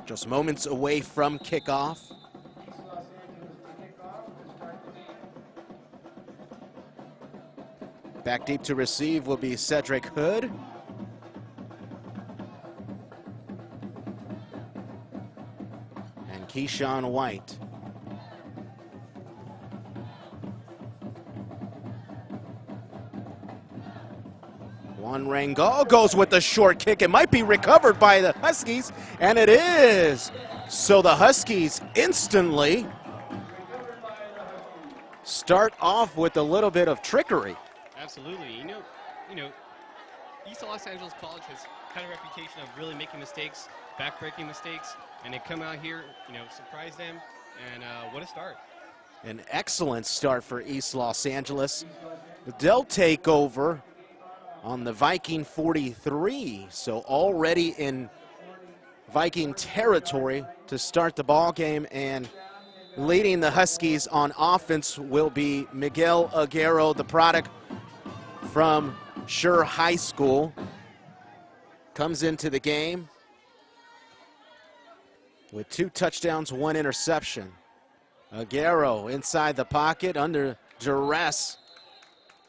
Just moments away from kickoff. Back deep to receive will be Cedric Hood. And Keyshawn White. Juan Rangel goes with the short kick. It might be recovered by the Huskies, and it is. So the Huskies instantly start off with a little bit of trickery. Absolutely. You know, East Los Angeles College has had a reputation of really making mistakes, back-breaking mistakes, and they come out here, surprise them, and what a start. An excellent start for East Los Angeles. They'll take over on the Viking 43, so already in Viking territory to start the ball game, and leading the Huskies on offense will be Miguel Aguero, the product from Schur High School. Comes into the game with 2 touchdowns, 1 interception. Aguero inside the pocket under duress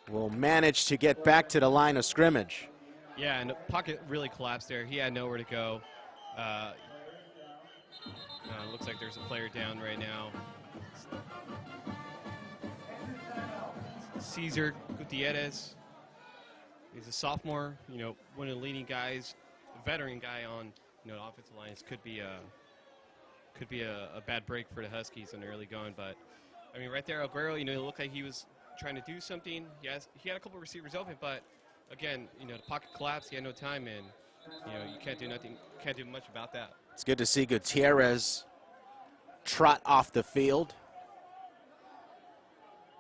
will manage to get back to the line of scrimmage. Yeah, and the pocket really collapsed there. He had nowhere to go. Looks like there's a player down right now. Cesar Gutierrez. He's a sophomore, one of the leading guys, a veteran guy on, the offensive line. Could be a bad break for the Huskies in the early going, but I mean, right there, Aguero, it looked like he was trying to do something. He had a couple of receivers open, but again, the pocket collapsed. He had no time, and you can't do much about that. It's good to see Gutierrez trot off the field.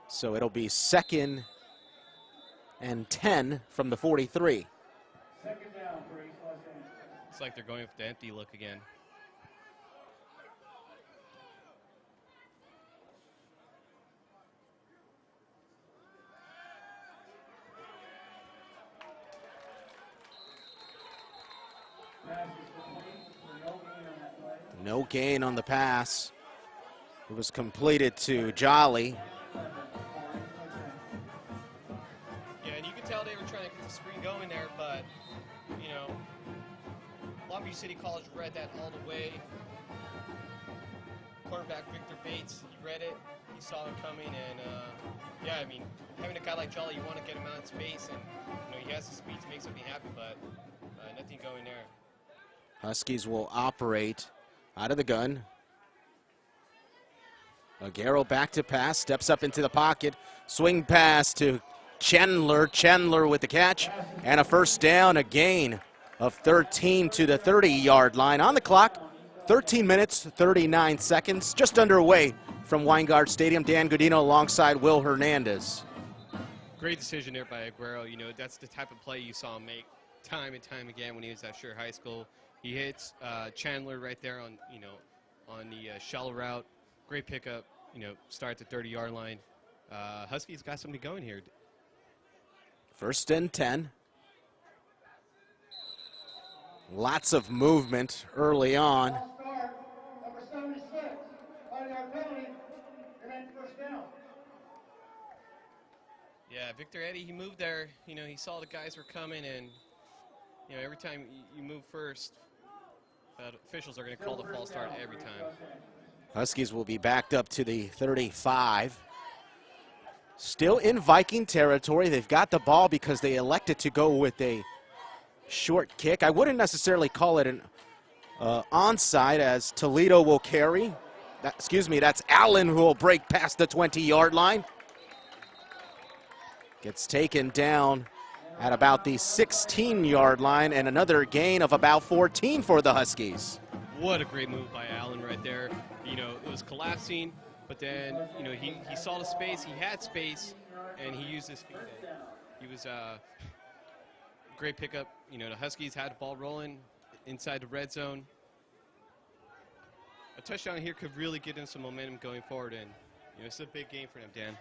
So it'll be 2nd and 10 from the 43. Second down for East Los Angeles. It's like they're going with the empty look again. No gain on the pass. It was completed to Jolly. Yeah, and you could tell they were trying to get the screen going there, but, Long Beach City College read that all the way. Quarterback Victor Bates, he read it, he saw it coming, and, having a guy like Jolly, you want to get him out in space, and, he has the speed to make something happen, but nothing going there. Huskies will operate out of the gun. Aguero back to pass, steps up into the pocket, swing pass to Chandler. Chandler with the catch, and a first down, a gain of 13 to the 30-yard line. On the clock, 13 minutes, 39 seconds, just underway from Weingart Stadium. Dan Gudino alongside Will Hernandez. Great decision there by Aguero. That's the type of play you saw him make time and time again when he was at Schur High School. He hits Chandler right there on the shallow route. Great pickup. Start at the 30-yard line. Huskies got something going here. 1st and 10. Lots of movement early on. Number 76, 5-yard penalty, and then first down. Yeah, Victor Eddy, he moved there. He saw the guys were coming, and every time you move first, officials are going to call the false start every time. Huskies will be backed up to the 35. Still in Viking territory. They've got the ball because they elected to go with a short kick. I wouldn't necessarily call it an onside, as Toledo will carry. That's Allen who will break past the 20-yard line. Gets taken down at about the 16-yard line, and another gain of about 14 for the Huskies. What a great move by Allen right there. It was collapsing, but then, he saw the space, he had space, and he used his feet. He was great pickup. The Huskies had the ball rolling inside the red zone. A touchdown here could really get them some momentum going forward, and it's a big game for them, Dan.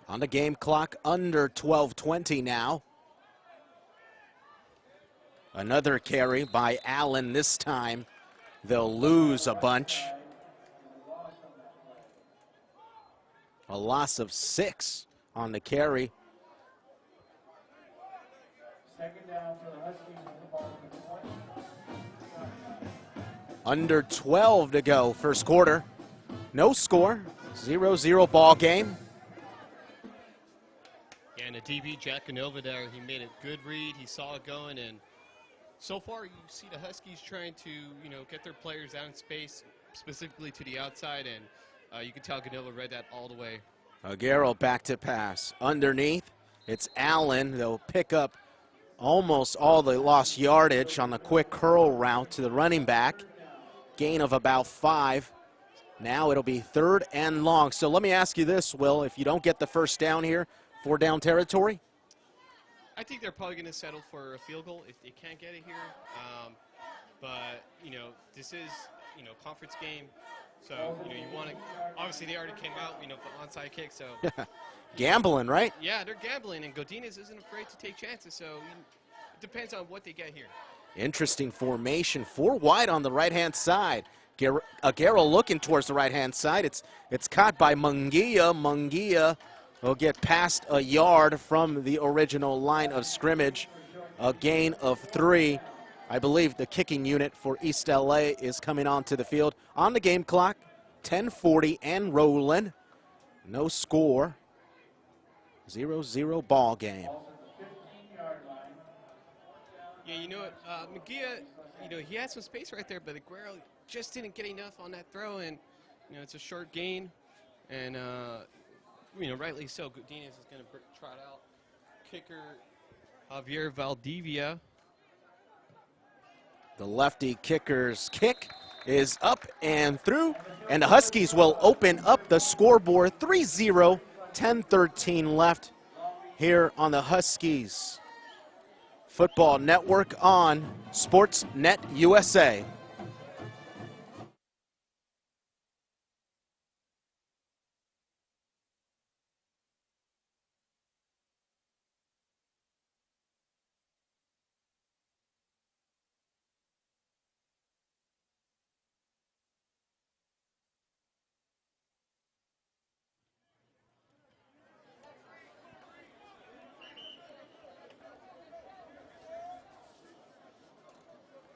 On the game clock, under 12:20 now. Another carry by Allen, this time they'll lose a bunch. A loss of 6 on the carry. Second down for the Huskies with the ball at the point. Under 12 to go, first quarter. No score, 0-0 ball game. Yeah, and the DB, Jack Canova there, he made a good read. He saw it going, and so far you see the Huskies trying to, get their players out in space, specifically to the outside, and you can tell Gudino read that all the way. Aguero back to pass. Underneath, it's Allen. They'll pick up almost all the lost yardage on the quick curl route to the running back. Gain of about 5. Now it'll be 3rd and long. So let me ask you this, Will. If you don't get the first down here, 4-down territory? I think they're probably going to settle for a field goal if they can't get it here. But, this is, conference game. So, you want to – obviously, they already came out, for onside kick. So Gambling, right? Yeah, they're gambling, and Godinez isn't afraid to take chances. So it depends on what they get here. Interesting formation. 4 wide on the right-hand side. Aguero looking towards the right-hand side. It's caught by Munguia. Munguia will get past a yard from the original line of scrimmage. A gain of 3. I believe the kicking unit for East LA is coming onto the field. On the game clock, 10:40 and rolling. No score. 0-0 ball game. Yeah, you know what, Munguia, he had some space right there, but Aguero just didn't get enough on that throw, and, it's a short gain, and, rightly so. Gudinez is going to trot out. Kicker Javier Valdivia. The lefty kicker's kick is up and through, and the Huskies will open up the scoreboard 3-0, 10-13 left here on the Huskies Football Network on Sportsnet USA.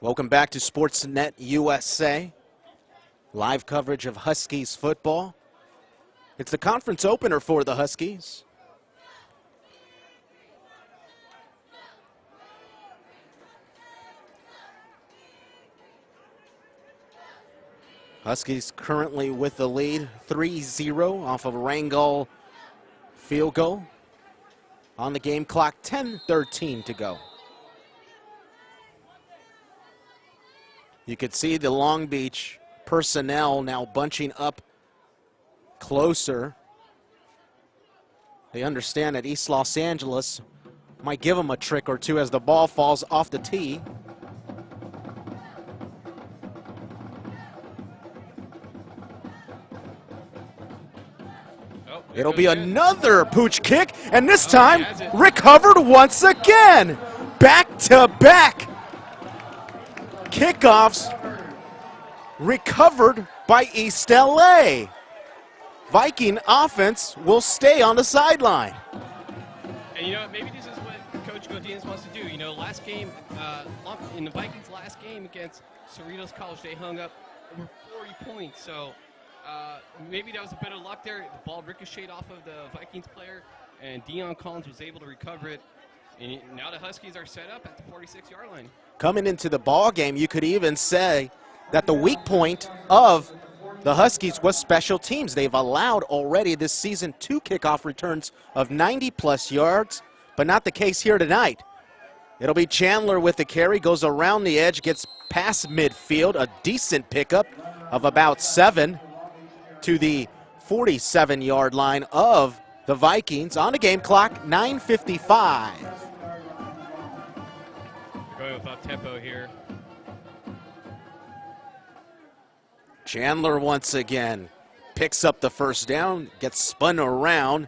Welcome back to Sportsnet USA. Live coverage of Huskies football. It's the conference opener for the Huskies. Huskies currently with the lead, 3-0 off of a Rangel field goal. On the game clock, 10:13 to go. You could see the Long Beach personnel now bunching up closer. They understand that East Los Angeles might give them a trick or two as the ball falls off the tee. It'll be another pooch kick, and this time recovered once again. Back-to-back kickoffs recovered by East LA. Viking offense will stay on the sideline. And maybe this is what Coach Godinez wants to do. Last game, in the Vikings' last game against Cerritos College, they hung up over 40 points. So maybe that was a bit of luck there. The ball ricocheted off of the Vikings player, and Dion Collins was able to recover it. And now the Huskies are set up at the 46-yard line. Coming into the ball game, you could even say that the weak point of the Huskies was special teams. They've allowed already this season 2 kickoff returns of 90-plus yards, but not the case here tonight. It'll be Chandler with the carry, goes around the edge, gets past midfield, a decent pickup of about 7 to the 47-yard line of the Vikings. On the game clock, 9:55. Going with up tempo here. Chandler once again picks up the first down, gets spun around.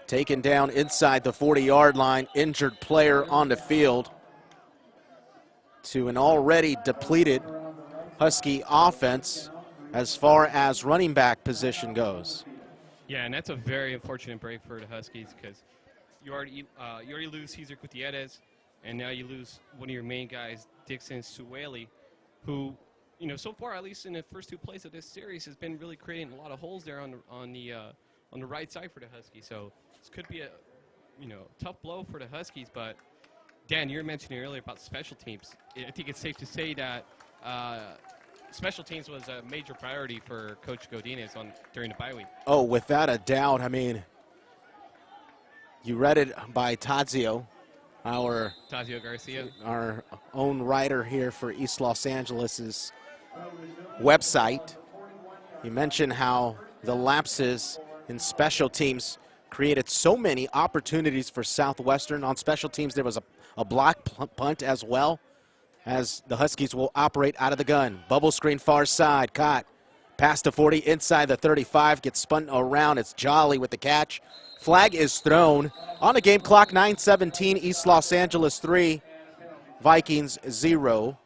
Taken down inside the 40-yard line, injured player on the field. to an already depleted Husky offense as far as running back position goes. Yeah, and that's a very unfortunate break for the Huskies because you already lose Cesar Gutierrez, and now you lose one of your main guys, Dixon Sueli, who, so far at least in the first two plays of this series has been really creating a lot of holes there on the right side for the Huskies. So this could be a tough blow for the Huskies. But Dan, you were mentioning earlier about special teams. I think it's safe to say that special teams was a major priority for Coach Godinez during the bye week. Oh, without a doubt. I mean, you read it by Tazio Garcia, our own writer here for East Los Angeles' website. He mentioned how the lapses in special teams created so many opportunities for Southwestern. On special teams, there was a block punt as well, as the Huskies will operate out of the gun. Bubble screen far side, caught. Past the 40, inside the 35, gets spun around. It's Jolly with the catch. Flag is thrown. On the game clock, 9:17, East Los Angeles 3, Vikings 0.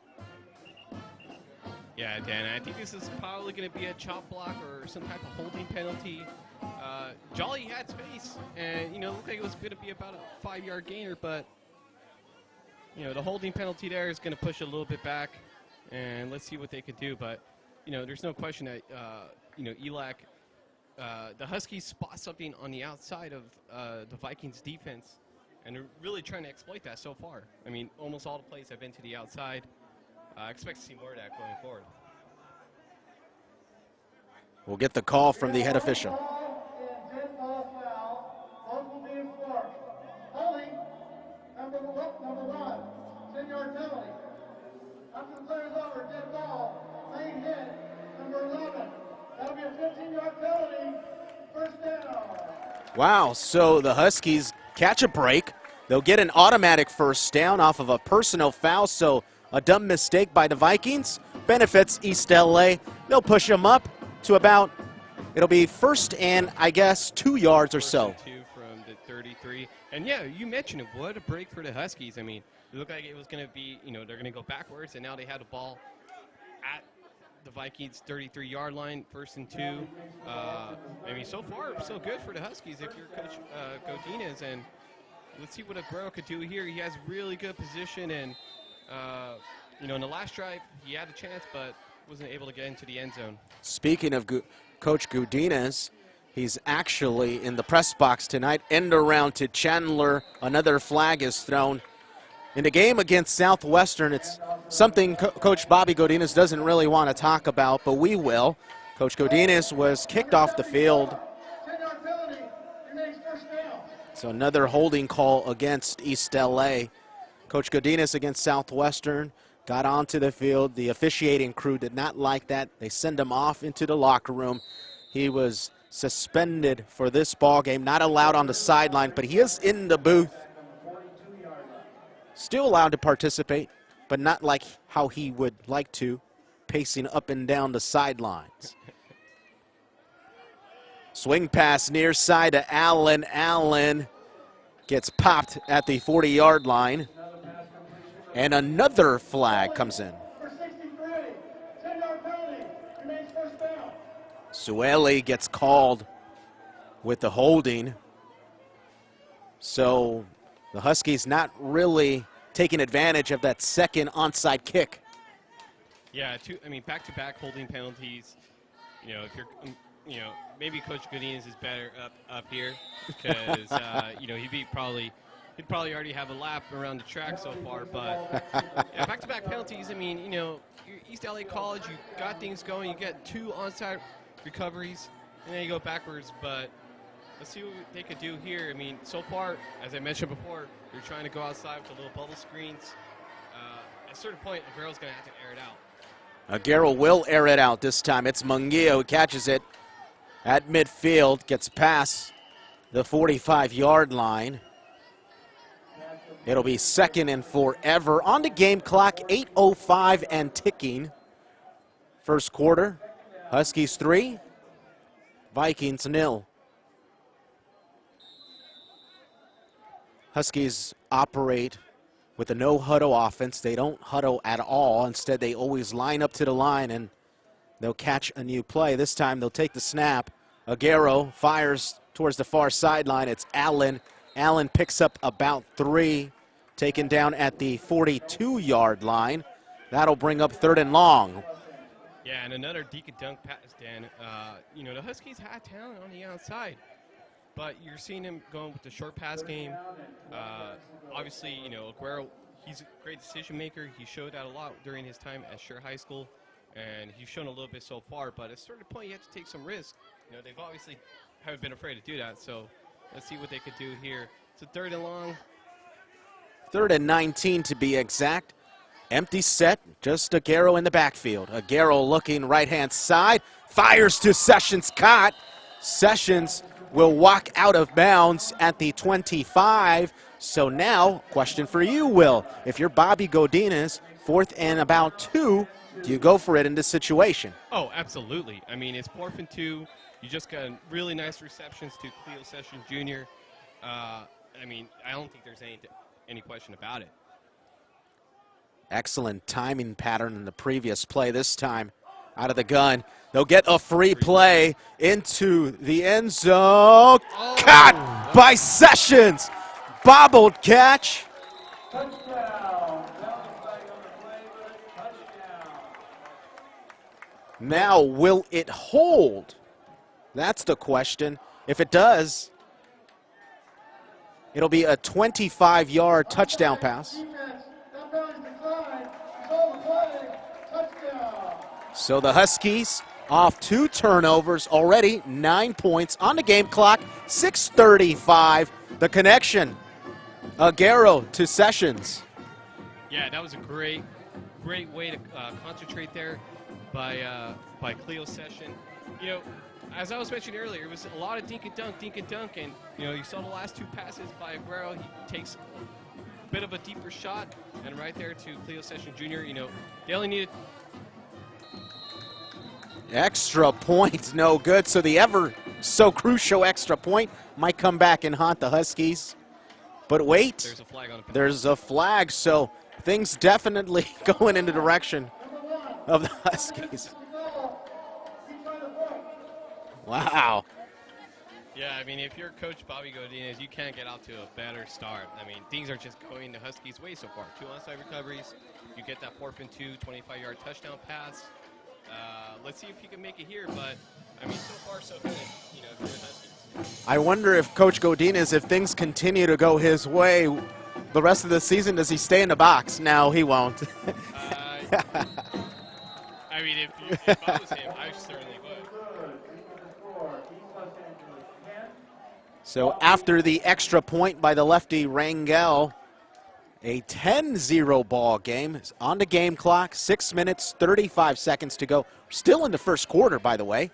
Yeah, Dan, I think this is probably going to be a chop block or some type of holding penalty. Jolly had space, and, it looked like it was going to be about a 5-yard gainer, but, the holding penalty there is going to push a little bit back, and let's see what they could do. But, there's no question that, ELAC, the Huskies spot something on the outside of the Vikings defense, and they're really trying to exploit that so far. I mean, almost all the plays have been to the outside. I expect to see more of that going forward. We'll get the call from the head official. Holding, number one, 10-yard penalty. After the play is over, dead ball, main hit, number 11. That'll be a 15-yard penalty, first down. Wow, so the Huskies catch a break. They'll get an automatic first down off of a personal foul, so a dumb mistake by the Vikings benefits East LA. They'll push them up to about, it'll be first and, I guess, 2 yards or so. First and 2 from the 33. And, yeah, you mentioned it. What a break for the Huskies. I mean, it looked like it was going to be, they're going to go backwards, and now they had the ball at the Vikings' 33-yard line, first and 2. I mean, so far, so good for the Huskies if you're Coach Godinez. And let's see what Aguero could do here. He has really good position, and, in the last drive, he had a chance, but wasn't able to get into the end zone. Speaking of Coach Godinez, he's actually in the press box tonight. End around to Chandler. Another flag is thrown. In the game against Southwestern, it's something Coach Bobby Godinez doesn't really want to talk about, but we will. Coach Godinez was kicked off the field. So another holding call against East LA. Coach Gudino against Southwestern got onto the field. The officiating crew did not like that. They send him off into the locker room. He was suspended for this ball game, not allowed on the sideline, but he is in the booth. Still allowed to participate, but not like how he would like to, pacing up and down the sidelines. Swing pass near side to Allen. Allen gets popped at the 40-yard line. And another flag comes in. Sueli gets called with the holding. So the Huskies not really taking advantage of that second onside kick. Yeah, back-to-back holding penalties. If you're, maybe Coach Gudino is better up here because, he'd probably already have a lap around the track so far. But yeah, back-to-back penalties. You're East LA College. You got things going. You get 2 onside recoveries, and then you go backwards. But let's see what they could do here. So far, as I mentioned before, they're trying to go outside with the little bubble screens. At a certain point, Aguero's going to have to air it out. Aguero will air it out this time. It's Munguia who catches it at midfield, gets past the 45-yard line. It'll be 2nd and forever. On the game clock, 8:05 and ticking. First quarter, Huskies 3, Vikings 0. Huskies operate with the no-huddle offense. They don't huddle at all. Instead, they always line up to the line, and they'll catch a new play. This time, they'll take the snap. Aguero fires towards the far sideline. It's Allen. Allen picks up about 3, taken down at the 42-yard line. That'll bring up 3rd and long. Yeah, and another deke and dunk pass, Dan. You know, the Huskies had talent on the outside, but you're seeing him going with the short pass game. Obviously, you know, Aguero, he's a great decision maker. He showed that a lot during his time at Sher High School, and he's shown a little bit so far, but at a certain point, you have to take some risks. You know, they've obviously haven't been afraid to do that, so let's see what they could do here. It's a 3rd and long. 3rd and 19 to be exact. Empty set, just Aguero in the backfield. Aguero looking right-hand side, fires to Sessions, caught. Sessions will walk out of bounds at the 25. So now, question for you, Will. If you're Bobby Godinez, 4th and about 2, do you go for it in this situation? Oh, absolutely. I mean, it's 4th and 2. You just got really nice receptions to Cleo Sessions Jr. I mean, I don't think there's any question about it. Excellent timing pattern in the previous play. This time, out of the gun, they'll get a free play into the end zone. Oh. Caught by Sessions. Bobbled catch. Touchdown. Now, will it hold? That's the question. If it does, it'll be a 25-yard touchdown pass. So the Huskies off 2 turnovers already, 9 points on the game clock, 6:35. The connection, Aguero to Sessions. Yeah, that was a great way to concentrate there by Cleo Sessions. You know, as I was mentioning earlier, it was a lot of dink and dunk, and you know, you saw the last 2 passes by Aguero. He takes a bit of a deeper shot, and right there to Cleo Sessions Jr. You know, they only needed Extra point, no good. So the ever so crucial extra point might come back and haunt the Huskies. But wait, there's a flag on the there's a flag, so things definitely going in the direction of the Huskies. Wow. Yeah, I mean, if you're Coach Bobby Godinez, you can't get out to a better start. I mean, things are just going the Huskies' way so far. 2 onside recoveries. You get that 4th and 2, 25-yard touchdown pass. Let's see if he can make it here, but, I mean, so far so good, you know, for the Huskies. I wonder if Coach Godinez, if things continue to go his way, the rest of the season, does he stay in the box? No, he won't. I mean, if I was him, I certainly would. So after the extra point by the lefty Rangel, a 10-0 ball game on the game clock, 6 minutes, 35 seconds to go. Still in the first quarter, by the way.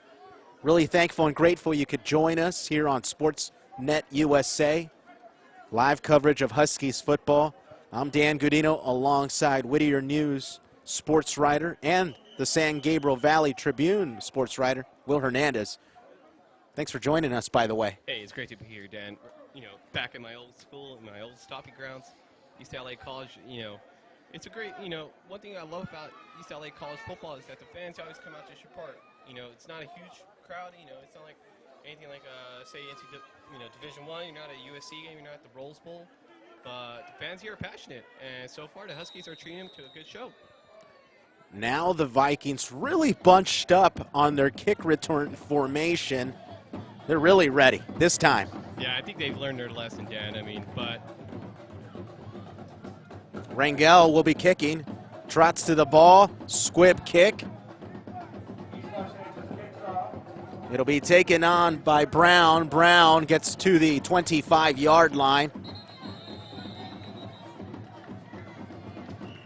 Really thankful and grateful you could join us here on Sportsnet USA. Live coverage of Huskies football. I'm Dan Gudino alongside Whittier News sports writer and the San Gabriel Valley Tribune sports writer, Will Hernandez. Thanks for joining us, by the way. Hey, it's great to be here, Dan. You know, back in my old school, in my old stomping grounds, East LA College, you know, it's a great, you know, one thing I love about East LA College football is that the fans always come out to support. You know, it's not a huge crowd, you know, it's not like anything like, say, Division I, you're not at a USC game, you're not at the Rose Bowl, but the fans here are passionate, and so far the Huskies are treating them to a good show. Now the Vikings really bunched up on their kick return formation. They're really ready this time. Yeah, I think they've learned their lesson, Dan. I mean, but Rangel will be kicking. Trots to the ball. Squib kick. It'll be taken on by Brown. Brown gets to the 25-yard line.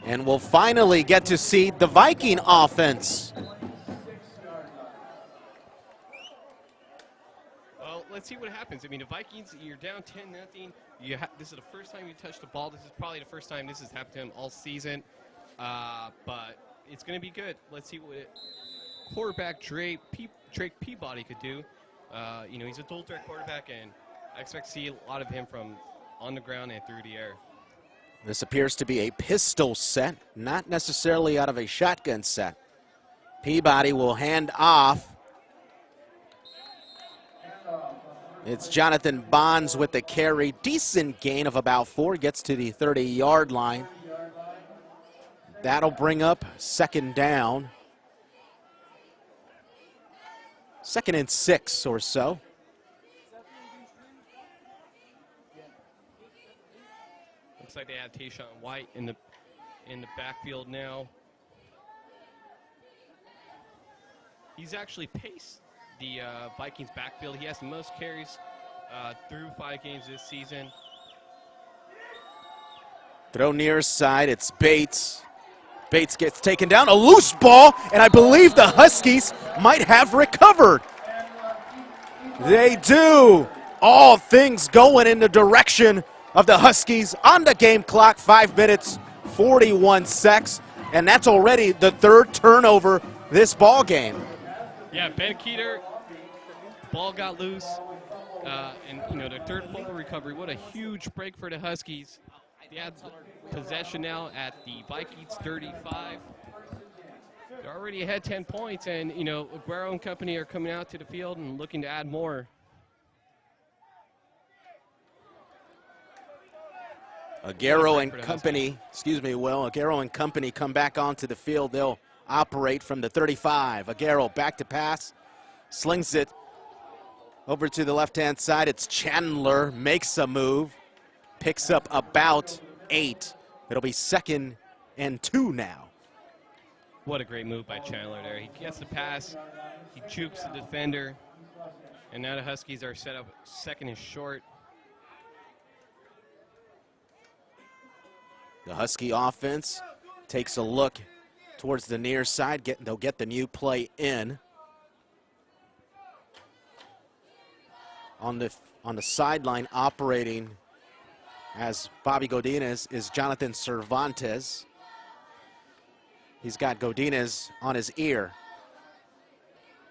And we'll finally get to see the Viking offense. Well, let's see what happens. I mean, the Vikings, you're down 10-0. This is the first time you touched the ball. This is probably the first time this has happened to him all season. But it's going to be good. Let's see what quarterback Drake Peabody could do. You know, he's a dual-threat quarterback, and I expect to see a lot of him from on the ground and through the air. This appears to be a pistol set, not necessarily out of a shotgun set. Peabody will hand off. It's Jonathan Bonds with the carry. Decent gain of about 4, gets to the 30-yard line. That'll bring up second down. 2nd and 6 or so. Looks like they have Tayshawn White in the backfield now. He's actually paced the Vikings backfield. He has the most carries through 5 games this season. Throw near side, it's Bates. Bates gets taken down, a loose ball, and I believe the Huskies might have recovered. They do. All things going in the direction of the Huskies on the game clock, 5 minutes, 41 seconds, and that's already the 3rd turnover this ball game. Yeah, Ben Keeter, ball got loose, and the 3rd fumble recovery. What a huge break for the Huskies. They have possession now at the Vikings 35. They're already ahead 10 points, and Aguero and company are coming out to the field and looking to add more. Aguero and company, Aguero and company come back onto the field. They'll operate from the 35. Aguero back to pass, slings it over to the left-hand side. It's Chandler, makes a move, picks up about 8. It'll be 2nd and 2 now. What a great move by Chandler there. He gets the pass, he jukes the defender, and now the Huskies are set up 2nd and short. The Husky offense takes a look towards the near side. They'll get the new play in. On the sideline operating as Bobby Godinez is Jonathan Cervantes. He's got Godinez on his ear.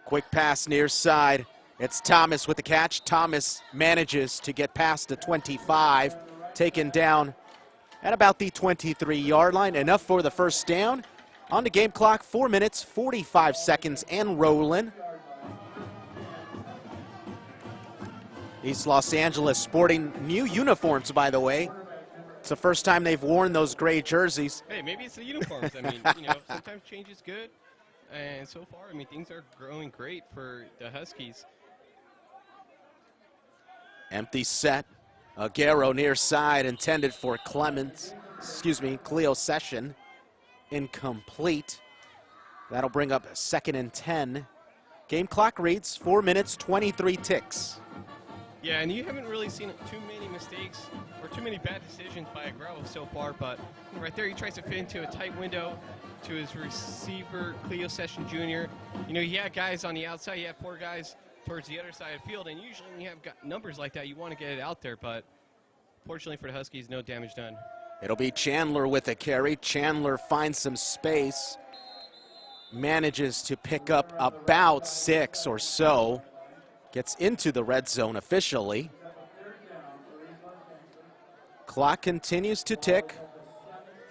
Quick pass near side. It's Thomas with the catch. Thomas manages to get past the 25, taken down at about the 23-yard line. Enough for the first down. On the game clock, 4 minutes, 45 seconds, and rolling. East Los Angeles sporting new uniforms, by the way. It's the first time they've worn those gray jerseys. Hey, maybe it's the uniforms. I mean, sometimes change is good. And so far, I mean, things are growing great for the Huskies. Empty set. Aguero near side, intended for Cleo Session. Incomplete. That'll bring up 2nd and 10. Game clock reads 4 minutes, 23 ticks. Yeah, and you haven't really seen too many mistakes or too many bad decisions by Aguero so far, but right there he tries to fit into a tight window to his receiver, Cleo Session Jr. He had guys on the outside, he had 4 guys towards the other side of the field, and usually when you have numbers like that, you want to get it out there, but fortunately for the Huskies, no damage done. It'll be Chandler with a carry. Chandler finds some space, manages to pick up about 6 or so, gets into the red zone officially. Clock continues to tick.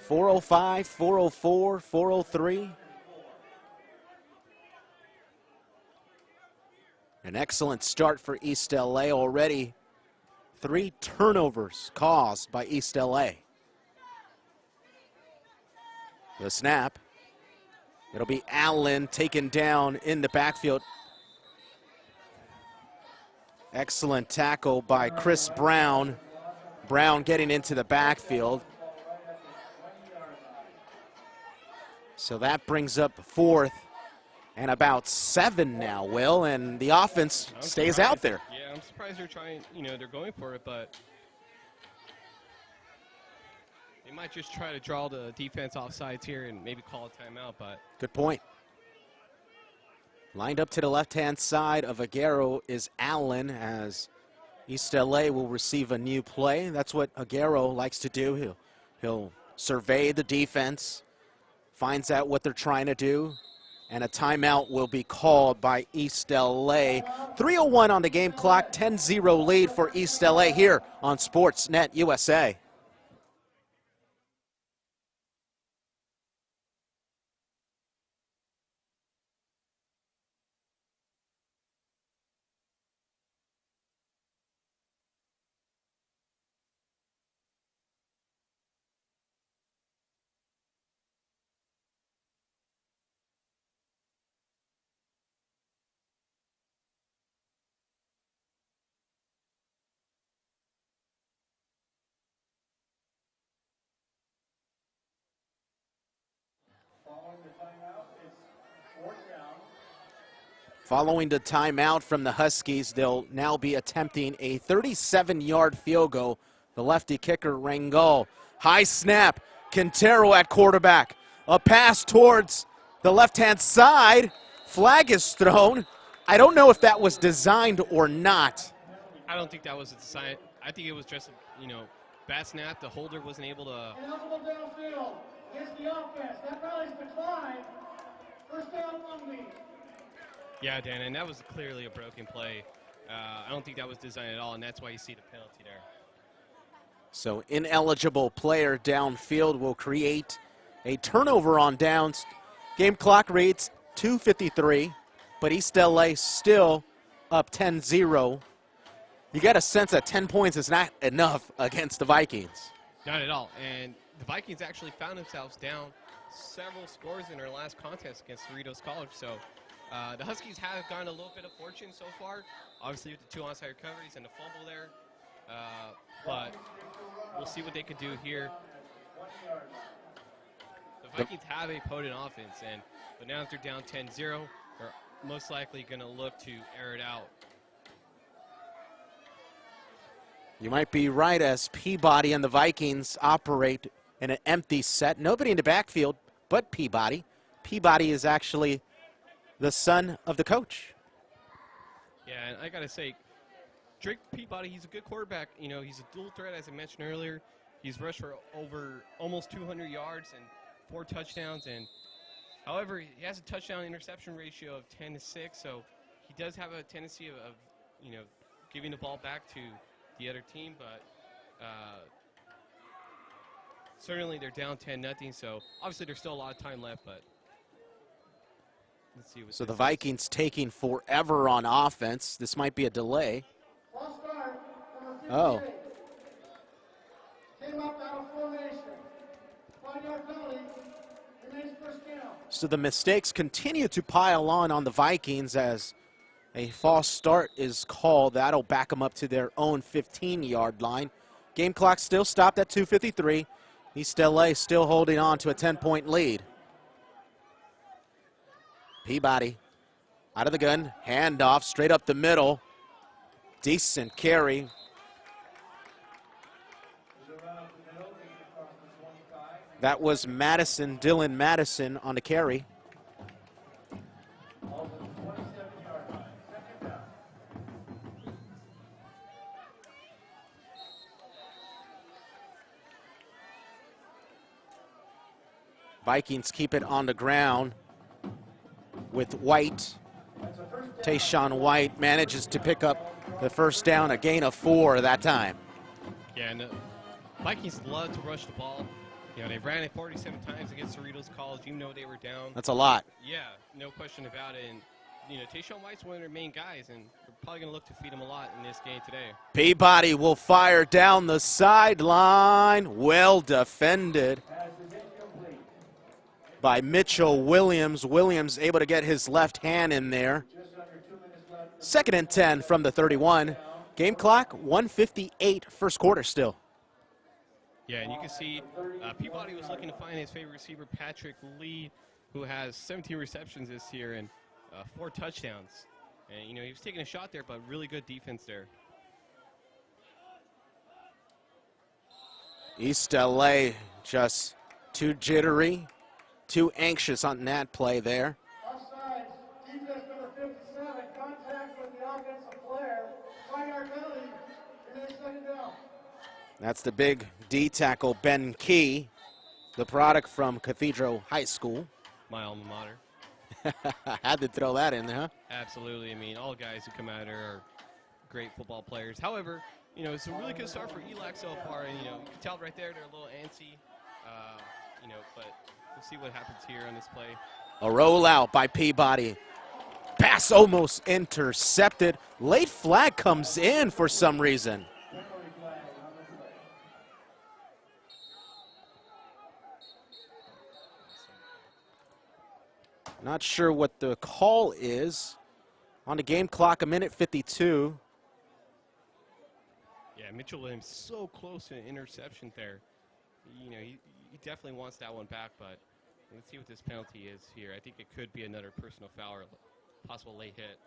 4:05, 4:04, 4:03. An excellent start for East LA already. 3 turnovers caused by East LA. The snap. It'll be Allen taken down in the backfield. Excellent tackle by Chris Brown. Brown getting into the backfield. So that brings up 4th and about 7 now, Will, and the offense stays out there. Yeah, I'm surprised they're trying, they're going for it, but they might just try to draw the defense off sides here and maybe call a timeout, but. Good point. Lined up to the left-hand side of Aguero is Allen, as East LA will receive a new play. That's what Aguero likes to do. He'll survey the defense, finds out what they're trying to do, and a timeout will be called by East LA. 3:01 on the game clock, 10-0 lead for East LA here on Sportsnet USA. Following the timeout from the Huskies, they'll now be attempting a 37-yard field goal. The lefty kicker, Rangel. High snap, Quintero at quarterback. A pass towards the left-hand side. Flag is thrown. I don't know if that was designed or not. I don't think that was a design. I think it was just, bad snap. The holder wasn't able to. Ineligible downfield. It's the offense. That rally's declined. First down, Monday. Yeah, Dan, and that was clearly a broken play. I don't think that was designed at all, and that's why you see the penalty there. So ineligible player downfield will create a turnover on downs. Game clock reads 2:53, but East LA still up 10-0. You got a sense that 10 points is not enough against the Vikings. Not at all, and the Vikings actually found themselves down several scores in their last contest against Cerritos College, so the Huskies have gotten a little bit of fortune so far, obviously with the 2 onside recoveries and the fumble there, but we'll see what they can do here. The Vikings have a potent offense, but now that they're down 10-0, they're most likely going to look to air it out. You might be right, as Peabody and the Vikings operate in an empty set. Nobody in the backfield but Peabody. Peabody is actually the son of the coach. Yeah, and I got to say, Drake Peabody, he's a good quarterback. He's a dual threat, as I mentioned earlier. He's rushed for over almost 200 yards and 4 touchdowns. And however, he has a touchdown interception ratio of 10-6, so he does have a tendency of giving the ball back to the other team. But certainly they're down 10-0, so obviously there's still a lot of time left, but let's see what. So the Vikings taking forever on offense. This might be a delay. Oh. Came up out of formation. 1-yard penalty. Remains first down. So the mistakes continue to pile on the Vikings as a false start is called. That'll back them up to their own 15-yard line. Game clock still stopped at 2:53. East LA still holding on to a 10-point lead. Peabody out of the gun, handoff straight up the middle. Decent carry. That was Madison, Dylan Madison on the carry. Vikings keep it on the ground with White. Tayshawn White manages to pick up the first down, a gain of 4 that time. Yeah, and the Vikings love to rush the ball. They ran it 47 times against Cerritos College, even though they were down. That's a lot. Yeah, no question about it. And, Tayshawn White's one of their main guys, and they're probably going to look to feed him a lot in this game today. Peabody will fire down the sideline. Well defended by Mitchell Williams. Williams able to get his left hand in there. 2nd and 10 from the 31. Game clock, 1:58, first quarter still. Yeah, and you can see Peabody was looking to find his favorite receiver, Patrick Lee, who has 17 receptions this year and 4 touchdowns. And, he was taking a shot there, but really good defense there. East LA just too jittery, too anxious on that play there. Offside. Defense number 57. Contact with the offensive player. 5-yard penalty. Remains second down. That's the big D tackle, Ben Key, the product from Cathedral High School. My alma mater. Had to throw that in there, huh? Absolutely. I mean, all guys who come out here are great football players. However, it's a really good start for ELAC so far. And, you can tell right there they're a little antsy, but we'll see what happens here on this play. A rollout by Peabody. Pass almost intercepted. Late flag comes in for some reason. Not sure what the call is. On the game clock, 1:52. Yeah, Mitchell Williams so close to an interception there. He definitely wants that one back, but Let's see what this penalty is here. I think it could be another personal foul or possible late hit.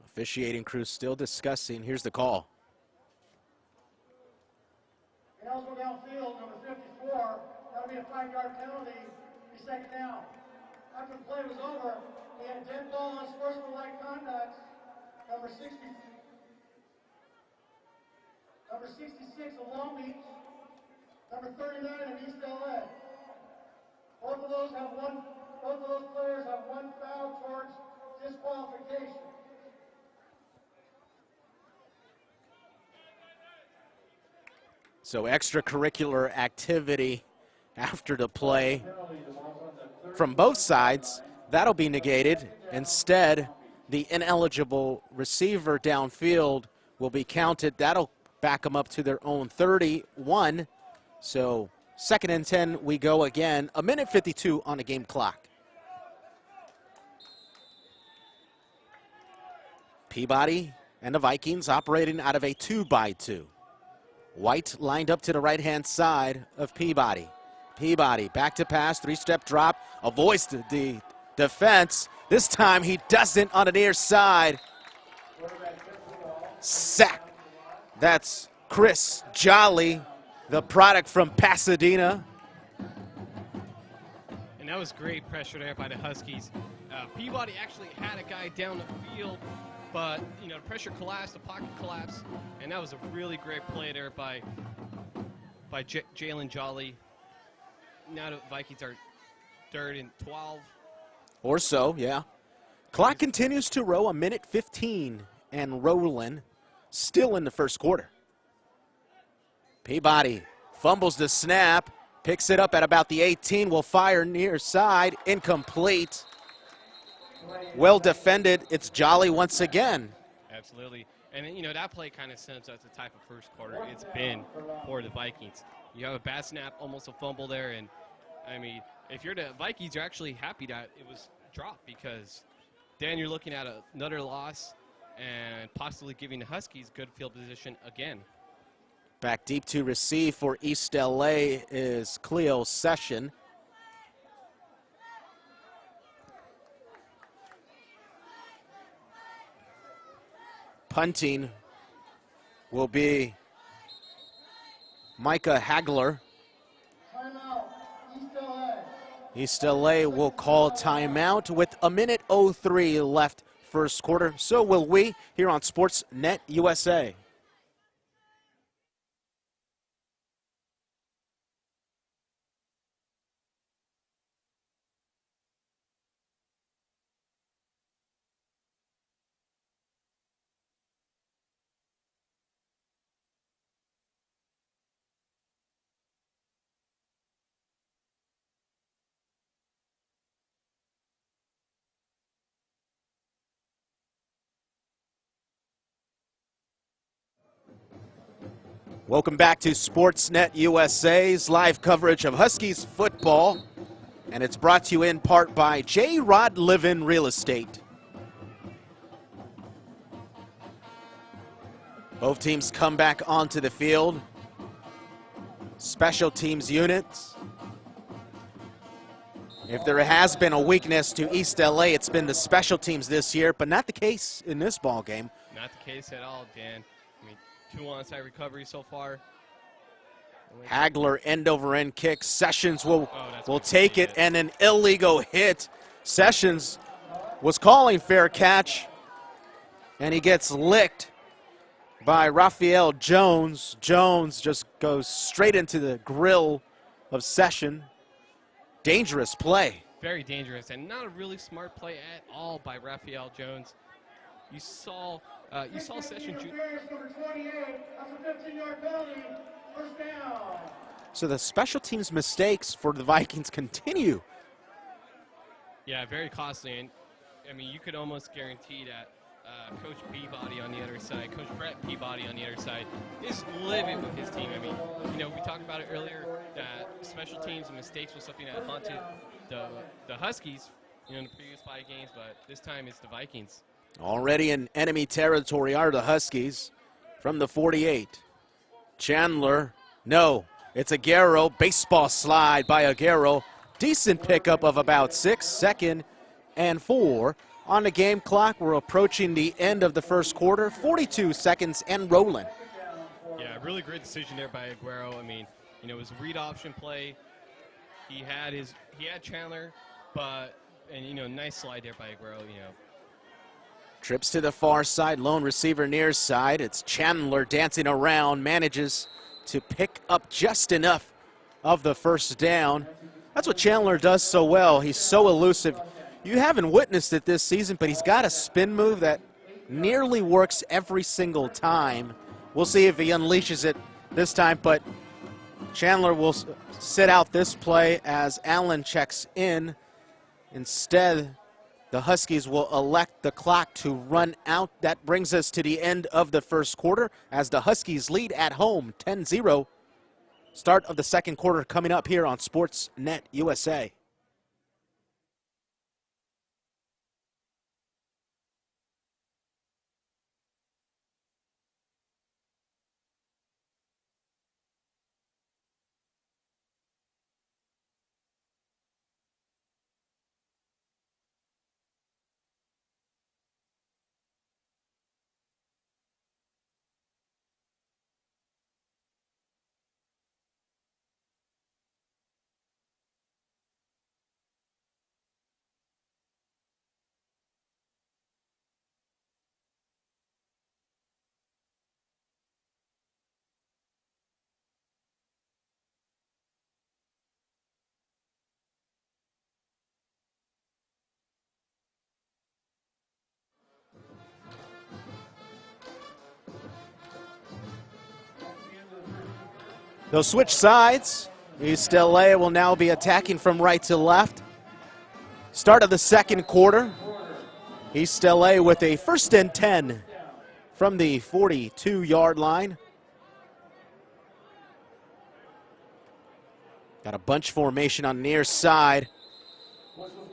Officiating crew still discussing. Here's the call. He also downfield, number 54. That'll be a 5-yard penalty. Be second down. After the play was over, he had a dead ball on sportsmanlike conduct. Number 66 of Long Beach. Number 39 of East LA. Both of those players have one foul towards disqualification. So extracurricular activity after the play from both sides, that'll be negated. Instead, the ineligible receiver downfield will be counted. That'll back them up to their own 31. So 2nd and 10, we go again. 1:52 on the game clock. Peabody and the Vikings operating out of a 2-by-2. White lined up to the right-hand side of Peabody. Peabody back to pass, 3-step drop, avoids the defense. This time he doesn't on the near side. Sack. That's Chris Jolly, the product from Pasadena. And that was great pressure there by the Huskies. Peabody actually had a guy down the field, but the pressure collapsed, the pocket collapsed, and that was a really great play there by Jalen Jolly. Now the Vikings are 3rd and 12. Or so, yeah. Clock continues to roll, 1:15 and rolling, still in the first quarter. Peabody fumbles the snap, picks it up at about the 18, will fire near side, incomplete. Well defended. It's Jolly once again. Absolutely. And that play kind of sums up the type of first quarter it's been for the Vikings. You have a bad snap, almost a fumble there, and I mean, if you're the Vikings, you're actually happy that it was dropped, because then you're looking at another loss and possibly giving the Huskies good field position again. Back deep to receive for East LA is Cleo Session. Punting will be Micah Hagler. Timeout, East LA. East LA will call timeout with 1:03 left first quarter. So will we here on Sportsnet USA. Welcome back to Sportsnet USA's live coverage of Huskies football. And it's brought to you in part by J. Rod Livin Real Estate. Both teams come back onto the field. Special teams units. If there has been a weakness to East LA, it's been the special teams this year, but not the case in this ball game. Not the case at all, Dan. I mean, 2 onside recoveries so far. Hagler end-over-end kick. Sessions will take it, and an illegal hit. Sessions was calling fair catch, and he gets licked by Raphael Jones. Jones just goes straight into the grill of Session. Dangerous play. Very dangerous, and not a really smart play at all by Raphael Jones. You saw Session. Number 28, that's a 15-yard penalty. First down. So the special teams mistakes for the Vikings continue. Yeah, very costly. And I mean, you could almost guarantee that Coach Peabody on the other side, Coach Brett Peabody on the other side, is livid with his team. I mean, we talked about it earlier that special teams and mistakes was something that haunted the Huskies, in the previous 5 games, but this time it's the Vikings. Already in enemy territory are the Huskies from the 48. Chandler, no, it's Aguero. Baseball slide by Aguero. Decent pickup of about 6, 2nd and 4 on the game clock. We're approaching the end of the first quarter, 42 seconds and rolling. Yeah, really great decision there by Aguero. I mean, you know, it was a read option play. He had Chandler, and you know, nice slide there by Aguero, you know. Trips to the far side, lone receiver near side. It's Chandler dancing around, manages to pick up just enough of the first down. That's what Chandler does so well. He's so elusive. You haven't witnessed it this season, but he's got a spin move that nearly works every single time. We'll see if he unleashes it this time, but Chandler will sit out this play as Allen checks in. Instead, the Huskies will elect the clock to run out. That brings us to the end of the first quarter as the Huskies lead at home 10-0. Start of the second quarter coming up here on Sportsnet USA. They'll switch sides. East LA will now be attacking from right to left. Start of the second quarter. East LA with a 1st and 10 from the 42-yard line. Got a bunch formation on the near side.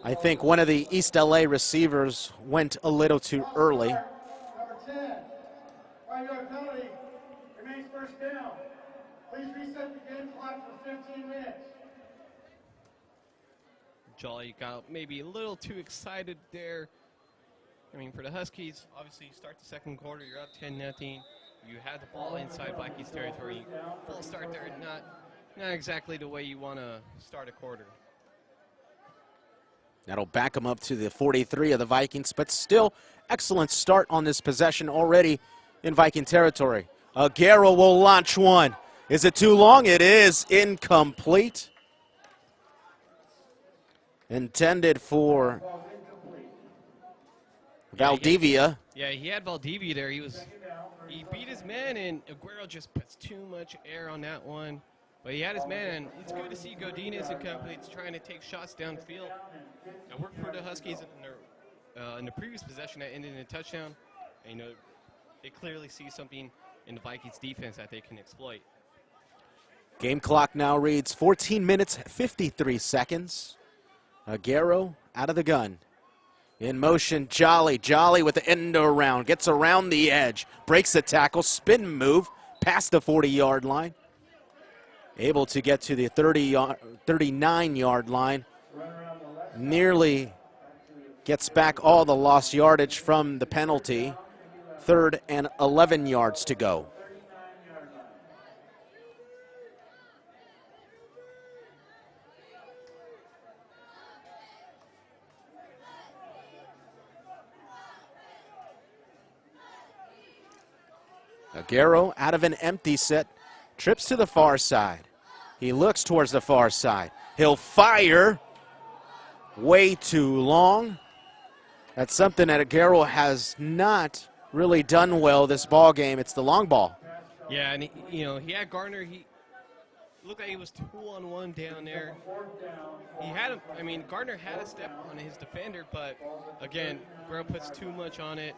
I think one of the East LA receivers went a little too early. Number 10, 5-yard penalty, remains first down. Please reset the game clock for 15 minutes. Jolly got maybe a little too excited there. I mean, for the Huskies, obviously you start the second quarter, you're up 10-0. You had the ball inside Vikings territory. Full start there, not exactly the way you want to start a quarter. That'll back them up to the 43 of the Vikings, but still excellent start on this possession already in Viking territory. Aguero will launch one. Is it too long? It is incomplete. Intended for Valdivia. Yeah, he had Valdivia there. He beat his man, and Aguero just puts too much air on that one. But he had his man, and it's good to see Gudino and company trying to take shots downfield. It worked for the Huskies in the previous possession that ended in a touchdown. And, you know, they clearly see something in the Vikings defense that they can exploit. Game clock now reads 14 minutes, 53 seconds. Aguero out of the gun. In motion, Jolly. Jolly with the end around. Gets around the edge. Breaks the tackle. Spin move past the 40-yard line. Able to get to the 39-yard line. Nearly gets back all the lost yardage from the penalty. 3rd and 11 yards to go. Aguero out of an empty set, trips to the far side. He looks towards the far side. He'll fire. Way too long. That's something that Aguero has not really done well this ball game. It's the long ball. Yeah, and he had Gardner. He looked like he was 2-on-1 down there. He had him. I mean, Gardner had a step on his defender, but again, Aguero puts too much on it.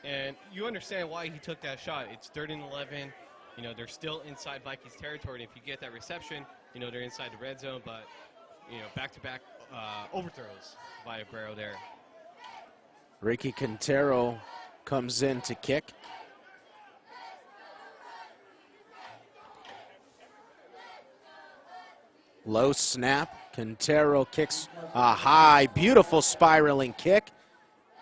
And you understand why he took that shot. It's 3rd and 11. You know, they're still inside Vikings territory. And if you get that reception, you know, they're inside the red zone. But, you know, back-to-back overthrows by Aguero there. Ricky Quintero comes in to kick. Low snap. Quintero kicks a high, beautiful spiraling kick.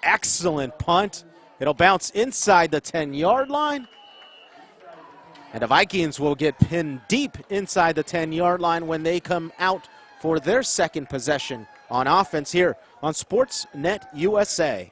Excellent punt. It'll bounce inside the 10-yard line. And the Vikings will get pinned deep inside the 10-yard line when they come out for their second possession on offense here on Sportsnet USA.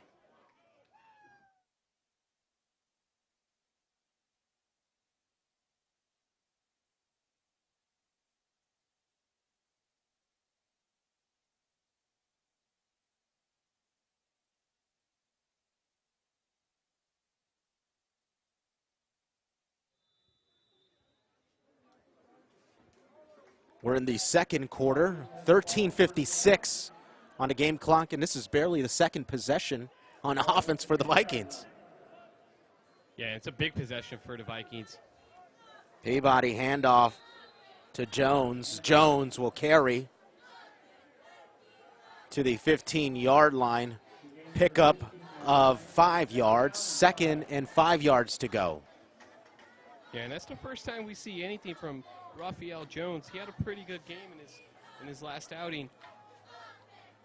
We're in the second quarter, 13:56 on the game clock, and this is barely the second possession on offense for the Vikings. Yeah, it's a big possession for the Vikings. Peabody handoff to Jones. Jones will carry to the 15-yard line. Pickup of 5 yards, 2nd and 5 yards to go. Yeah, and that's the first time we see anything from Raphael Jones. He had a pretty good game in his last outing.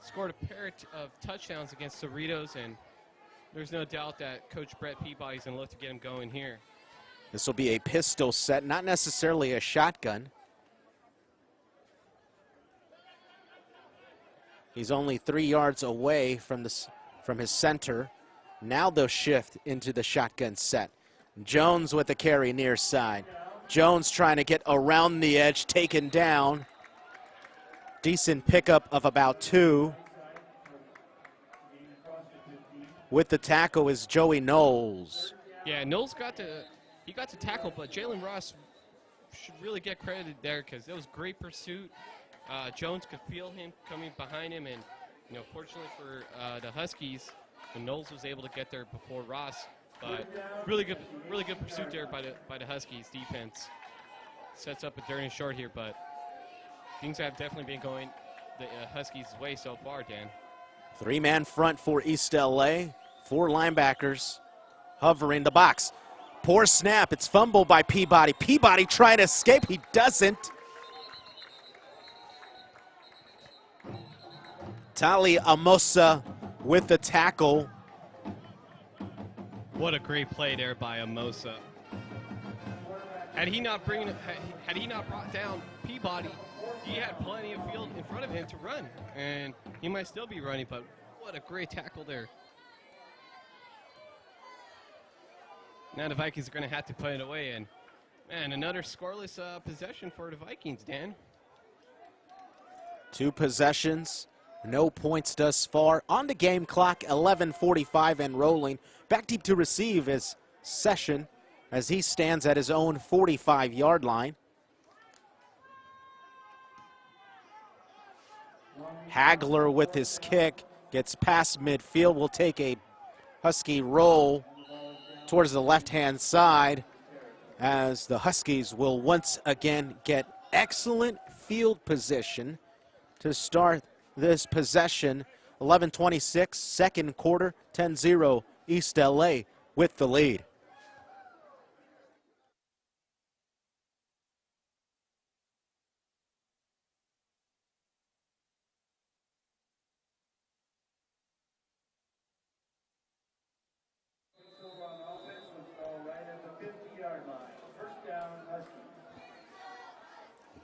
Scored a pair of touchdowns against Cerritos, and there's no doubt that Coach Brett Peabody's going to look to get him going here. This will be a pistol set, not necessarily a shotgun. He's only 3 yards away from his center. Now they'll shift into the shotgun set. Jones with the carry near side. Jones trying to get around the edge, taken down. Decent pickup of about 2. With the tackle is Joey Knowles. Yeah, Knowles got to tackle, but Jalen Ross should really get credited there because it was great pursuit. Jones could feel him coming behind him, and fortunately for the Huskies, Knowles was able to get there before Ross. But really good pursuit there by the Huskies defense. Sets up a third and short here, but things have definitely been going the Huskies' way so far, Dan. 3-man front for East LA. 4 linebackers hovering the box. Poor snap. It's fumbled by Peabody. Peabody trying to escape. He doesn't. Tali Amosa with the tackle. What a great play there by Amosa. Had he not brought down Peabody, he had plenty of field in front of him to run, and he might still be running, but what a great tackle there. Now the Vikings are going to have to put it away, and man, another scoreless possession for the Vikings, Dan. 2 possessions, no points thus far. On the game clock, 11:45 and rolling. Back deep to receive is Session as he stands at his own 45-yard line. Hagler with his kick gets past midfield. Will take a Husky roll towards the left-hand side as the Huskies will once again get excellent field position to start this possession. 11:26, second quarter, 10-0 East LA with the lead.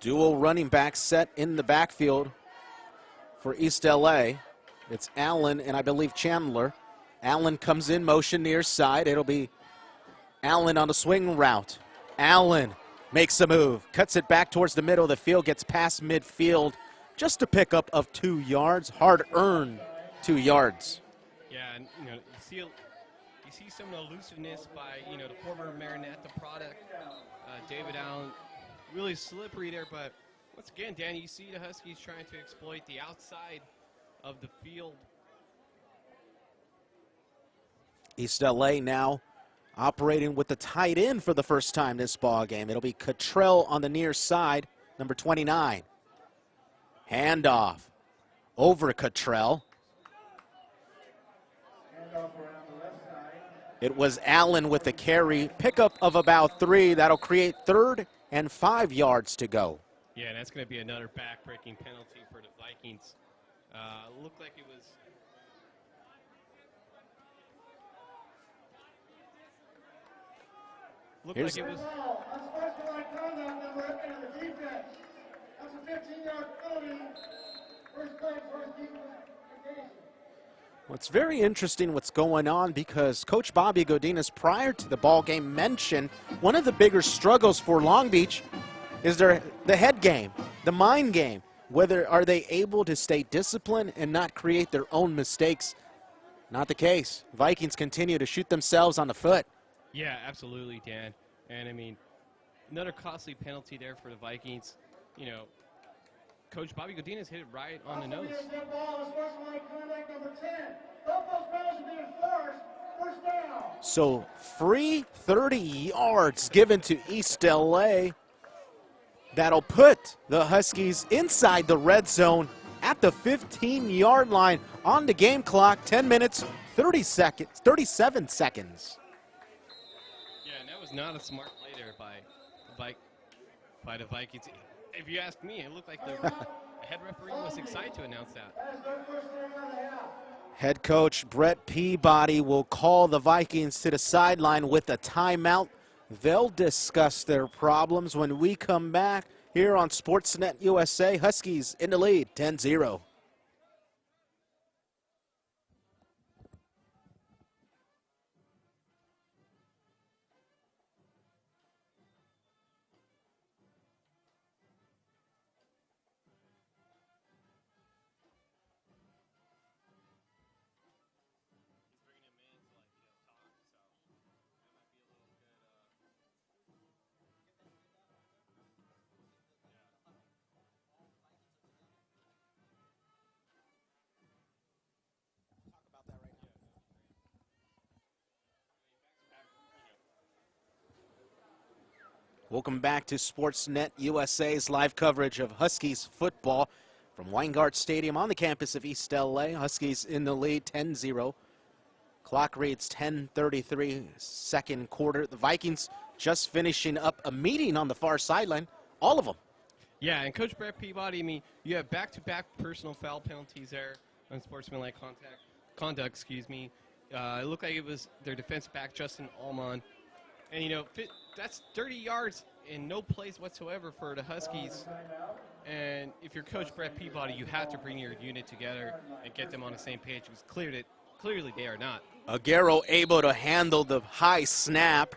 Dual running back set in the backfield for East LA. It's Allen and I believe Chandler. Allen comes in motion near side. It'll be Allen on the swing route. Allen makes a move, cuts it back towards the middle of the field, gets past midfield. Just a pickup of 2 yards, hard-earned 2 yards. Yeah, and you see some of the elusiveness by the former Marinetta product, David Allen. Really slippery there, but once again, Danny, you see the Huskies trying to exploit the outside of the field. East LA now operating with the tight end for the first time this ball game. It'll be Cottrell on the near side, number 29. Handoff over Cottrell. It was Allen with the carry. Pickup of about 3. That'll create 3rd and 5 yards to go. Yeah, and that's going to be another back-breaking penalty for the Vikings. Looked like it was. That's unsportsmanlike conduct number 8 of the defense. That's a 15-yard penalty. First play, first defense. Well, it's very interesting what's going on because Coach Bobby Godinez, prior to the ball game, mentioned one of the bigger struggles for Long Beach is the head game, the mind game. Whether are they able to stay disciplined and not create their own mistakes? Not the case. Vikings continue to shoot themselves on the foot. Yeah, absolutely, Dan. And I mean, another costly penalty there for the Vikings. You know, Coach Bobby Godinez hit it right on the nose. So free 30 yards given to East LA. That'll put the Huskies inside the red zone at the 15-yard line on the game clock. 10 minutes, 37 seconds. Yeah, and that was not a smart play there by the Vikings. If you ask me, it looked like the head referee was excited to announce that. Head coach Brett Peabody will call the Vikings to the sideline with a timeout. They'll discuss their problems when we come back here on Sportsnet USA. Huskies in the lead, 10-0. Welcome back to Sportsnet USA's live coverage of Huskies football from Weingart Stadium on the campus of East LA. Huskies in the lead, 10-0. Clock reads 10:33, second quarter. The Vikings just finishing up a meeting on the far sideline, all of them. Yeah, and Coach Brett Peabody, I mean, you have back-to-back personal foul penalties there on sportsmanlike conduct, excuse me. It looked like it was their defensive back, Justin Allman. And, you know, that's 30 yards in no plays whatsoever for the Huskies. And if you're Coach Brett Peabody, you have to bring your unit together and get them on the same page. It was clear that clearly they are not. Aguero able to handle the high snap.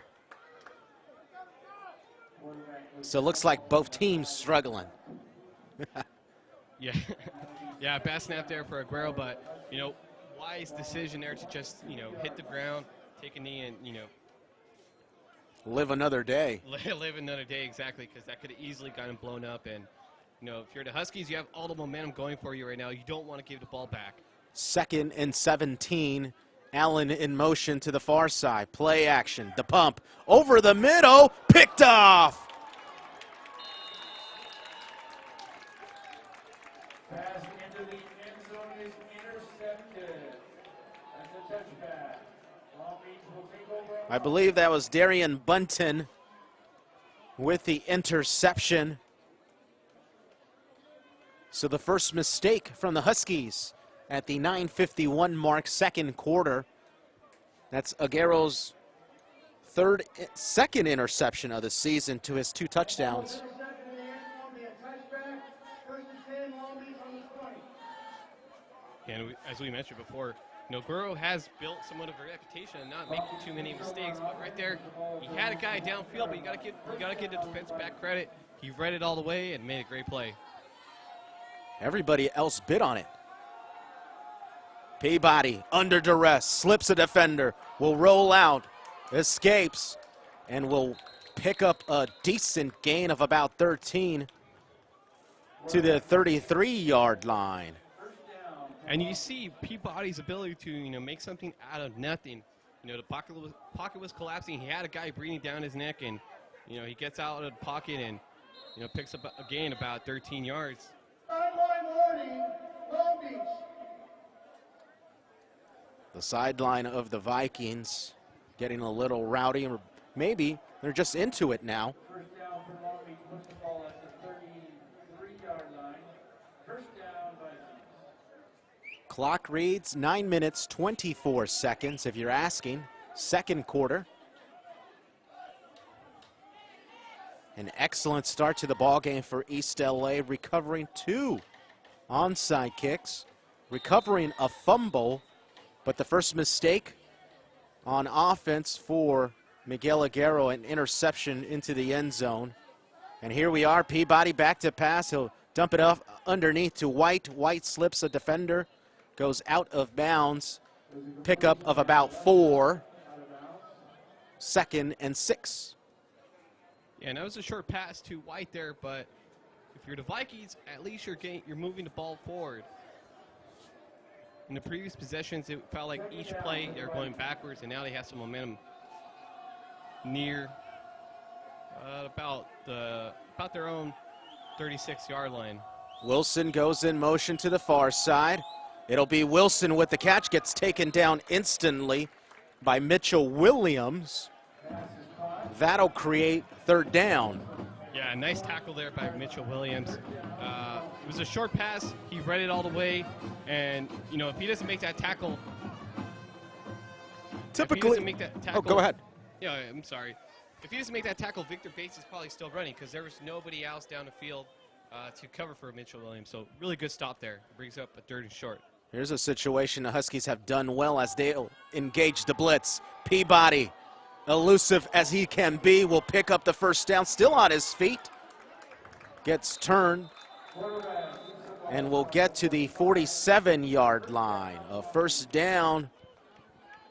So it looks like both teams struggling. Yeah, yeah, bad snap there for Aguero, but, you know, wise decision there to just, you know, hit the ground, take a knee, and, you know, live another day. Live another day, exactly, because that could have easily gotten blown up. And, you know, if you're the Huskies, you have all the momentum going for you right now. You don't want to give the ball back. 2nd and 17. Allen in motion to the far side. Play action. The pump over the middle. Picked off. Pass into the end zone is intercepted. That's a touchback. Long Beach will take over. I believe that was Darian Bunton with the interception. So the first mistake from the Huskies at the 9:51 mark, second quarter. That's Aguero's second interception of the season to his 2 touchdowns. And as we mentioned before, Aguero has built somewhat of a reputation of not making too many mistakes. But right there, he had a guy downfield, but you gotta give the defense back credit. He read it all the way and made a great play. Everybody else bid on it. Peabody under duress, slips a defender, will roll out, escapes, and will pick up a decent gain of about 13 to the 33-yard line. And you see Peabody's ability to, make something out of nothing. The pocket was collapsing. He had a guy breathing down his neck, and, he gets out of the pocket and, picks up a gain about 13 yards. The sideline of the Vikings getting a little rowdy, or maybe they're just into it now. Clock reads 9 minutes, 24 seconds, if you're asking. Second quarter. An excellent start to the ball game for East LA, recovering 2 onside kicks, recovering a fumble, but the first mistake on offense for Miguel Aguero, an interception into the end zone. And here we are, Peabody back to pass. He'll dump it off underneath to White. White slips a defender, goes out of bounds. Pickup of about 4. 2nd and 6. Yeah, and that was a short pass to White there, but if you're the Vikings, at least you're moving the ball forward. In the previous possessions, it felt like each play they were going backwards, and now they have some momentum near about their own 36-yard line. Wilson goes in motion to the far side. It'll be Wilson with the catch, gets taken down instantly by Mitchell Williams. That'll create 3rd down. Yeah, nice tackle there by Mitchell Williams. It was a short pass. He read it all the way, and you know if he doesn't make that tackle, Oh, go ahead. Yeah, I'm sorry. If he doesn't make that tackle, Victor Bates is probably still running because there was nobody else down the field to cover for Mitchell Williams. So really good stop there. Brings up a 3rd and short. Here's a situation the Huskies have done well as they engage the blitz. Peabody, elusive as he can be, will pick up the first down, still on his feet. Gets turned and will get to the 47-yard line. A first down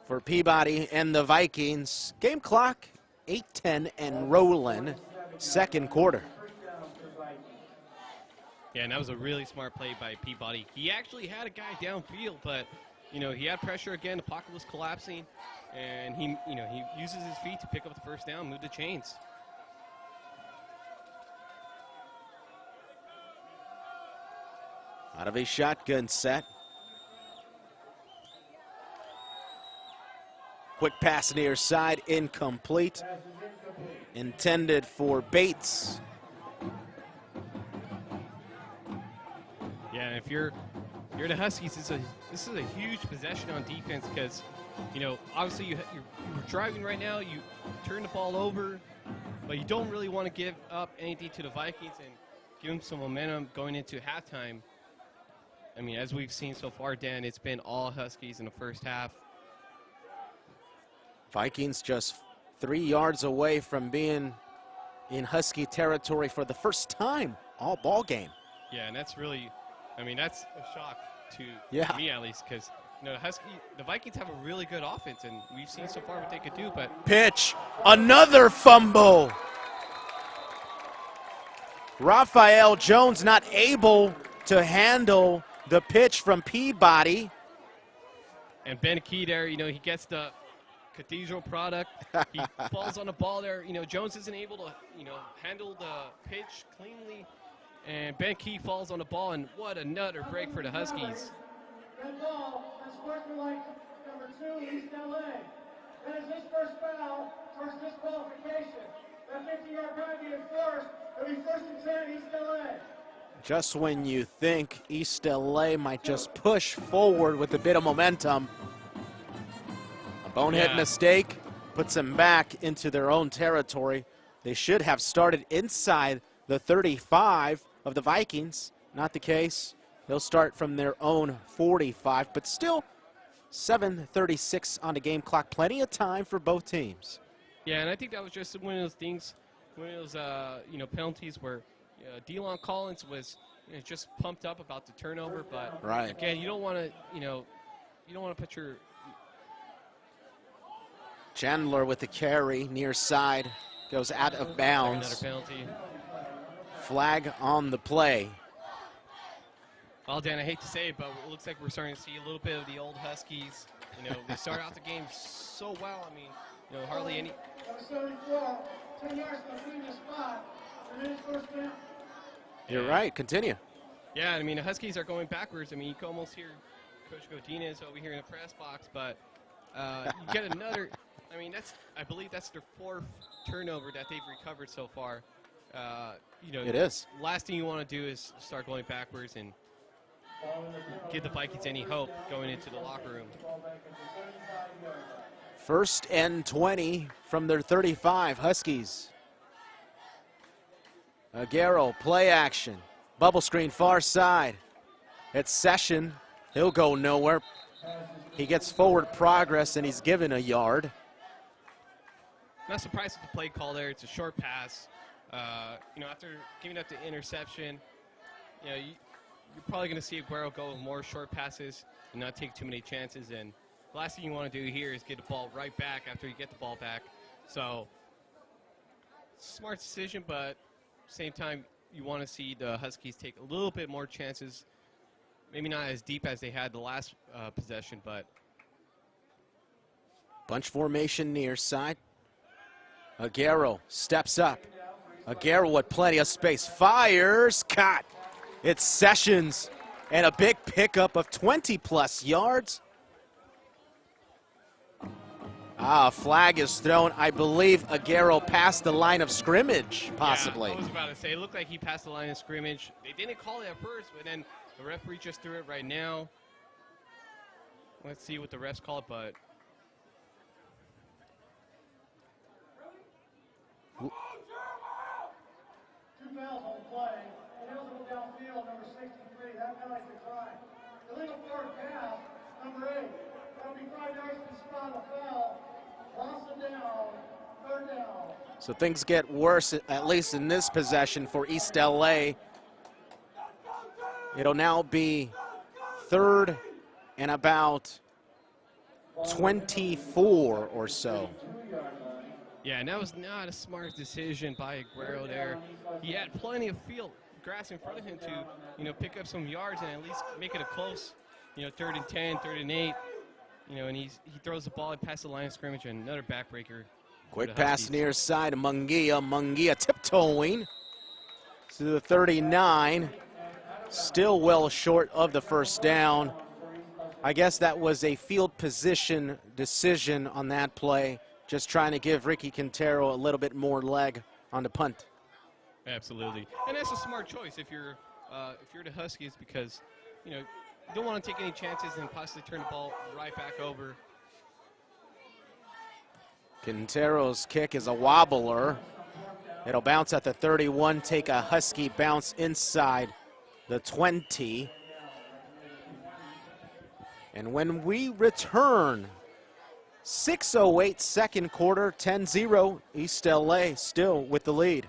for Peabody and the Vikings. Game clock, 8:10 and rolling. Second quarter. Yeah, and that was a really smart play by Peabody. He actually had a guy downfield, but you know he had pressure again. The pocket was collapsing, and he uses his feet to pick up the first down, move the chains. Out of a shotgun set. Quick pass near side, incomplete. Intended for Bates. Yeah, and if you're the Huskies, this is a huge possession on defense because, you know, obviously you're driving right now. You turn the ball over, but you don't really want to give up anything to the Vikings and give them some momentum going into halftime. I mean, as we've seen so far, Dan, it's been all Huskies in the first half. Vikings just 3 yards away from being in Husky territory for the first time all ball game. Yeah, and that's really, I mean, that's a shock to me at least because, you know, the Vikings have a really good offense, and we've seen so far what they could do, but. Pitch, another fumble. Raphael Jones not able to handle the pitch from Peabody. And Ben Key there, you know, he gets the Cathedral product. He falls on the ball there. You know, Jones isn't able to, you know, handle the pitch cleanly. And Ben Key falls on the ball, and what another break for the Huskies. Red ball, that's sportsmanlike number 2, East LA. That is his first foul, first disqualification. That 50-yard penalty enforced. It'll be 1st and 10, East LA. Just when you think East LA might just push forward with a bit of momentum, a bonehead mistake puts them back into their own territory. They should have started inside the 35 of the Vikings. Not the case. They'll start from their own 45, but still 7:36 on the game clock. Plenty of time for both teams. Yeah, and I think that was just one of those things, one of those you know, penalties where DeLon Collins was just pumped up about the turnover, but again, you don't want to, you don't want to put your. Chandler with the carry near side goes out of bounds. Another penalty. Flag on the play. Well, Dan, I hate to say it, but it looks like we're starting to see a little bit of the old Huskies. You know, they start out the game so well. I mean, you know, hardly any. 74, 10 yards from the previous spot. And then first down. You're right. Continue. Yeah, I mean, the Huskies are going backwards. I mean, you can almost hear Coach Gudino is over here in the press box, but you get another. I mean, I believe that's their 4th turnover that they've recovered so far. You know, it is. Last thing you want to do is start going backwards, and give the Vikings any hope going into the locker room. 1st and 20 from their 35, Huskies. Aguero, play action. Bubble screen, far side. It's Session. He'll go nowhere. He gets forward progress, and he's given a yard. Not surprised with the play call there. It's a short pass. After giving up the interception, you're probably going to see Aguero go with more short passes and not take too many chances. And the last thing you want to do here is get the ball right back after you get the ball back. So, smart decision, but at the same time, you want to see the Huskies take a little bit more chances. Maybe not as deep as they had the last possession, but. Bunch formation near side. Aguero steps up. Aguero with plenty of space. Fires, caught. It's Sessions, and a big pickup of 20-plus yards. A flag is thrown. I believe Aguero passed the line of scrimmage, possibly. Yeah, I was about to say, it looked like he passed the line of scrimmage. They didn't call it at first, but then the referee just threw it right now. Let's see what the refs call it, but. Two fouls on play. Eligible downfield, number 63. That penalty declined. Illegal forward pass, number 8. That'll be 5 yards to the spot of foul. Loss of down. 3rd down. So things get worse, at least in this possession for East LA. It'll now be 3rd and about 24 or so. Yeah, and that was not a smart decision by Aguero there. He had plenty of field grass in front of him to, pick up some yards and at least make it a close, 3rd and 10, 3rd and 8. And he throws the ball and past the line of scrimmage, and another backbreaker. Quick pass near side of Munguia. Munguia tiptoeing to the 39. Still well short of the 1st down. I guess that was a field position decision on that play. Just trying to give Ricky Quintero a little bit more leg on the punt. Absolutely, and that's a smart choice if you're the Huskies, because you don't want to take any chances and possibly turn the ball right back over. Quintero's kick is a wobbler. It'll bounce at the 31, take a Husky bounce inside the 20. And when we return, 6:08 second quarter, 10-0, East LA still with the lead.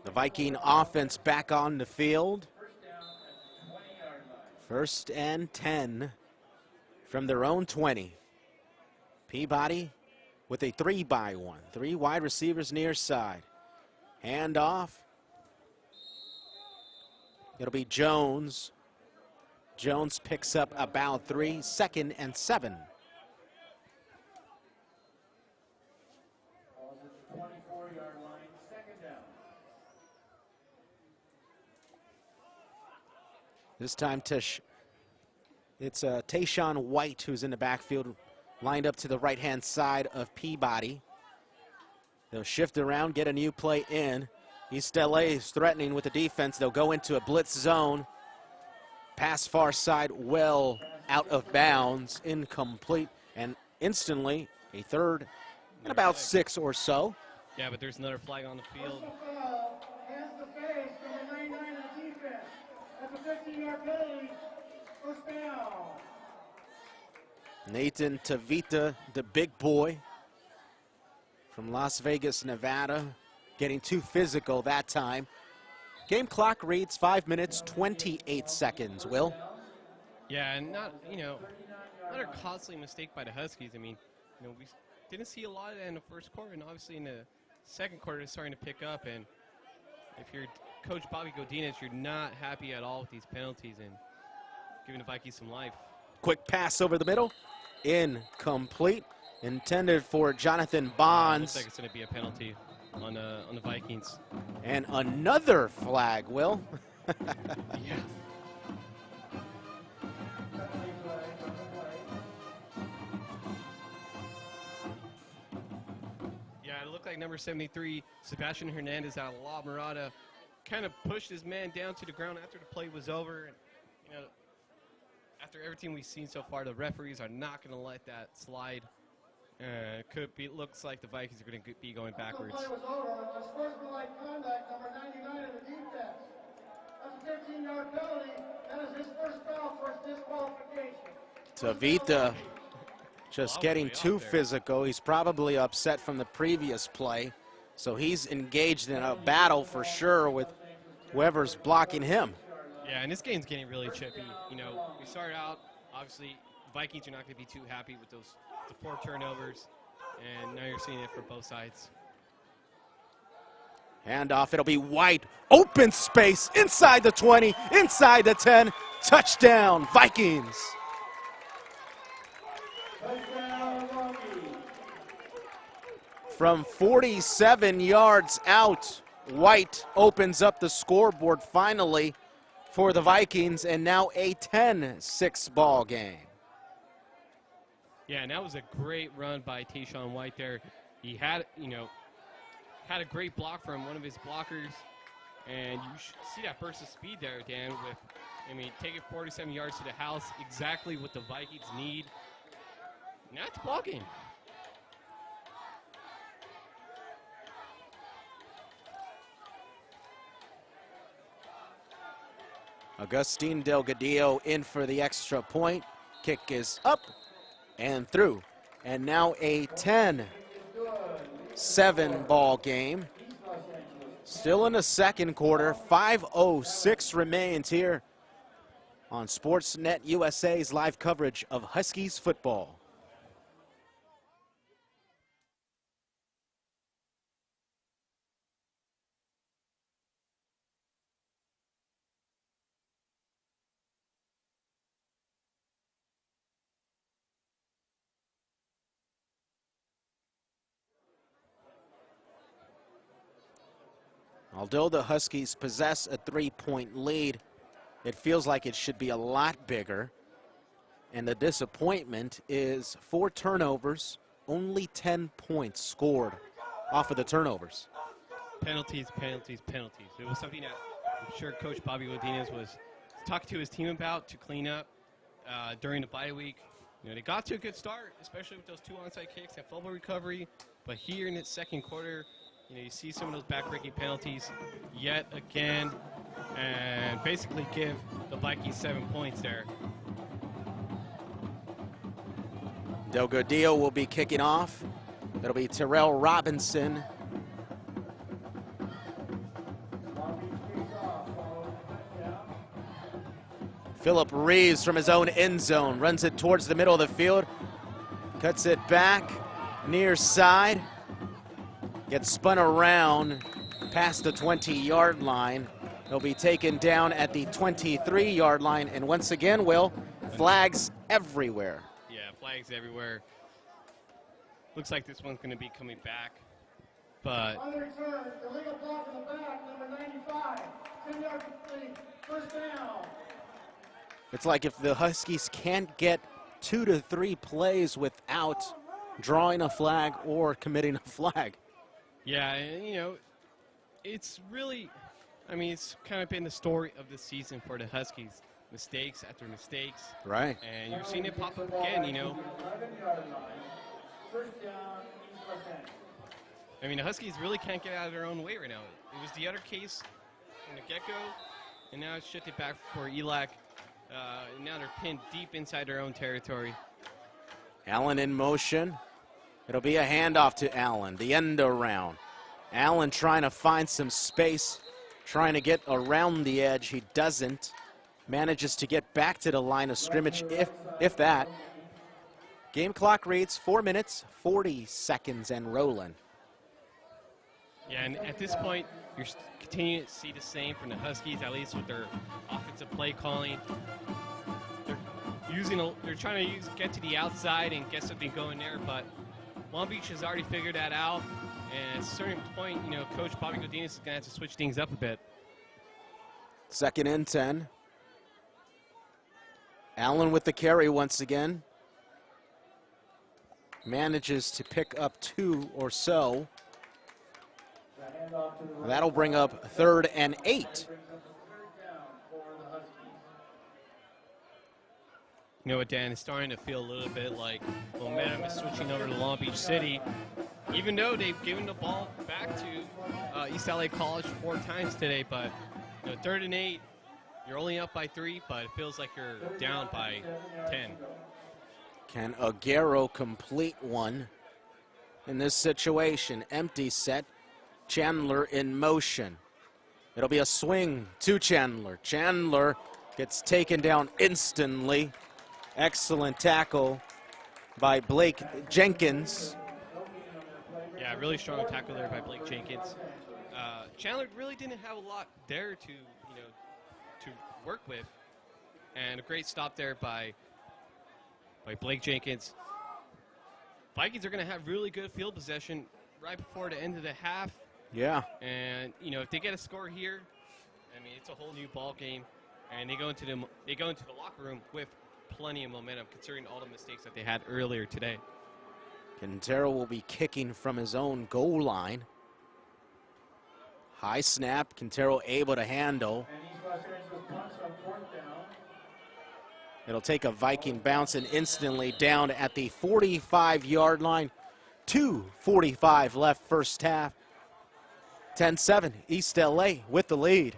The Viking offense back on the field. 1st and 10 from their own 20. Peabody with a 3-by-1. 3 wide receivers near side. Hand off. It'll be Jones. Jones picks up about 3. 2nd and 7. This time it's Tayshawn White who's in the backfield, lined up to the right-hand side of Peabody. They'll shift around, get a new play in. East LA is threatening with the defense. They'll go into a blitz zone. Pass far side, well out of bounds, incomplete, and instantly a 3rd and about 6 or so. Yeah, but there's another flag on the field. Hands to face, number 99 on defense. That's a 15-yard penalty. 1st down. Nathan Tavita, the big boy from Las Vegas, Nevada, getting too physical that time. Game clock reads 5 minutes, 28 seconds, Will. Yeah, and not a costly mistake by the Huskies. I mean, we didn't see a lot of that in the 1st quarter, and obviously in the 2nd quarter it's starting to pick up. And if you're Coach Bobby Gudino, you're not happy at all with these penalties and giving the Vikings some life. Quick pass over the middle, incomplete. intended for Jonathan Looks Bonds. like it's going to be a penalty on the Vikings. And another flag, Will. Yeah. Yeah, it looked like number 73, Sebastian Hernandez out of La Mirada, kind of pushed his man down to the ground after the play was over. And, you know, after everything we've seen so far, the referees are not going to let that slide. Looks like the Vikings are going to be going backwards. The play was over. Unsportsmanlike conduct, number 99 of the defense. That's a 15-yard penalty. That is his first foul for his disqualification. Tavita just getting too physical. He's probably upset from the previous play. So he's engaged in a battle for sure with whoever's blocking him. Yeah, and this game's getting really chippy. You know, we started out, obviously, Vikings are not going to be too happy with the 4 turnovers, and now you're seeing it for both sides. Handoff, it'll be White. Open space, inside the 20, inside the 10. Touchdown, Vikings. From 47 yards out, White opens up the scoreboard finally for the Vikings, and now a 10-6 ball game. Yeah, and that was a great run by Tayshaun White there. He had, had a great block from one of his blockers, and you see that burst of speed there, Dan, with, taking 47 yards to the house, exactly what the Vikings need. And that's blocking. Agustin Del Gudino in for the extra point. Kick is up and through. And now a 10-7 ball game. Still in the second quarter. 5:06 remains here on Sportsnet USA's live coverage of Huskies football. Although the Huskies possess a 3-point lead, it feels like it should be a lot bigger. And the disappointment is 4 turnovers, only 10 points scored off of the turnovers. Penalties, penalties, penalties. It was something that I'm sure Coach Bobby Godinez was talking to his team about to clean up during the bye week. They got to a good start, especially with those 2 onside kicks and fumble recovery. But here in the second quarter, you see some of those back-breaking penalties yet again, and basically give the Vikings 7 points there. Del Gudino will be kicking off. It'll be Terrell Robinson. Phillip Reeves from his own end zone runs it towards the middle of the field, cuts it back near side. Gets spun around past the 20-yard line. He'll be taken down at the 23-yard line. And once again, Will, flags everywhere. Yeah, flags everywhere. Looks like this one's going to be coming back. But On the return, illegal block in the back, number 95. 10-yard complete, first down. It's like if the Huskies can't get 2 to 3 plays without drawing a flag or committing a flag. yeah, and, it's really, it's kind of been the story of the season for the Huskies. Mistakes after mistakes. Right. And you're seeing it pop up again, 11-yard line. First down, the Huskies really can't get out of their own way right now. It was the other case from the get-go, and now it's shifted back for ELAC. Now they're pinned deep inside their own territory. Allen in motion. It'll be a handoff to Allen, the end around. Allen trying to find some space, trying to get around the edge. He doesn't. Manages to get back to the line of scrimmage, if that. Game clock reads 4 minutes, 40 seconds and rolling. Yeah, and at this point, you're continuing to see the same from the Huskies, at least with their offensive play calling. They're trying to get to the outside and get something going there, but Long Beach has already figured that out, and at a certain point, you know, Coach Bobby Gudino is going to have to switch things up a bit. 2nd and 10. Allen with the carry once again. Manages to pick up 2 or so. That'll bring up 3rd and 8. You know what, Dan, it's starting to feel a little bit like momentum is switching over to Long Beach City, even though they've given the ball back to East LA College 4 times today. But you know, 3rd and 8, you're only up by 3, but it feels like you're down by 10. Can Aguero complete one in this situation? Empty set. Chandler in motion. It'll be a swing to Chandler. Chandler gets taken down instantly. Excellent tackle by Blake Jenkins. Yeah, really strong tackle there by Blake Jenkins. Chandler really didn't have a lot there to, you know, to work with, and a great stop there by Blake Jenkins. Vikings are going to have really good field possession right before the end of the half. Yeah. And you know, if they get a score here, I mean, it's a whole new ball game, and they go into the locker room with plenty of momentum, considering all the mistakes that they had earlier today. Quintero will be kicking from his own goal line. High snap. Quintero able to handle. It'll take a Viking bounce and instantly down at the 45-yard line. 2:45 left first half. 10-7, East LA with the lead.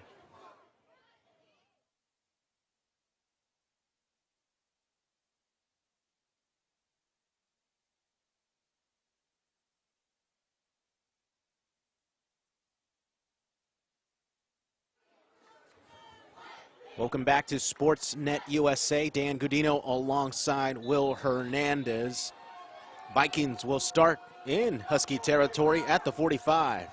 Welcome back to Sportsnet USA. Dan Gudino alongside Will Hernandez. Vikings will start in Husky territory at the 45.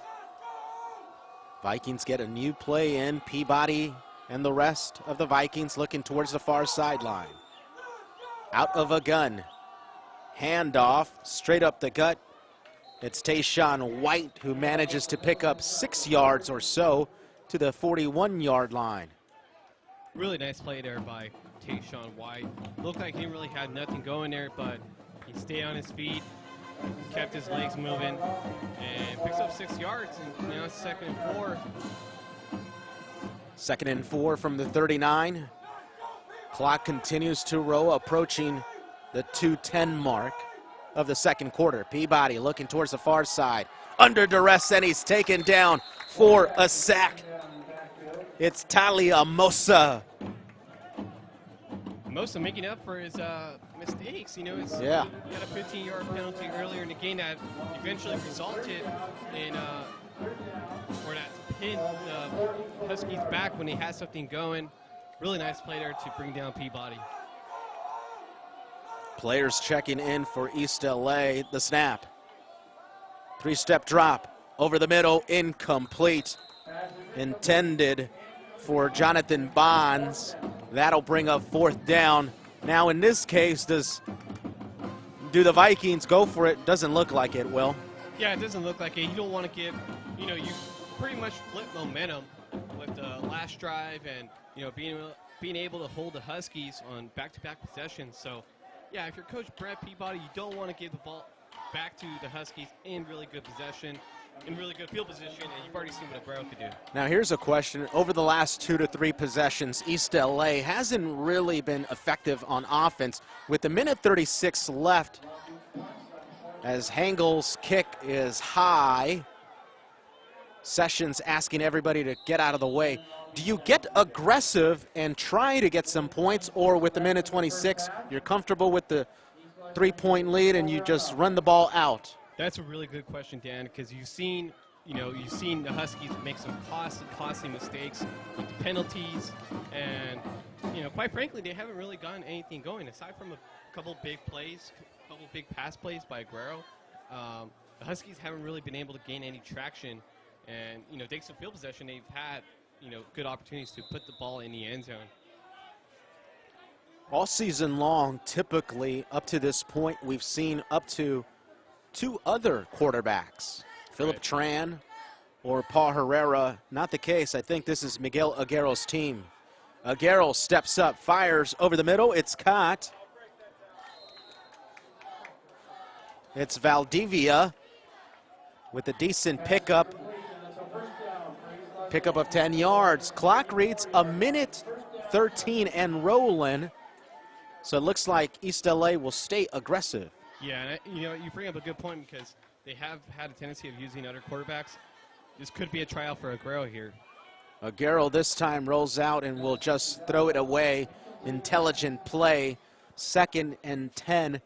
Vikings get a new play in. Peabody and the rest of the Vikings looking towards the far sideline. Out of a gun. Handoff straight up the gut. It's Tayshawn White who manages to pick up 6 yards or so to the 41-yard line. Really nice play there by Tayshawn White. Looked like he really had nothing going there, but he stayed on his feet, kept his legs moving, and picks up 6 yards. And now it's 2nd and 4. 2nd and 4 from the 39. Clock continues to roll, approaching the 2:10 mark of the 2nd quarter. Peabody looking towards the far side. Under duress, and he's taken down for a sack. It's Talia Mosa. Mosa making up for his mistakes. You know, he Yeah. had a 15-yard penalty earlier in the game that eventually resulted in, or that pinned the Huskies back when they had something going. Really nice play there to bring down Peabody. Players checking in for East LA. The snap. 3-step drop over the middle, incomplete. Intended for Jonathan Bonds. That'll bring up 4th down. Now in this case, do the Vikings go for it? Doesn't look like it, Will. Yeah, it doesn't look like it. You don't want to give, you know, you pretty much flip momentum with the last drive and, you know, being able to hold the Huskies on back-to-back possessions. So, yeah, if you're Coach Brett Peabody, you don't want to give the ball back to the Huskies in really good possession, in really good field position, and you've already seen what Aguero could do. Now here's a question. Over the last 2 to 3 possessions, East LA hasn't really been effective on offense. With the minute 36 left, as Hangel's kick is high, Sessions asking everybody to get out of the way. Do you get aggressive and try to get some points, or with the minute 26, you're comfortable with the 3-point lead and you just run the ball out? That's a really good question, Dan, because you've seen the Huskies make some costly mistakes with the penalties, and you know, quite frankly, they haven't really gotten anything going aside from a couple big plays, a couple big pass plays by Aguero. The Huskies haven't really been able to gain any traction, and you know, thanks to field possession, they've had, you know, good opportunities to put the ball in the end zone. All season long, typically up to this point, we've seen up to two other quarterbacks, Philip Tran or Paul Herrera. Not the case. I think this is Miguel Aguero's team. Aguero steps up, fires over the middle. It's caught. It's Valdivia with a decent pickup. Pickup of 10 yards. Clock reads a minute 13 and rolling. So it looks like East LA will stay aggressive. Yeah, and you bring up a good point because they have had a tendency of using other quarterbacks. This could be a tryout for Aguero here. Aguero this time rolls out and will just throw it away. Intelligent play. 2nd and 10.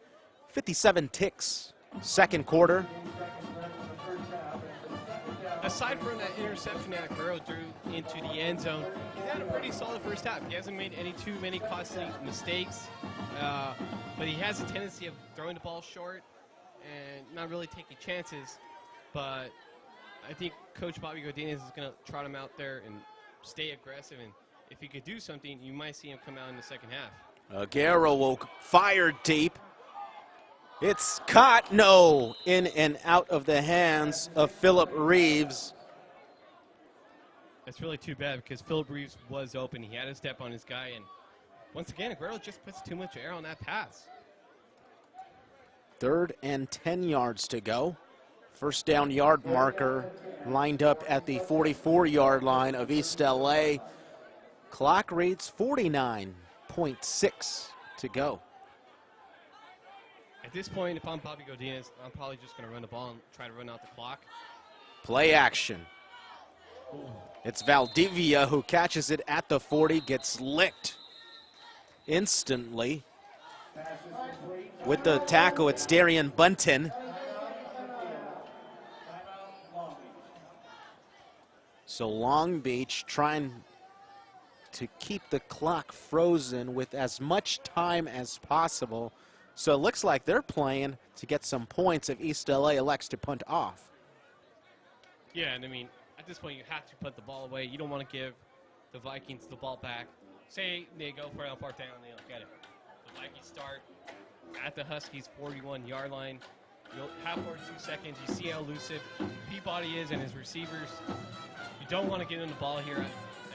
57 ticks. Second quarter. Aside from that interception that Aguero threw into the end zone, he's had a pretty solid first half. He hasn't made too many costly mistakes, but he has a tendency of throwing the ball short and not really taking chances. But I think Coach Bobby Godinez is going to trot him out there and stay aggressive. And if he could do something, you might see him come out in the second half. Aguero will fire deep. It's caught, no, in and out of the hands of Philip Reeves. That's really too bad because Philip Reeves was open. He had to step on his guy, and once again, Aguero just puts too much air on that pass. 3rd and 10 yards to go. First down yard marker lined up at the 44-yard line of East LA. Clock reads 49.6 to go. At this point, if I'm Bobby Godinez, I'm probably just going to run the ball and try to run out the clock. Play action. It's Valdivia who catches it at the 40, gets licked instantly. With the tackle, it's Darian Bunton. So Long Beach trying to keep the clock frozen with as much time as possible. So it looks like they're playing to get some points if East LA elects to punt off. Yeah, and I mean, at this point, you have to put the ball away. You don't want to give the Vikings the ball back. Say they go for it on 4th down and they don't get it. The Vikings start at the Huskies' 41-yard line. You'll have 42 seconds. You see how elusive Peabody is and his receivers. You don't want to give them the ball here.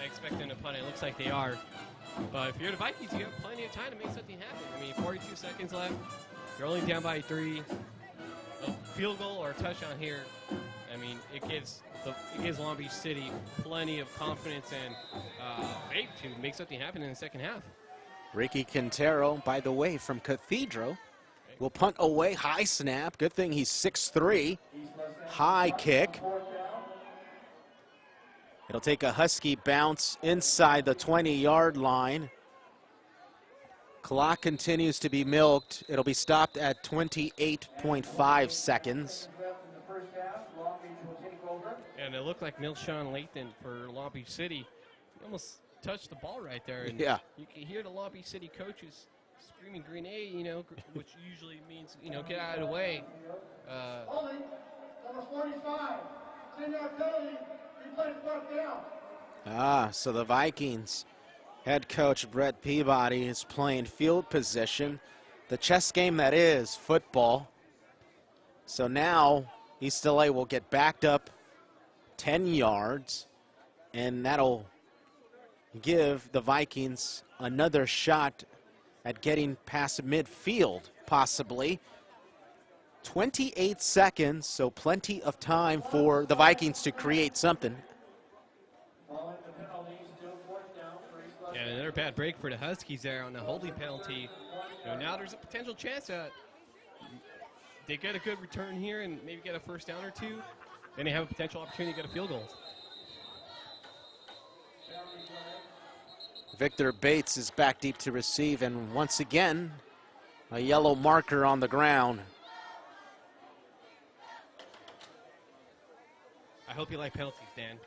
I expect them to punt it. It looks like they are. But if you're the Vikings, you have plenty of time to make something happen. I mean, 42 seconds left. You're only down by 3. A field goal or a touchdown here, I mean, it gives Long Beach City plenty of confidence and faith to make something happen in the second half. Ricky Quintero, by the way, from Cathedral, will punt away. High snap. Good thing he's 6'3". High kick. It'll take a Husky bounce inside the 20-yard line. Clock continues to be milked. It'll be stopped at 28.5 seconds. And it looked like Milshawn Lathan for Long Beach City. He almost touched the ball right there. And yeah. You can hear the Long Beach City coaches screaming grenade, which usually means, get out of the way. Holding, number 45, 10-yard penalty. So the Vikings head coach Brett Peabody is playing field position, the chess game that is football. So now East LA will get backed up 10 yards, and that'll give the Vikings another shot at getting past midfield, possibly. 28 seconds, so plenty of time for the Vikings to create something. Yeah, another bad break for the Huskies there on the holding penalty. Now there's a potential chance that they get a good return here and maybe get a first down or two. Then they have a potential opportunity to get a field goal. Victor Bates is back deep to receive, and once again, a yellow marker on the ground. I hope you like penalties, Dan.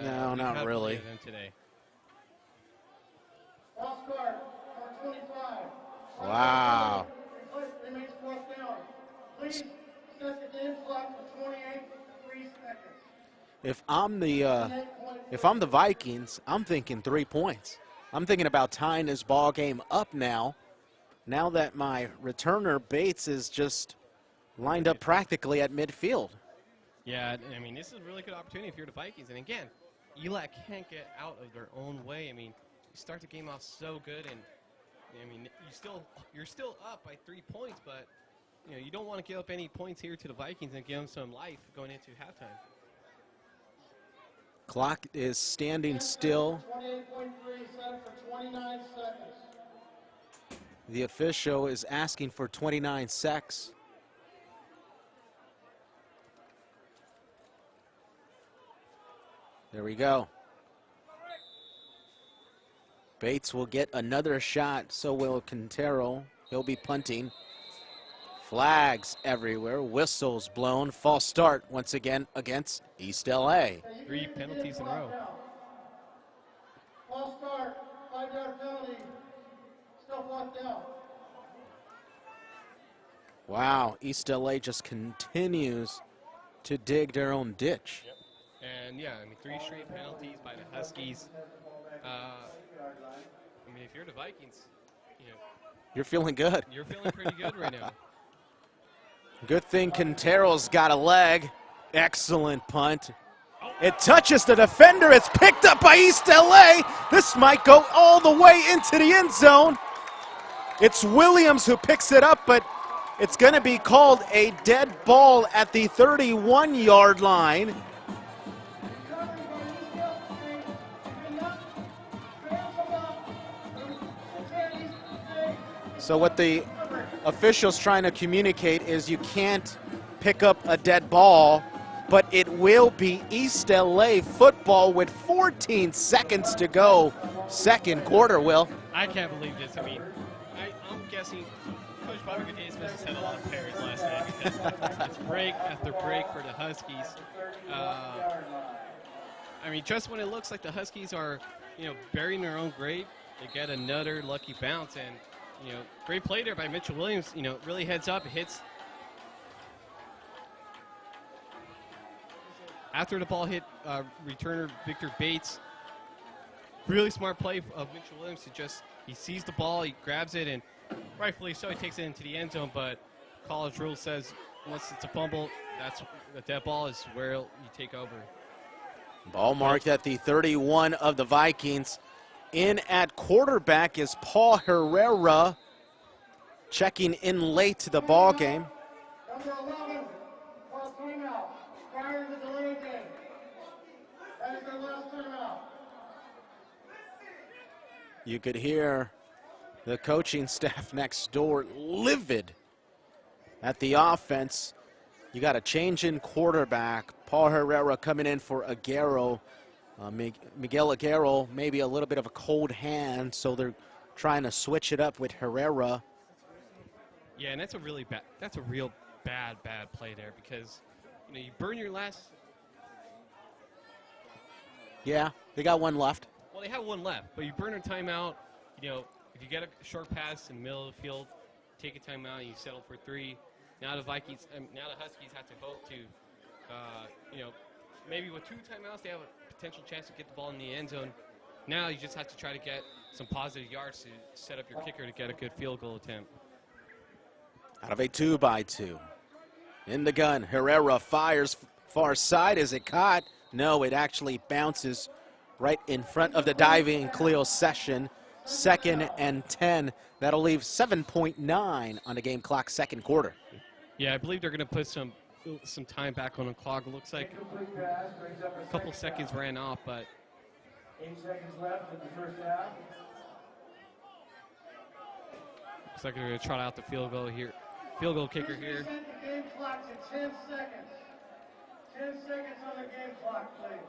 No, not really. Them today. Wow. Remains 4th down. Please set the game clock for 28.3 seconds. If I'm the Vikings, I'm thinking 3 points. I'm thinking about tying this ball game up now. Now that my returner Bates is just lined up practically at midfield. Yeah, I mean, this is a really good opportunity if you're the Vikings. And again, ELAC can't get out of their own way. I mean, you start the game off so good, and I mean, you're still up by 3 points, but you know, you don't want to give up any points here to the Vikings and give them some life going into halftime. Clock is standing still. 28.3 set for 29 seconds. The official is asking for 29 secs. There we go. Bates will get another shot, so will Quintero. He'll be punting. Flags everywhere, whistles blown. False start once again against East LA. 3 penalties in a row. False start, 5-yard penalty, still blocked down. Wow, East LA just continues to dig their own ditch. Yep. And yeah, I mean, 3 straight penalties by the Huskies. I mean, if you're the Vikings, you know, You're feeling good. you're feeling pretty good right now. Good thing Quintero's got a leg. Excellent punt. It touches the defender. It's picked up by East LA. This might go all the way into the end zone. It's Williams who picks it up, but it's going to be called a dead ball at the 31-yard line. So what the official's trying to communicate is you can't pick up a dead ball, but it will be East LA football with 14 seconds to go. Second quarter, Will. I can't believe this. I mean, I'm guessing Coach Bobby Gudino has had a lot of pairs last night because it's break after break for the Huskies. I mean, just when it looks like the Huskies are, you know, burying their own grave, they get another lucky bounce. And, you know, great play there by Mitchell Williams. You know, really heads up, hits. After the ball hit returner Victor Bates, really smart play of Mitchell Williams to just, he sees the ball, he grabs it, and rightfully so, he takes it into the end zone, but college rule says once it's a fumble, that ball is where you take over. Ball marked at the 31 of the Vikings. In at quarterback is Paul Herrera, checking in late to the ball game. Number 11, for a timeout, prior to the delay game. That is their last timeout. You could hear the coaching staff next door livid at the offense. You got a change in quarterback. Paul Herrera coming in for Aguero. Miguel Aguero, maybe a little bit of a cold hand, so they're trying to switch it up with Herrera. Yeah, and that's a real bad play there because, you know, you burn your last. Yeah, they got one left. Well, they have one left, but you burn a timeout. You know, if you get a short pass in the middle of the field, take a timeout, and you settle for 3. Now the Huskies have to vote to, you know, maybe with 2 timeouts they have a potential chance to get the ball in the end zone. Now you just have to try to get some positive yards to set up your kicker to get a good field goal attempt. Out of a 2-by-2. In the gun, Herrera fires far side. Is it caught? No, it actually bounces right in front of the diving Cleo Session. 2nd and 10. That'll leave 7.9 on the game clock, second quarter. Yeah, I believe they're going to put some time back on the clock. It looks like a couple seconds ran off, but 8 seconds left in the first half. looks like they're going to trot out the field goal kicker here. Set the game clock to 10 seconds. 10 seconds on the game clock, please.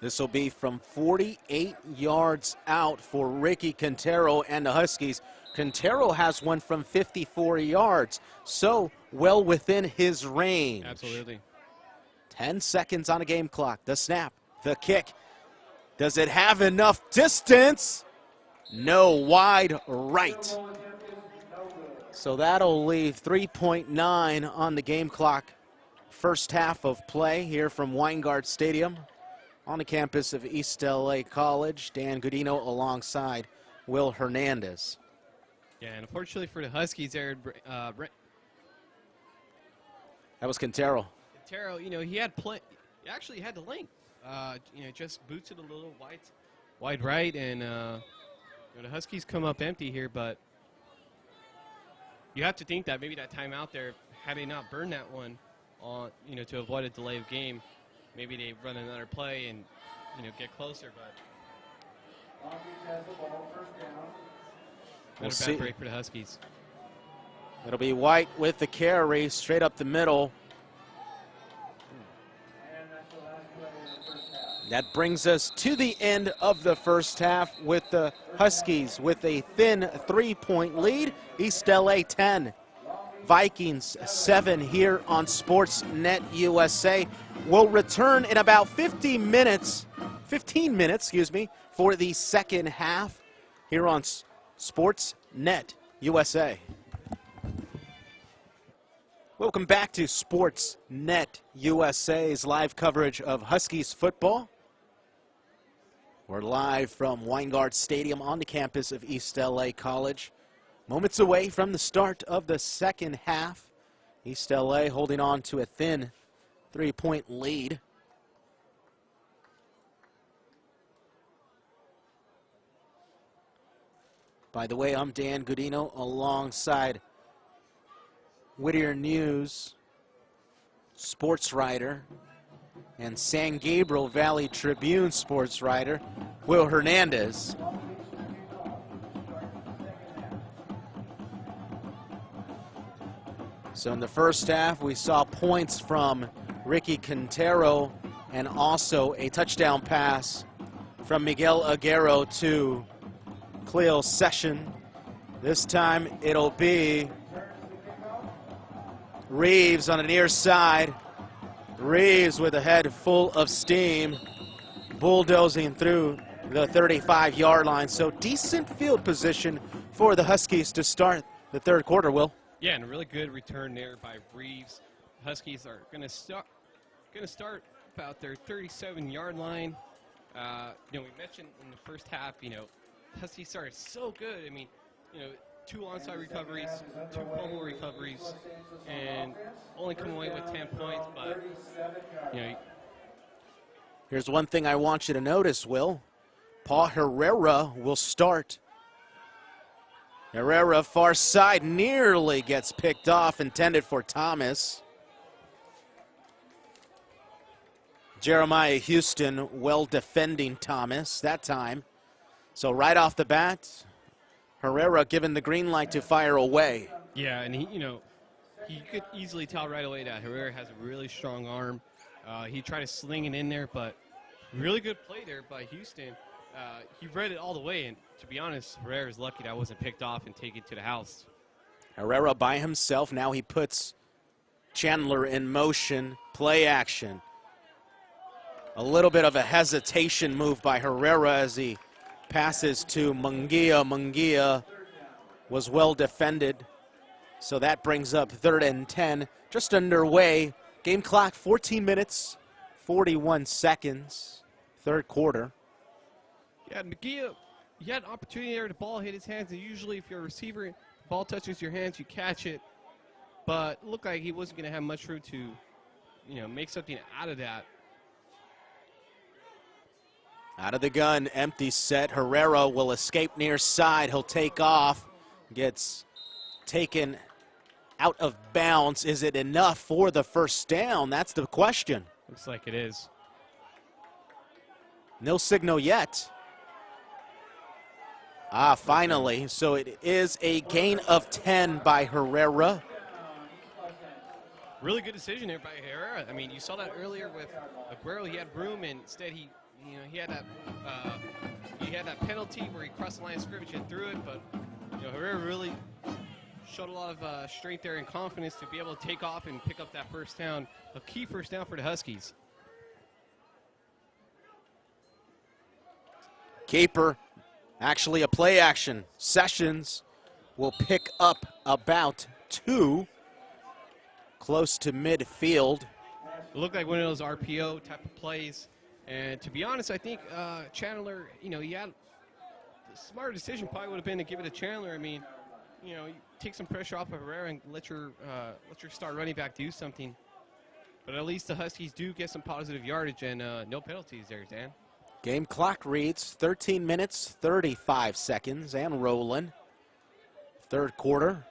This will be from 48 yards out for Ricky Quintero and the Huskies. Quintero has one from 54 yards, so well within his range. Absolutely. 10 seconds on a game clock. The snap, the kick. Does it have enough distance? No, wide right. So that'll leave 3.9 on the game clock. First half of play here from Weingart Stadium on the campus of East LA College. Dan Gudino alongside Will Hernandez. Yeah, and unfortunately for the Huskies there, That was Quintero. Quintero, he actually had the length. Just boots it a little wide right, and the Huskies come up empty here, but you have to think that maybe that timeout there, had they not burned that one on, to avoid a delay of game, maybe they run another play and, get closer, but We'll another see. bad break for the Huskies. It'll be White with the carry straight up the middle. That brings us to the end of the first half with the Huskies with a thin 3-point lead. East LA 10, Vikings 7 here on Sportsnet USA. We'll return in about 15 minutes, for the second half here on Sportsnet USA. Welcome back to Sportsnet USA's live coverage of Huskies football. We're live from Weingart Stadium on the campus of East LA College. Moments away from the start of the second half. East LA holding on to a thin 3-point lead. By the way, I'm Dan Gudino alongside Whittier News sports writer and San Gabriel Valley Tribune sports writer Will Hernandez. So in the first half, we saw points from Ricky Quintero and also a touchdown pass from Miguel Aguero to Cleo Session. This time it'll be Reeves on the near side. Reeves with a head full of steam, bulldozing through the 35-yard line. So decent field position for the Huskies to start the third quarter, Will. Yeah, and a really good return there by Reeves. Huskies are going to start about their 37-yard line. We mentioned in the first half, Huskies started so good. I mean, 2 onside recoveries, 2 fumble recoveries, and only come away with 10 points. But here's one thing I want you to notice, Will. Paul Herrera will start. Herrera, far side, nearly gets picked off, intended for Thomas. Jeremiah Houston well defending Thomas that time. So right off the bat, Herrera given the green light to fire away. Yeah, and he could easily tell right away that Herrera has a really strong arm. He tried to sling it in there, but really good play there by Houston. He read it all the way, and to be honest, Herrera's lucky that wasn't picked off and taken to the house. Herrera by himself. Now he puts Chandler in motion. Play action. A little bit of a hesitation move by Herrera as he passes to Munguia. Munguia was well defended. So that brings up 3rd and 10. Just underway. Game clock 14 minutes, 41 seconds. Third quarter. Yeah, Munguia, you had an opportunity there. The ball hit his hands, and usually if you're a receiver, the ball touches your hands, you catch it. But it looked like he wasn't going to have much room to, make something out of that. Out of the gun, empty set. Herrera will escape near side. He'll take off. Gets taken out of bounds. Is it enough for the first down? That's the question. Looks like it is. No signal yet. Finally. So it is a gain of 10 by Herrera. Really good decision there by Herrera. I mean, you saw that earlier with Aguero. He had room, and instead he had that penalty where he crossed the line of scrimmage and threw it. But Herrera really showed a lot of strength there and confidence to be able to take off and pick up that first down, a key first down for the Huskies. Keeper, actually a play action. Sessions will pick up about 2, close to midfield. It looked like one of those RPO type of plays. And to be honest, I think Chandler, he had smarter decision probably would have been to give it to Chandler. I mean, you know, you take some pressure off of Herrera and let your star running back do something. But at least the Huskies do get some positive yardage and no penalties there, Dan. Game clock reads 13 minutes, 35 seconds, and rolling. Third quarter.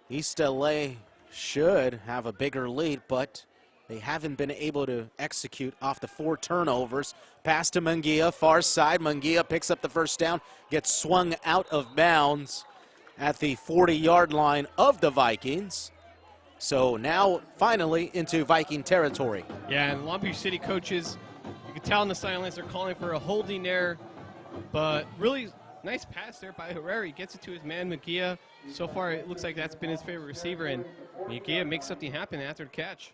East LA should have a bigger lead, but they haven't been able to execute off the 4 turnovers. Pass to Munguia, far side. Munguia picks up the first down, gets swung out of bounds at the 40-yard line of the Vikings. So now finally into Viking territory. Yeah, and Long Beach City coaches, you can tell in the silence they're calling for a holding there, but really nice pass there by Herrera. He gets it to his man, Munguia. So far, it looks like that's been his favorite receiver, and Munguia makes something happen after the catch.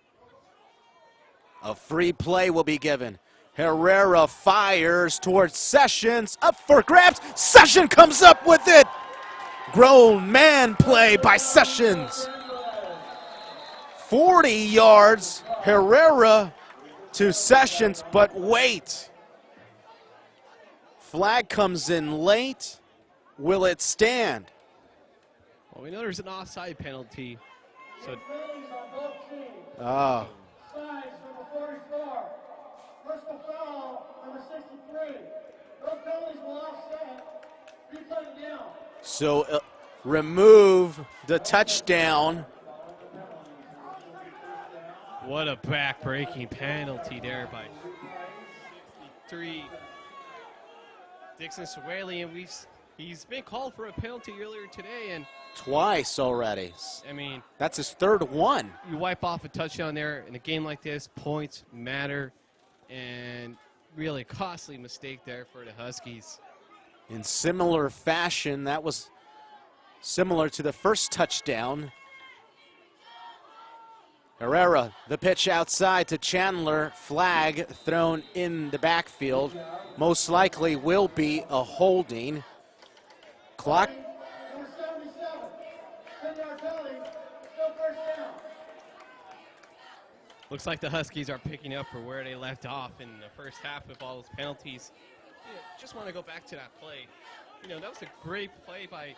A free play will be given. Herrera fires towards Sessions, up for grabs. Sessions comes up with it. Grown man play by Sessions. 40 yards, Herrera to Sessions, but wait. Flag comes in late. Will it stand? Well, we know there's an offside penalty. So, Oh. Size number 44. Personal foul number 63. Those penalties will offset. Replay it down. So remove the touchdown. what a back-breaking penalty there by 63. Dixon Swaley, and he's been called for a penalty earlier today, and Twice already. I mean, That's his third one. you wipe off a touchdown there in a game like this, points matter, and really costly mistake there for the Huskies. In similar fashion, that was similar to the first touchdown. Herrera, the pitch outside to Chandler, flag thrown in the backfield. Most likely will be a holding. Clock. Number 77. 10-yard penalty. Still first down. Looks like the Huskies are picking up for where they left off in the first half with all those penalties. Just want to go back to that play. That was a great play by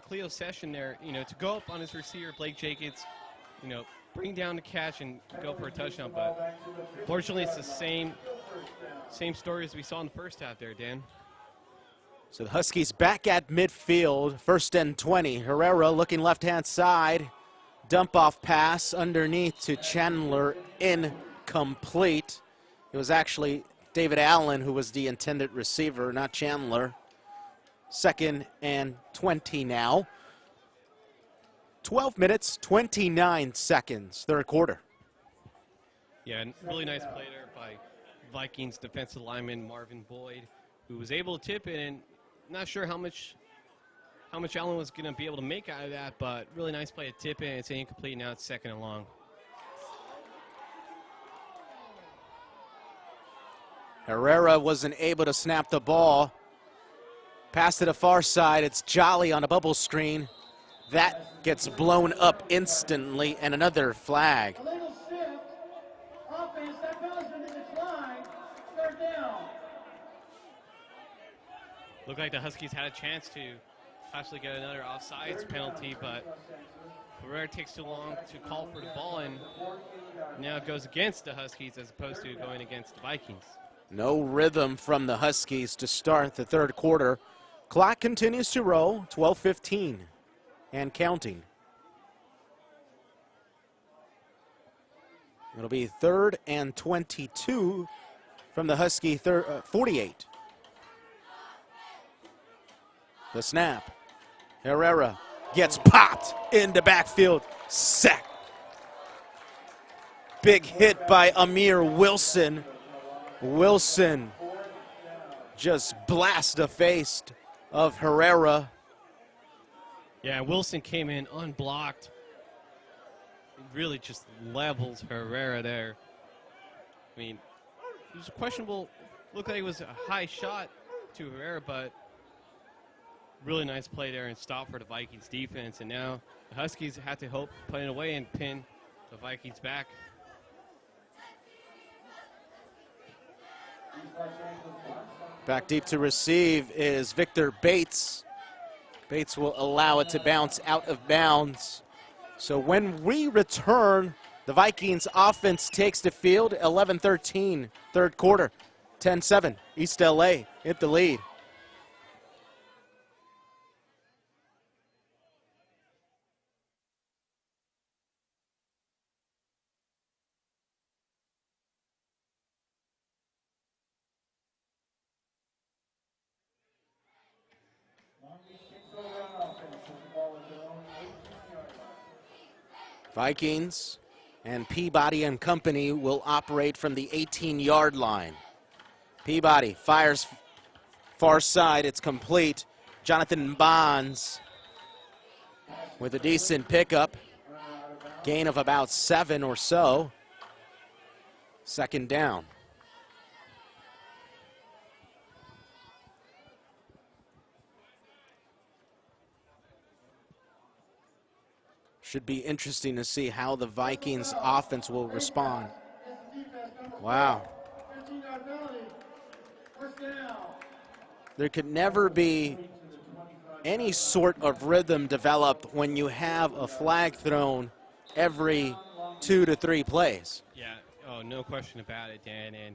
Cleo Session there, to go up on his receiver, Blake Jacobs, bring down the catch and go for a touchdown. But fortunately, it's the same story as we saw in the first half there, Dan. So the Huskies back at midfield, 1st and 20. Herrera looking left-hand side. Dump-off pass underneath to Chandler, incomplete. It was actually David Allen who was the intended receiver, not Chandler. 2nd and 20 now. 12 minutes, 29 seconds, third quarter. Yeah, and really nice play there by Vikings defensive lineman Marvin Boyd, who was able to tip it, and not sure how much Allen was going to be able to make out of that, but really nice play to tip it, and it's incomplete. Now it's 2nd and long. Herrera wasn't able to snap the ball. Pass to the far side. It's Jolly on a bubble screen. That gets blown up instantly, and another flag. Illegal shift. Offense. That penalty's been declined. Third down. Looked like the Huskies had a chance to possibly get another offsides penalty, but Herrera takes too long to call for the ball, and now it goes against the Huskies as opposed to going against the Vikings. No rhythm from the Huskies to start the third quarter. Clock continues to roll, 12:15 and counting. It'll be 3rd and 22 from the Husky 48. The snap. Herrera gets popped in the backfield. Sack. Big hit by Amir Wilson. Wilson just blast the face of Herrera. Yeah, Wilson came in unblocked. Really just levels Herrera there. I mean, it was questionable. Looked like it was a high shot to Herrera, but really nice play there and stop for the Vikings defense. And now the Huskies have to hope put it away and pin the Vikings back. Back deep to receive is Victor Bates. Bates will allow it to bounce out of bounds. So when we return, the Vikings offense takes the field, 11-13, third quarter, 10-7, East LA hit the lead. Vikings and Peabody and company will operate from the 18-yard line. Peabody fires far side, it's complete. Jonathan Bonds with a decent pickup. Gain of about 7 or so. Second down. Should be interesting to see how the Vikings offense will respond. Wow. There could never be any sort of rhythm developed when you have a flag thrown every 2 to 3 plays. Yeah, oh, no question about it, Dan. And,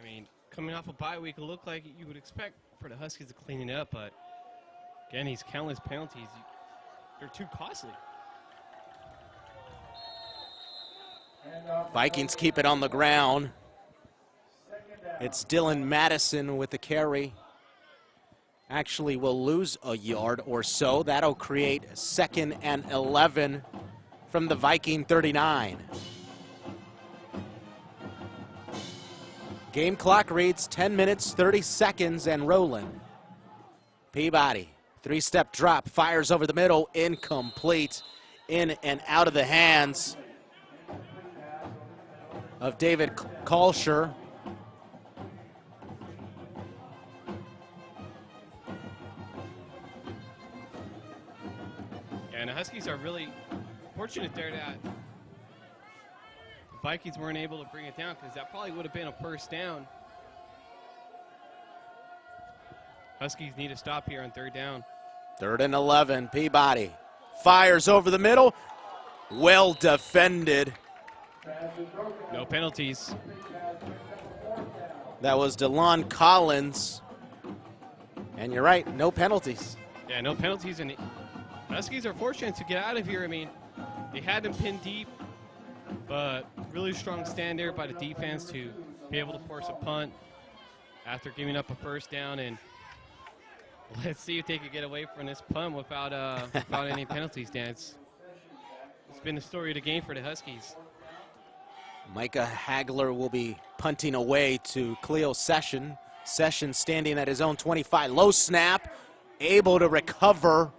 I mean, coming off a bye week, it looked like you would expect for the Huskies to clean it up, but, again, these countless penalties, they're too costly. Vikings keep it on the ground. It's Dylan Madison with the carry. Actually will lose a yard or so. That'll create 2nd and 11 from the Viking 39. Game clock reads 10 minutes, 30 seconds and rolling. Peabody, 3-step drop, fires over the middle, incomplete, in and out of the hands of David Kalsher. And the Huskies are really fortunate there that the Vikings weren't able to bring it down, because that probably would have been a first down. Huskies need to stop here on third down. 3rd and 11, Peabody fires over the middle. Well defended. No penalties. That was DeLon Collins. And you're right, no penalties. Yeah, no penalties. And the Huskies are fortunate to get out of here. I mean, they had them pinned deep, but really strong stand there by the defense to be able to force a punt after giving up a first down. And let's see if they could get away from this punt without any penalties, Dan. It's been the story of the game for the Huskies. Micah Hagler will be punting away to Cleo Session. Session standing at his own 25. Low snap, able to recover.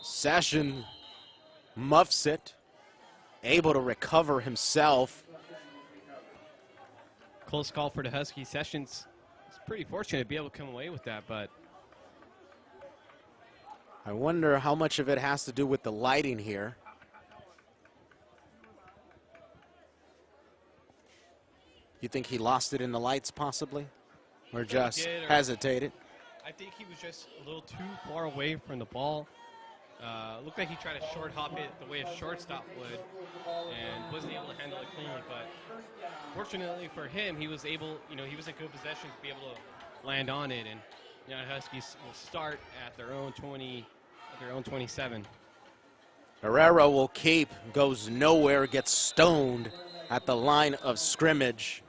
Session muffs it, able to recover himself. Close call for the Huskies. Sessions is pretty fortunate to be able to come away with that, but I wonder how much of it has to do with the lighting here. You think he lost it in the lights possibly? Or just hesitated? I think he was just a little too far away from the ball. Looked like he tried to short hop it the way a shortstop would and wasn't able to handle it cleanly. But fortunately for him, he was able, he was in good possession to be able to land on it. And, Huskies will start at their own 20, their own 27. Herrera will keep, goes nowhere, gets stoned at the line of scrimmage.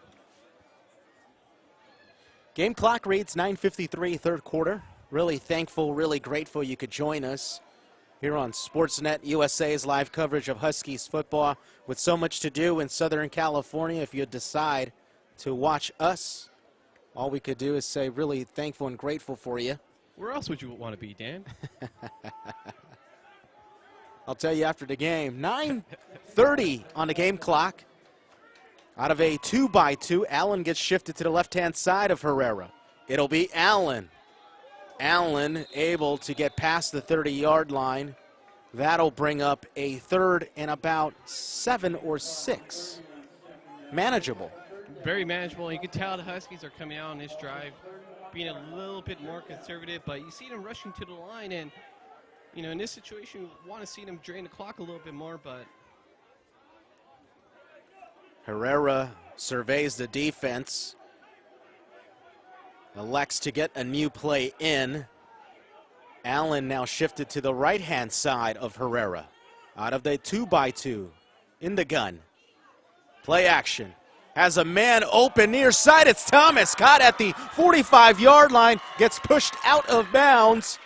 Game clock reads 9:53, third quarter. Really thankful, really grateful you could join us here on Sportsnet USA's live coverage of Huskies football. With so much to do in Southern California, if you decide to watch us, all we could do is say really thankful and grateful for you. Where else would you want to be, Dan? I'll tell you after the game. 9:30 on the game clock. Out of a 2x2, Allen gets shifted to the left-hand side of Herrera. It'll be Allen. Allen able to get past the 30-yard line. That'll bring up a 3rd and about 7 or 6. manageable. Very manageable. You can tell the Huskies are coming out on this drive, being a little bit more conservative, but you see them rushing to the line, and you know, in this situation, you want to see them drain the clock a little bit more, but Herrera surveys the defense, elects to get a new play in. Allen now shifted to the right-hand side of Herrera, out of the 2x2 in the gun. Play action. Has a man open near side. It's Thomas, caught at the 45-yard line, gets pushed out of bounds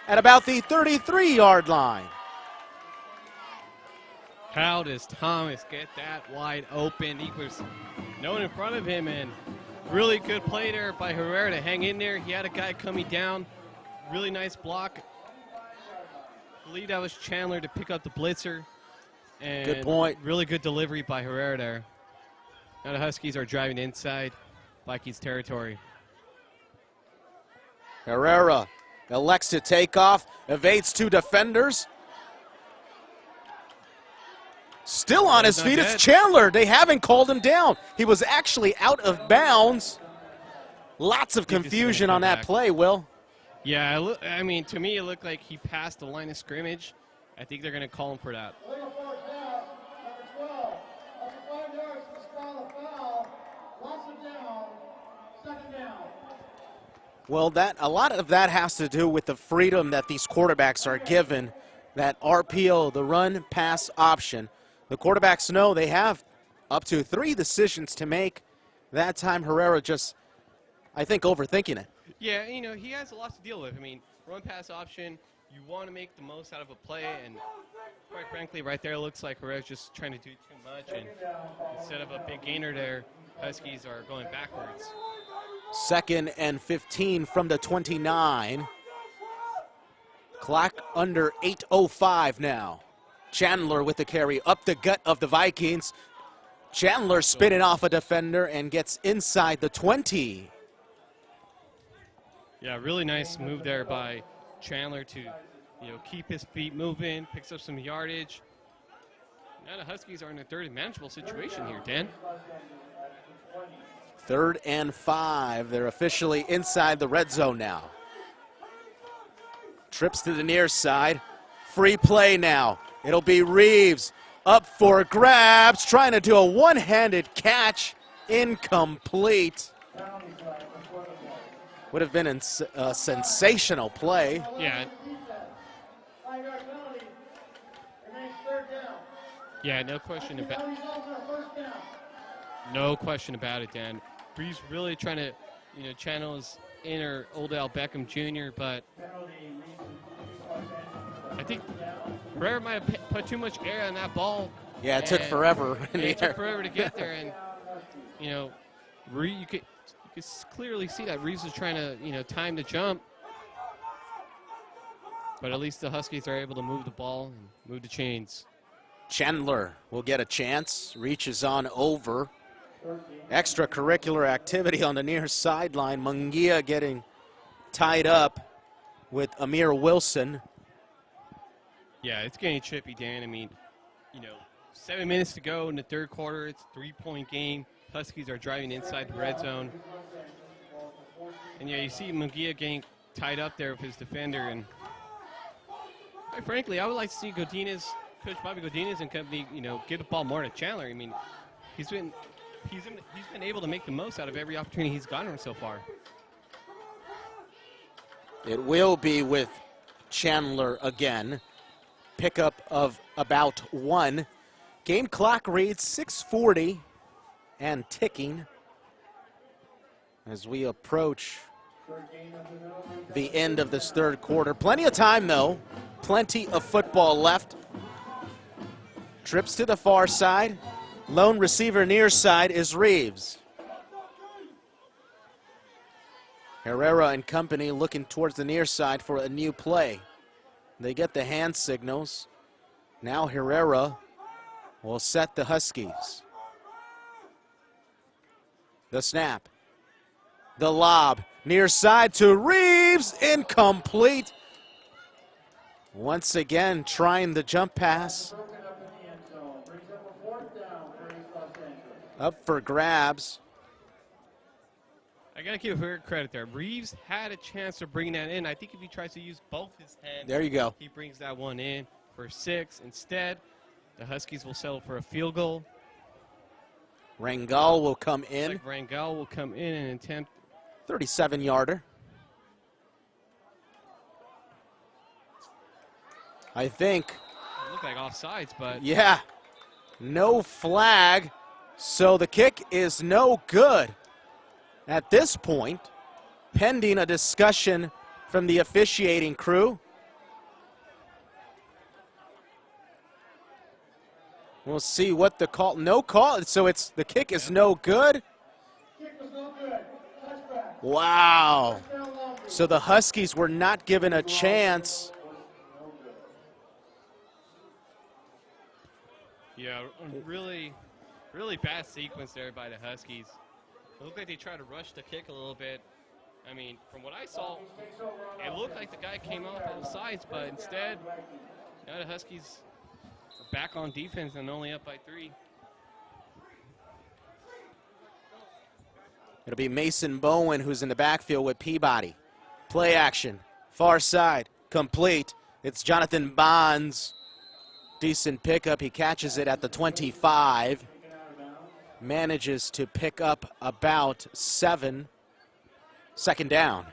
at about the 33-yard line. how does Thomas get that wide open? He was no one in front of him, and really good play there by Herrera to hang in there. He had a guy coming down. Really nice block. I believe that was Chandler to pick up the blitzer. And good point. Really good delivery by Herrera there. Now the Huskies are driving inside Vikings territory. Herrera elects to take off, evades two defenders. Still on his feet, it's Chandler. They haven't called him down. He was actually out of bounds. Lots of confusion on that play, Will. Yeah, I mean, to me, it looked like he passed the line of scrimmage. I think they're going to call him for that. Well, a lot of that has to do with the freedom that these quarterbacks are given, that RPO, the run-pass option. The quarterbacks know they have up to 3 decisions to make. That time, Herrera just, I think, overthinking it. Yeah, you know, he has a lot to deal with. I mean, run-pass option, you want to make the most out of a play, and quite frankly, right there, it looks like Herrera's just trying to do too much, and instead of a big gainer there, Huskies are going backwards. 2nd and 15 from the 29. Clock under 8:05 now. Chandler with the carry up the gut of the Vikings. Chandler spinning off a defender and gets inside the 20. Yeah, really nice move there by Chandler to, keep his feet moving, picks up some yardage. Now the Huskies are in a third and manageable situation here, Dan. 3rd and 5. They're officially inside the red zone now. Trips to the near side. Free play now. It'll be Reeves up for grabs, trying to do a one-handed catch. Incomplete. Would have been a sensational play. Yeah. Yeah, no question about it. No question about it, Dan. Reeves really trying to, channel his inner Odell Beckham Jr., but I think Herrera might have put too much air on that ball. Yeah, it took forever. It took forever to get there, and, you could clearly see that Reeves was trying to, time the jump. But at least the Huskies are able to move the ball and move the chains. Chandler will get a chance, reaches on over. Extracurricular activity on the near sideline. Munguia getting tied up with Amir Wilson. Yeah, it's getting trippy, Dan. I mean, 7 minutes to go in the third quarter. It's a 3-point game. Huskies are driving inside the red zone. And, yeah, you see Munguia getting tied up there with his defender. And, quite frankly, I would like to see Coach Bobby Gudino and company, get the ball more to Chandler. I mean, he's been able to make the most out of every opportunity he's gotten so far. It will be with Chandler again. Pickup of about 1. Game clock reads 6:40 and ticking as we approach the end of this third quarter. Plenty of time, though. Plenty of football left. Trips to the far side. Lone receiver near side is Reeves. Herrera and company looking towards the near side for a new play. They get the hand signals. Now Herrera will set the Huskies. The snap. The lob. Near side to Reeves. Incomplete. Once again, trying the jump pass. up for grabs. I got to give her credit there. Reeves had a chance to bring that in. I think if he tries to use both his hands, there you go. He brings that one in for 6. Instead, the Huskies will settle for a field goal. Rangel will come in. Like Rangel will come in and attempt 37-yarder. I think. It looked like offsides, but Yeah, no flag, so the kick is no good. At this point, pending a discussion from the officiating crew. We'll see what the call, no call, so it's, the kick is no good. Kick was no good. Touchback. Wow. Touchdown Long Beach. So the Huskies were not given a chance. yeah, really bad sequence there by the Huskies. It looked like they tried to rush the kick a little bit. I mean, from what I saw, it looked like the guy came off on the sides, but instead, now the Huskies are back on defense and only up by 3. It'll be Mason Bowen who's in the backfield with Peabody. Play action, far side, complete. It's Jonathan Bonds. Decent pickup, he catches it at the 25. Manages to pick up about 7. Second down.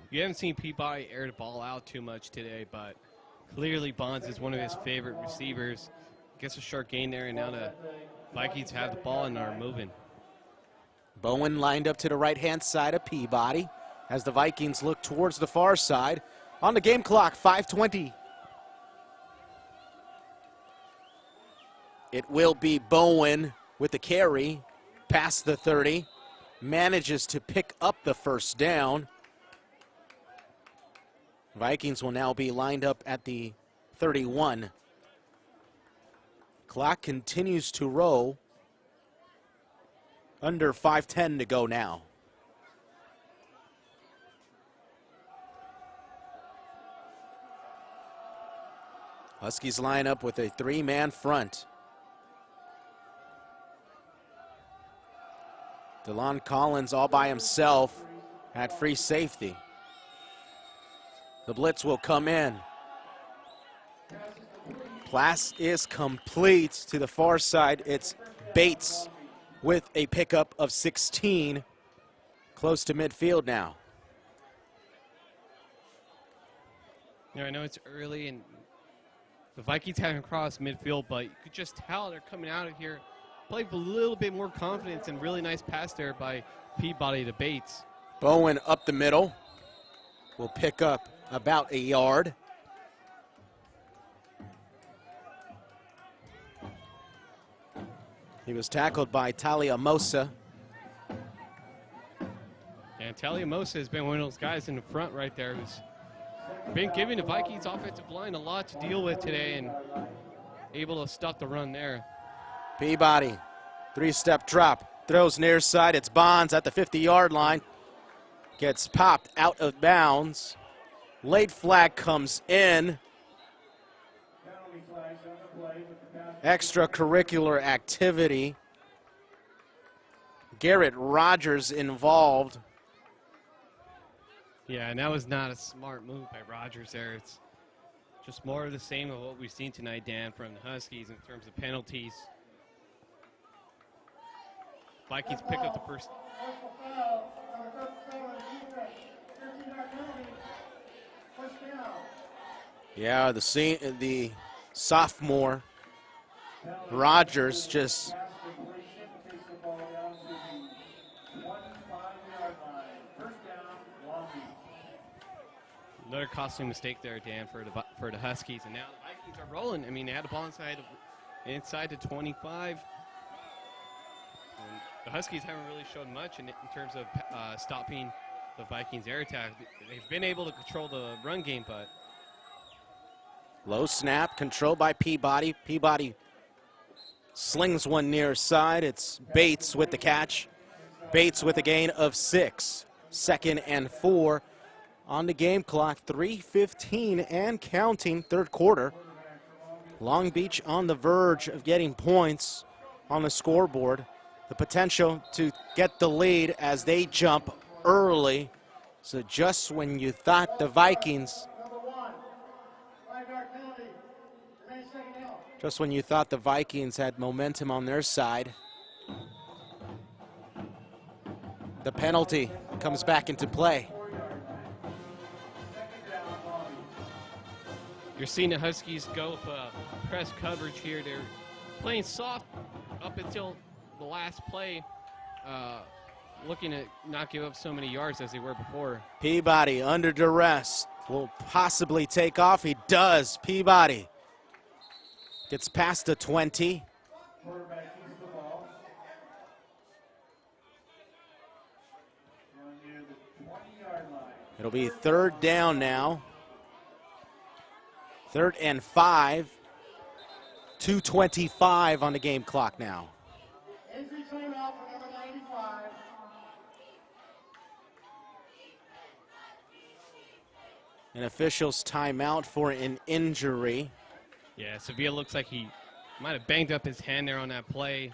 You haven't seen Peabody air the ball out too much today, but clearly Bonds is one of his favorite receivers. Gets a short gain there, and now the Vikings have the ball and are moving. Bowen lined up to the right-hand side of Peabody as the Vikings look towards the far side. On the game clock, 5:20. It will be Bowen with the carry past the 30. Manages to pick up the first down. Vikings will now be lined up at the 31. Clock continues to roll. Under 5:10 to go now. Huskies line up with a 3-man front. DeLon Collins all by himself at free safety. The blitz will come in. Pass is complete to the far side. It's Bates with a pickup of 16. Close to midfield now. I know it's early and the Vikings haven't crossed midfield, but you could just tell they're coming out of here. Played with a little bit more confidence and really nice pass there by Peabody to Bates. Bowen up the middle. Will pick up about a yard. He was tackled by Talia Mosa. And Talia Mosa has been one of those guys in the front right there who's been giving the Vikings offensive line a lot to deal with today and able to stop the run there. Peabody, 3-step drop, throws near side. It's Bonds at the 50-yard line. Gets popped out of bounds. Late flag comes in. Extracurricular activity. Garrett Rogers involved. Yeah, and that was not a smart move by Rogers there. It's just more of the same of what we've seen tonight, Dan, from the Huskies in terms of penalties. Vikings pick up the first. Yeah, the sophomore Rogers just another costly mistake there, Dan, for the Huskies, and now the Vikings are rolling. I mean, they had the ball inside the 25. And the Huskies haven't really shown much in terms of stopping the Vikings' air attack. They've been able to control the run game, but low snap, controlled by Peabody. Peabody slings one near side. It's Bates with the catch. Bates with a gain of 6. 2nd and 4 on the game clock. 3:15 and counting, third quarter. Long Beach on the verge of getting points on the scoreboard. the potential to get the lead as they jump early. So just when you thought the Vikings, Number 1, Weingart penalty. Remains second down. just when you thought the Vikings had momentum on their side, the penalty comes back into play. You're seeing the Huskies go with press coverage here. They're playing soft up until the last play, looking to not give up so many yards as they were before. Peabody under duress will possibly take off. He does. Peabody gets past the 20. Quarterback keeps the ball. Down near the 20-yard line. It'll be third down now. 3rd and 5. 2:25 on the game clock now. Injury timeout for number 95. An official's timeout for an injury. Yeah, Sevilla looks like he might have banged up his hand there on that play.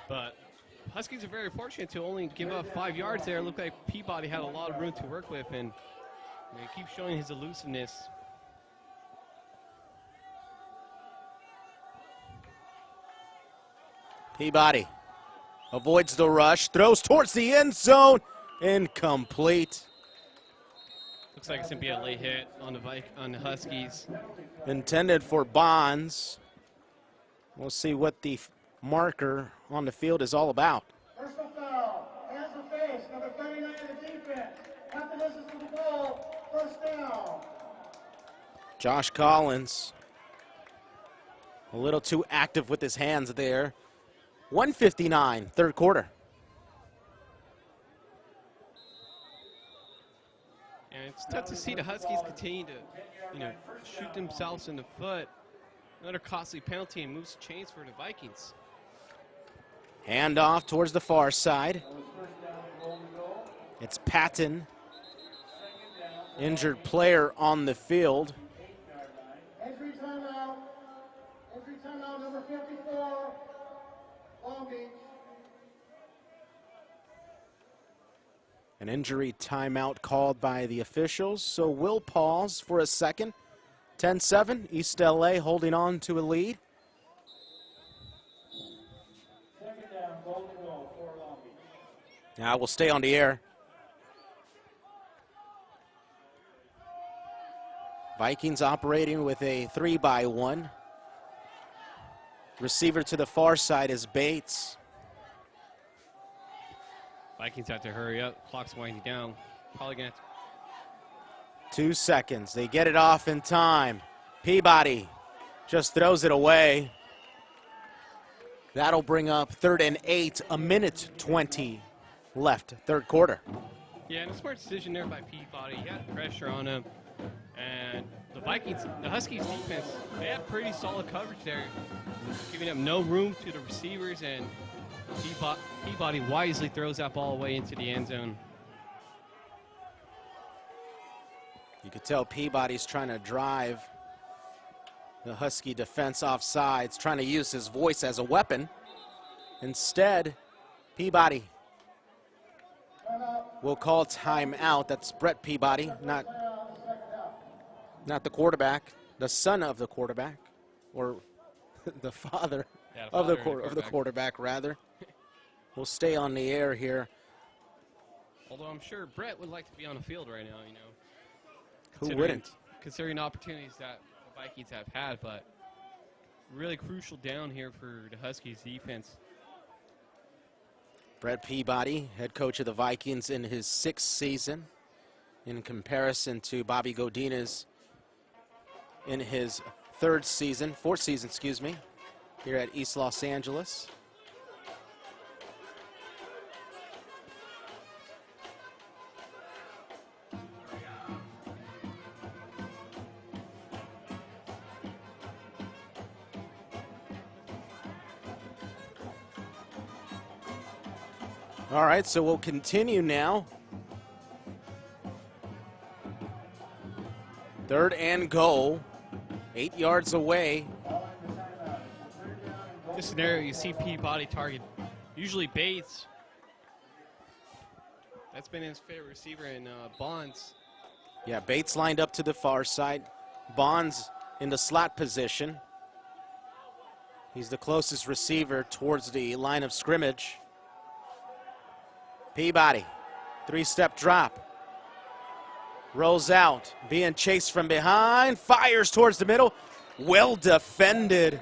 But Huskies are very fortunate to only give up 5 yards there. It looked like Peabody had a lot of room to work with, and he keeps showing his elusiveness. Peabody avoids the rush, throws towards the end zone, incomplete. Looks like it's going to be a late hit on the Huskies. Intended for Bonds. We'll see what the marker on the field is all about. Personal foul. Hands to face. Number 39 of the defense. After this is to the ball. First down. Josh Collins, a little too active with his hands there. 1:59, third quarter. And it's tough to see the Huskies continue to, shoot themselves in the foot. Another costly penalty and moves chains for the Vikings. Hand off towards the far side. It's Patton, injured player on the field. Injury timeout. Injury timeout number 54. Long Beach. An injury timeout called by the officials, so we'll pause for a second. 10-7, East LA holding on to a lead. Second down, golden goal for Long Beach. Now we'll stay on the air. Vikings operating with a 3-by-1. Receiver to the far side is Bates. Vikings have to hurry up. Clock's winding down. Probably going to have to 2 seconds. They get it off in time. Peabody just throws it away. That'll bring up 3rd and 8, a minute 20 left, third quarter. Yeah, and a smart decision there by Peabody. He had pressure on him. And the Huskies defense, they have pretty solid coverage there, giving up no room to the receivers, and Peabody wisely throws that ball away into the end zone. You could tell Peabody's trying to drive the Husky defense off sides, trying to use his voice as a weapon. Instead, Peabody will call timeout. That's Brett Peabody, not the quarterback, the son of the quarterback, or the father, of the quarterback, rather. We'll stay on the air here. Although I'm sure Brett would like to be on the field right now, Who wouldn't? Considering opportunities that the Vikings have had, but really crucial down here for the Huskies defense. Brett Peabody, head coach of the Vikings in his 6th season, in comparison to Bobby Gudino's in his 4th season, here at East Los Angeles. All right, so we'll continue now. 3rd and goal, 8 yards away. This scenario, you see Peabody target Usually Bates, that's been his favorite receiver in Bonds. Yeah, Bates lined up to the far side. Bonds in the slot position. He's the closest receiver towards the line of scrimmage. Peabody, three-step drop. Rolls out, being chased from behind, fires towards the middle. Well defended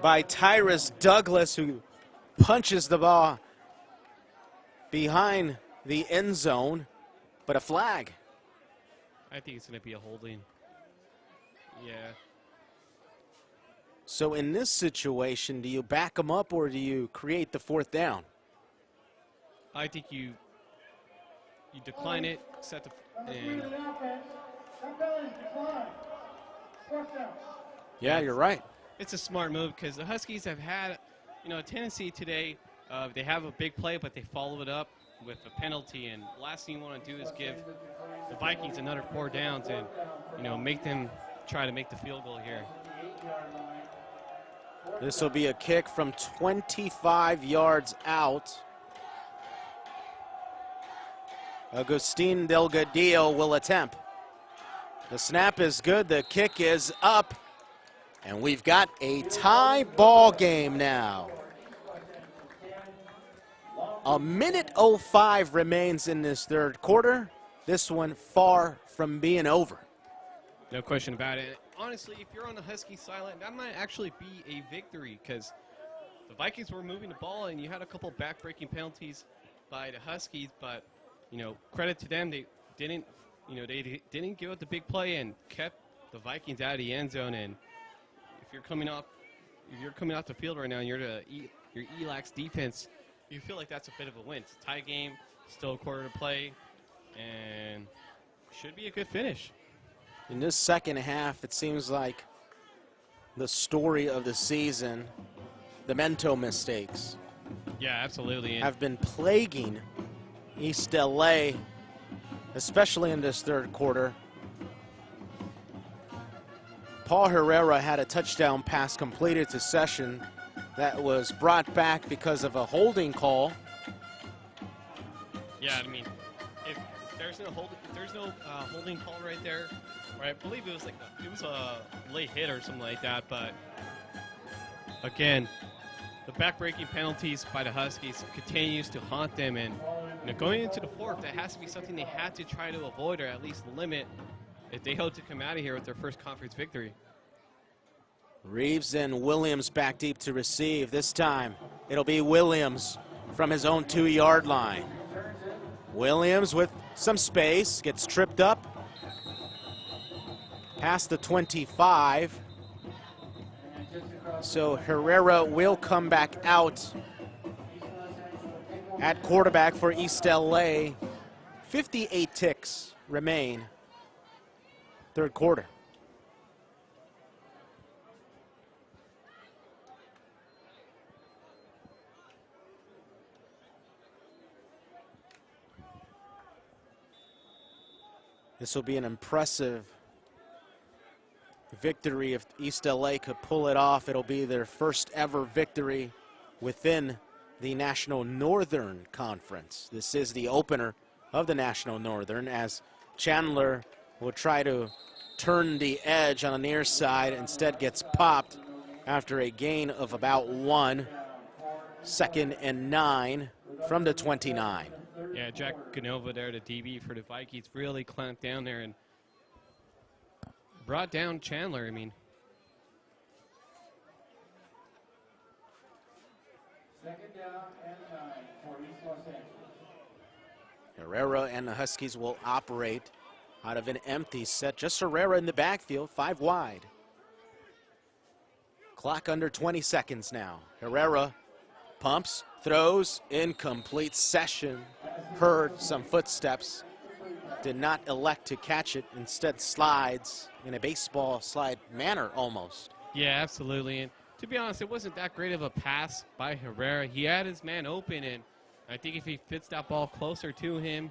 by Tyrus Douglas, who punches the ball behind the end zone, but a flag. I think it's going to be a holding. Yeah. So in this situation, do you back them up or do you create the fourth down? I think you decline it, set the and Yeah, you're right. it's a smart move because the Huskies have had, a tendency today. They have a big play, but they follow it up with a penalty. And the last thing you want to do is give the Vikings another 4 downs and, make them try to make the field goal here. This will be a kick from 25 yards out. Agustin Delgadillo will attempt. The snap is good, the kick is up, and we've got a tie ball game now. A minute 05 remains in this third quarter. This one far from being over. No question about it. Honestly, if you're on the Husky sideline, that might actually be a victory because the Vikings were moving the ball and you had a couple back-breaking penalties by the Huskies, but credit to them, they didn't give up the big play and kept the Vikings out of the end zone. And if you're coming off the field right now and you're your ELAC's defense, you feel like that's a bit of a win. It's a tie game, still a quarter to play, and should be a good finish. In this second half, it seems like the story of the season, the mental mistakes. Yeah, absolutely. Have been plaguing East LA, especially in this third quarter. Paul Herrera had a touchdown pass completed to Session that was brought back because of a holding call. Yeah, I mean, if there's no holding call right there, right? I believe it was a late hit or something like that. But again, the back-breaking penalties by the Huskies continues to haunt them, and going into the fourth, that has to be something they had to try to avoid or at least limit if they hope to come out of here with their first conference victory. Reeves and Williams back deep to receive. This time, it'll be Williams from his own 2-yard line. Williams with some space, gets tripped up past the 25. So Herrera will come back out at quarterback for East LA. 58 ticks remain third quarter. This will be an impressive victory if East LA could pull it off. It'll be their first ever victory within the National Northern Conference. This is the opener of the National Northern, as Chandler will try to turn the edge on the near side, instead gets popped after a gain of about 1. 2nd and 9 from the 29. Yeah, Jack Ganova there, the DB for the Vikings, really clamped down there and brought down Chandler. I mean, Second down and 9 for East Los Angeles. Herrera and the Huskies will operate out of an empty set. Just Herrera in the backfield, 5 wide. Clock under 20 seconds now. Herrera pumps, throws, incomplete. Session heard some footsteps, did not elect to catch it, instead slides in a baseball slide manner almost. yeah, absolutely. And to be honest, it wasn't that great of a pass by Herrera. He had his man open, and I think if he fits that ball closer to him,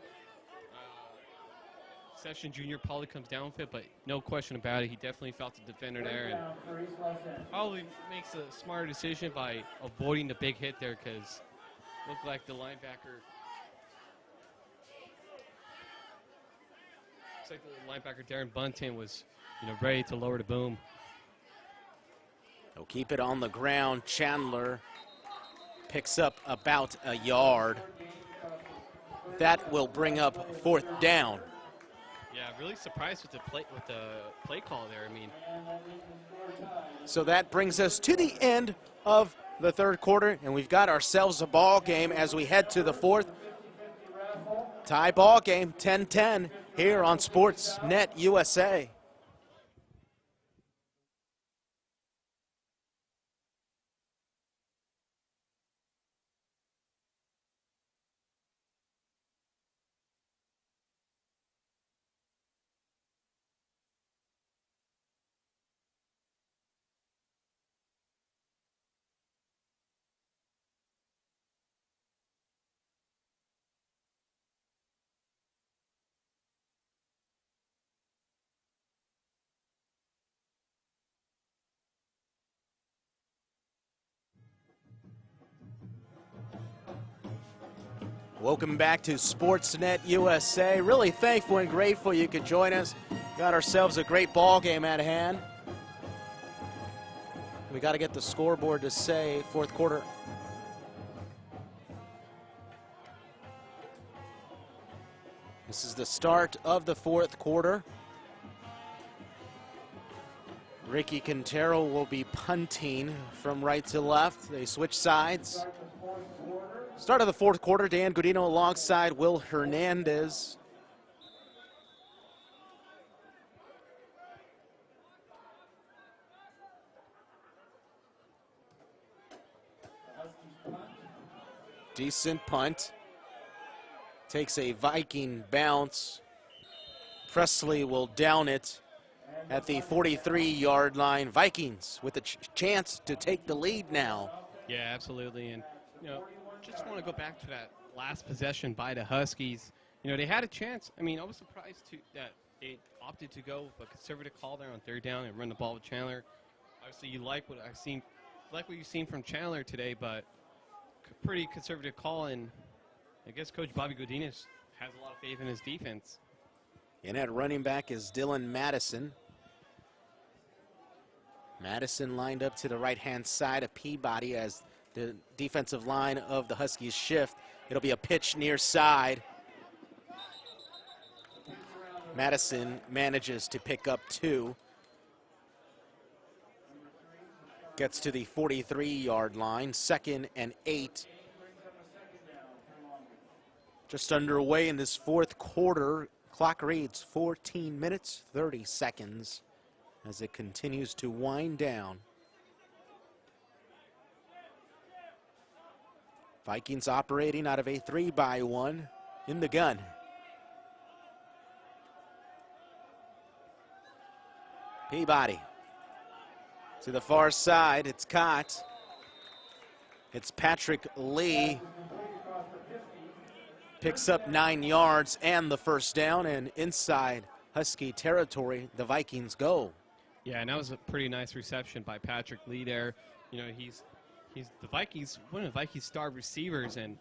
Session Jr. probably comes down with it, but no question about it, he definitely felt the defender there and probably makes a smarter decision by avoiding the big hit there, because Looked like the linebacker. Looks like the linebacker Darren Bunting was, ready to lower the boom. They'll keep it on the ground. Chandler picks up about a yard. That will bring up 4th down. Yeah, really surprised with the play call there. I mean, so that brings us to the end of the 3rd quarter, and we've got ourselves a ball game as we head to the 4th. Tie ball game, 10-10 here on Sportsnet USA. Welcome back to Sportsnet USA. Really thankful and grateful you could join us. Got ourselves a great ball game at hand. We got to get the scoreboard to say 4th quarter. This is the start of the 4th quarter. Ricky Quintero will be punting from right to left. They switch sides. Start of the 4th quarter, Dan Gudino alongside Will Hernandez. Decent punt. Takes a Viking bounce. Presley will down it at the 43-yard line. Vikings with a chance to take the lead now. Yeah, absolutely. And, just want to go back to that last possession by the Huskies. They had a chance. I mean, I was surprised that they opted to go with a conservative call there on 3rd down and run the ball with Chandler. Obviously, you like what you've seen from Chandler today, but pretty conservative call, and I guess Coach Bobby Gudino has a lot of faith in his defense. And at running back is Dylan Madison. Madison lined up to the right-hand side of Peabody as the defensive line of the Huskies shift. It'll be a pitch near side. Madison manages to pick up 2. Gets to the 43-yard line, 2nd and 8. Just underway in this 4th quarter. Clock reads 14 minutes, 30 seconds as it continues to wind down. Vikings operating out of a 3-by-1 in the gun. Peabody to the far side. It's caught. It's Patrick Lee. Picks up 9 yards and the 1st down, and inside Husky territory, the Vikings go. Yeah, and that was a pretty nice reception by Patrick Lee there. He's the Vikings, one of the Vikings' star receivers and,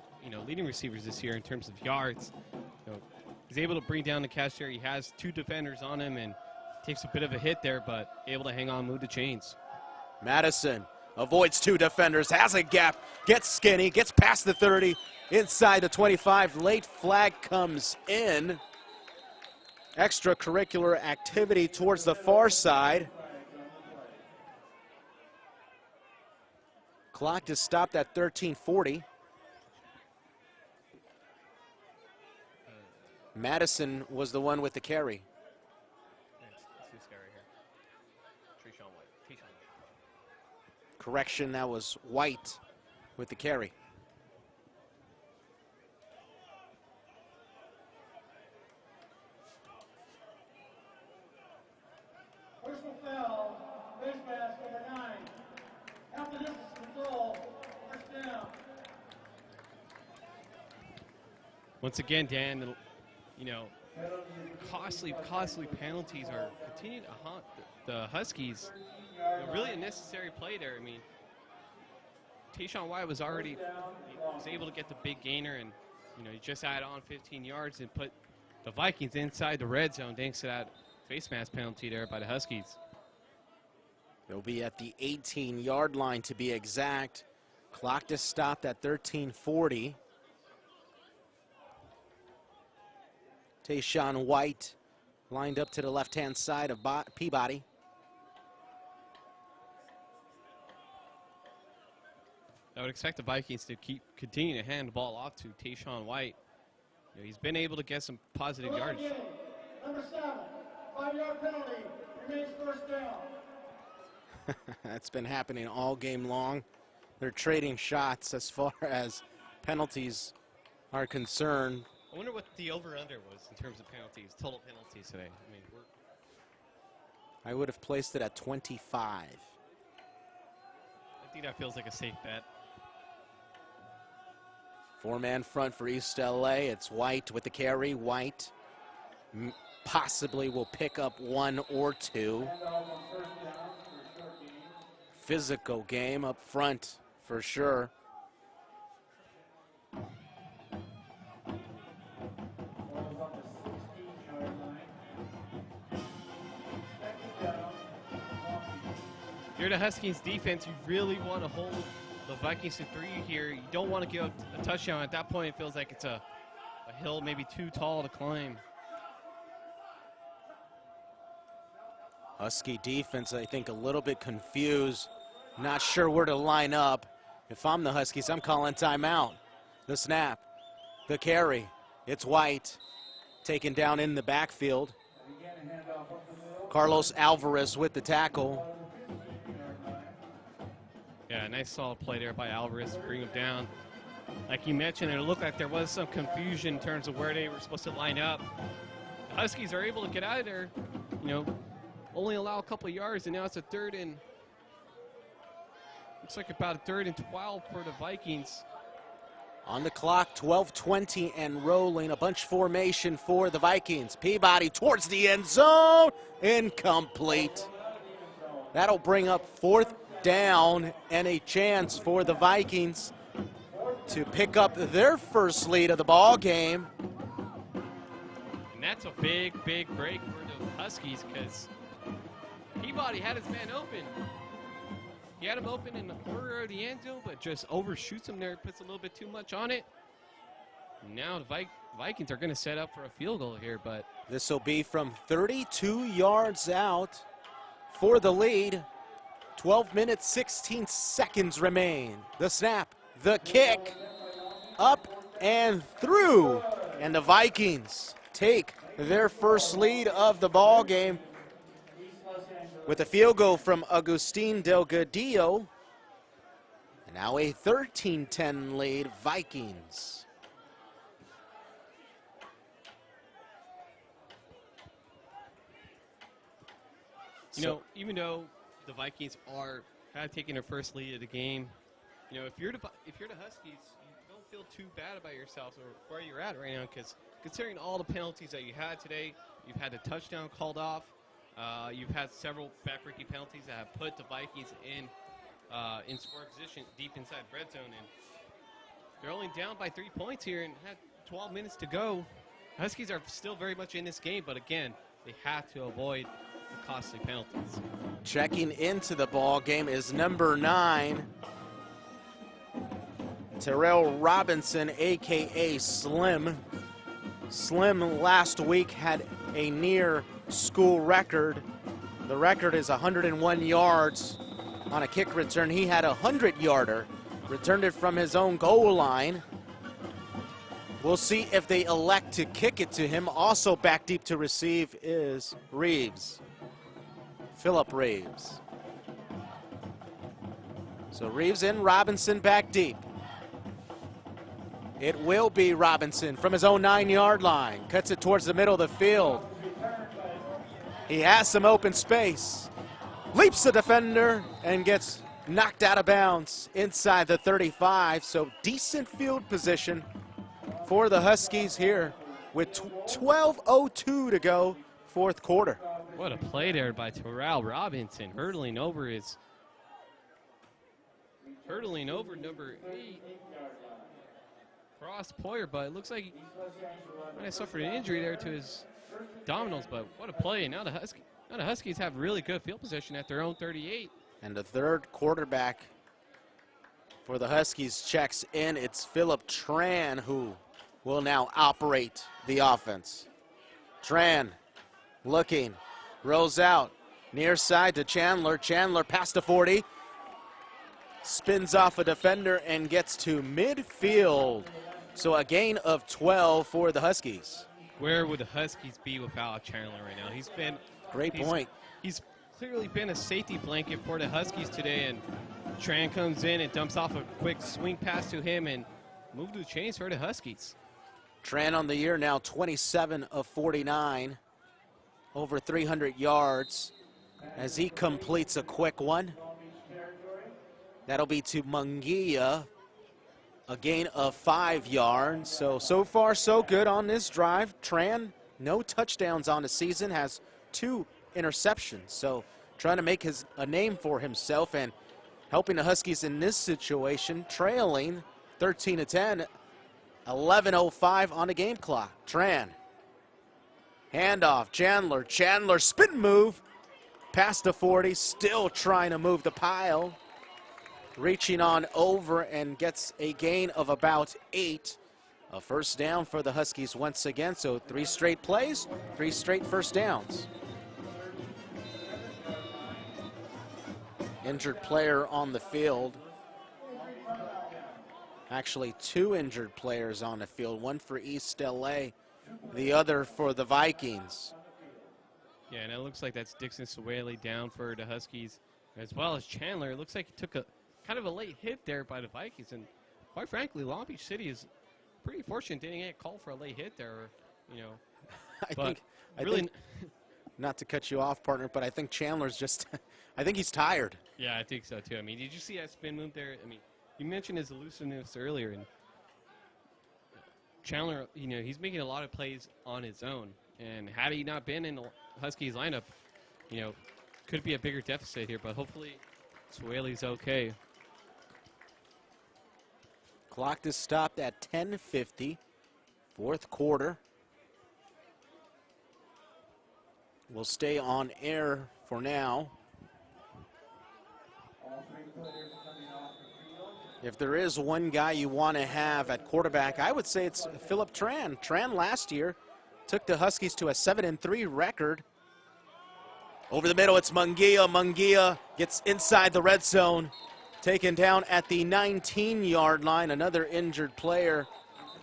leading receivers this year in terms of yards. He's able to bring down the catch there. He has 2 defenders on him and takes a bit of a hit there, but able to hang on, move the chains. Madison avoids 2 defenders, has a gap, gets skinny, gets past the 30, inside the 25. Late flag comes in. Extracurricular activity towards the far side. Clock is stopped at 13:40. Madison was the one with the carry. This guy right here. Treshaun White. Correction, that was White with the carry. Personal foul, face mask number 9. After this is control, 1st down. Once again, Dan, costly penalties are continuing to haunt the Huskies. Really a necessary play there. I mean, Tayshawn White was already able to get the big gainer, and he just add on 15 yards and put the Vikings inside the red zone thanks to that face mask penalty there by the Huskies. They'll be at the 18-yard line to be exact. Clock just stopped at 13:40. Tayshawn White lined up to the left-hand side of Peabody. I would expect the Vikings to continue to hand the ball off to Tayshawn White. He's been able to get some positive yardage. Number 7, 5-yard penalty, remains first down. That's been happening all game long. They're trading shots as far as penalties are concerned. I wonder what the over-under was in terms of penalties, total penalties today. I mean, I would have placed it at 25. I think that feels like a safe bet. Four-man front for East LA. It's White with the carry. White possibly will pick up 1 or 2. Physical game up front for sure. If you're the Huskies defense, you really want to hold the Vikings to 3 here. You don't want to give up a touchdown. At that point, it feels like it's a hill maybe too tall to climb. Husky defense, I think, a little bit confused. Not sure where to line up. If I'm the Huskies, I'm calling timeout. The snap, the carry. It's White taken down in the backfield. Carlos Alvarez with the tackle. Yeah, nice solid play there by Alvarez to bring him down. Like you mentioned, it looked like there was some confusion in terms of where they were supposed to line up. The Huskies are able to get out of there, only allow a couple of yards, and now it's a third and, looks like about a 3rd and 12 for the Vikings. On the clock, 12:20 and rolling. A bunch formation for the Vikings. Peabody towards the end zone. Incomplete. That'll bring up 4th down and a chance for the Vikings to pick up their first lead of the ball game. And that's a big, big break for the Huskies because Peabody had his man open. He had him open in the corner of the end zone, but just overshoots him there, puts a little bit too much on it. Now the Vikings are going to set up for a field goal here, but this will be from 32 yards out for the lead. 12 minutes, 16 seconds remain. The snap, the kick, up and through. And the Vikings take their first lead of the ball game with a field goal from Agustin Del Gudino. And now a 13-10 lead, Vikings. Even though the Vikings are kind of taking their first lead of the game, if you're the Huskies, you don't feel too bad about yourselves or where you're at right now, because considering all the penalties that you had today, you've had a touchdown called off, you've had several backbreaking penalties that have put the Vikings in score position deep inside red zone, and they're only down by 3 points here and had 12 minutes to go. Huskies are still very much in this game, but again, they have to avoid the costly penalties. Checking into the ball game is number 9, Terrell Robinson, a.k.a. Slim. Slim last week had a near school record. The record is 101 yards on a kick return. He had a 100-yarder, returned it from his own goal line. We'll see if they elect to kick it to him. Also back deep to receive is Reeves. Phillip Reeves. So Reeves and Robinson back deep. It will be Robinson from his own 9-yard line. Cuts it towards the middle of the field. He has some open space. Leaps the defender and gets knocked out of bounds inside the 35. So decent field position for the Huskies here with 12:02 to go, 4th quarter. What a play there by Terrell Robinson, hurdling over his hurdling over number 8, Cross Poyer, but it looks like he might have suffered an injury there to his abdominals, but what a play. Now the Huskies have really good field position at their own 38. And the third quarterback for the Huskies checks in. It's Philip Tran who will now operate the offense. Tran looking, rolls out, near side to Chandler. Chandler past the 40, spins off a defender and gets to midfield. So a gain of 12 for the Huskies. Where would the Huskies be without Chandler right now? Great point. He's clearly been a safety blanket for the Huskies today, and Tran comes in and dumps off a quick swing pass to him and move to the chains for the Huskies. Tran on the year now 27 of 49, over 300 yards as he completes a quick one. That'll be to Munguia, a gain of 5 yards. So far so good on this drive. Tran, no touchdowns on the season, has 2 interceptions. So trying to make a name for himself and helping the Huskies in this situation, trailing 13-10, 11:05 on the game clock. Tran, handoff, Chandler spin move, past the 40, still trying to move the pile. Reaching on over and gets a gain of about 8. A first down for the Huskies once again. So 3 straight plays, 3 straight first downs. Injured player on the field. Actually 2 injured players on the field. One for East LA, the other for the Vikings. Yeah, and it looks like that's Dixon Sawaley down for the Huskies, as well as Chandler. It looks like he took a kind of a late hit there by the Vikings, and quite frankly, Long Beach City is pretty fortunate they didn't get called for a late hit there, you know. I think, not to cut you off, partner, but I think Chandler's just, I think he's tired. Yeah, I think so too. I mean, did you see that spin move there? I mean, you mentioned his elusiveness earlier, and Chandler, you know, he's making a lot of plays on his own, and had he not been in the Huskies lineup, you know, could be a bigger deficit here, but hopefully Sawaley's okay. Clock is stopped at 10:50, 4th quarter. We'll stay on air for now. If there is one guy you want to have at quarterback, I would say it's Philip Tran. Tran last year took the Huskies to a 7-3 record. Over the middle, it's Munguia. Munguia gets inside the red zone. Taken down at the 19-yard line. Another injured player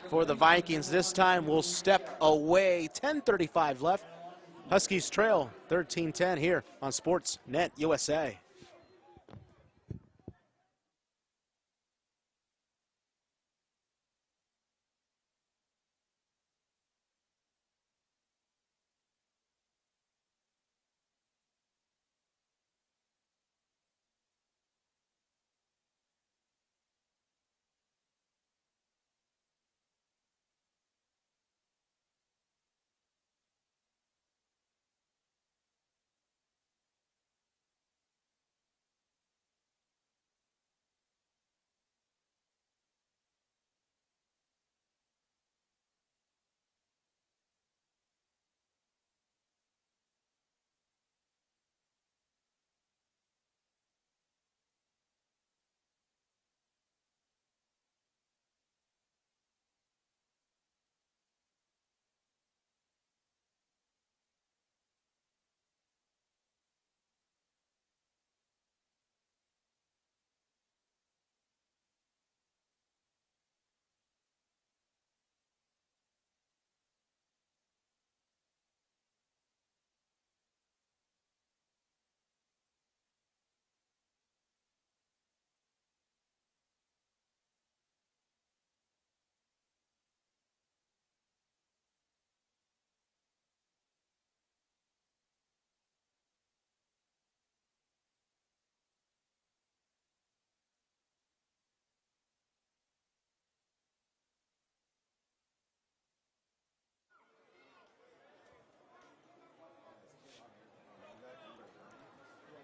for the Vikings. This time will step away. 10:35 left. Huskies trail 13-10 here on Sportsnet USA.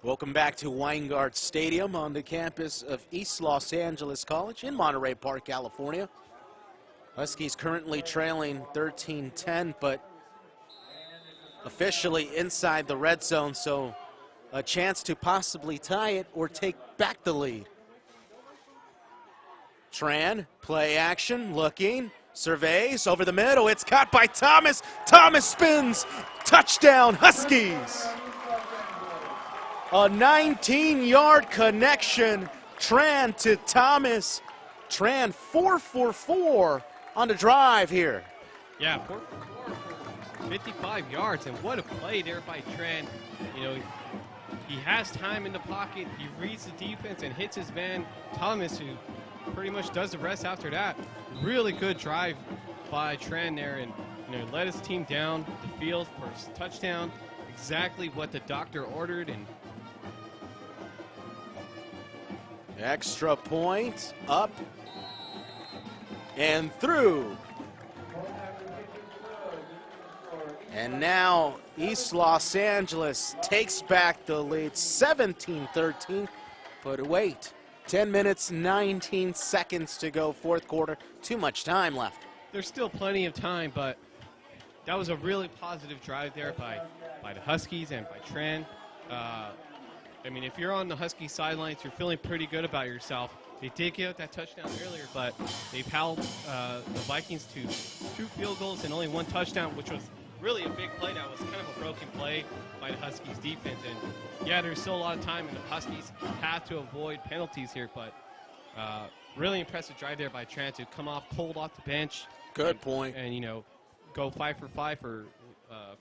Welcome back to Weingart Stadium on the campus of East Los Angeles College in Monterey Park, California. Huskies currently trailing 13-10, but officially inside the red zone, so a chance to possibly tie it or take back the lead. Tran, play action, looking, surveys, over the middle, it's caught by Thomas. Thomas spins, touchdown Huskies. A 19-yard connection, Tran to Thomas. Tran 4 for 4 on the drive here. Yeah, 4 for 4 for 55 yards, and what a play there by Tran. You know, he has time in the pocket, he reads the defense and hits his man, Thomas, who pretty much does the rest after that. Really good drive by Tran there, and you know, led his team down the field for a touchdown. Exactly what the doctor ordered, and extra point, up and through. And now East Los Angeles takes back the lead, 17-13. But wait, 10 minutes, 19 seconds to go, fourth quarter. Too much time left. there's still plenty of time, but that was a really positive drive there by the Huskies and by Tran. I mean, if you're on the Husky sidelines, you're feeling pretty good about yourself. They did get that touchdown earlier, but they've held the Vikings to 2 field goals and only 1 touchdown, which was really a big play. That was kind of a broken play by the Huskies defense. And yeah, there's still a lot of time, and the Huskies have to avoid penalties here, but really impressive drive there by Tran to come off cold off the bench. Good point. And, you know, go 5 for 5 for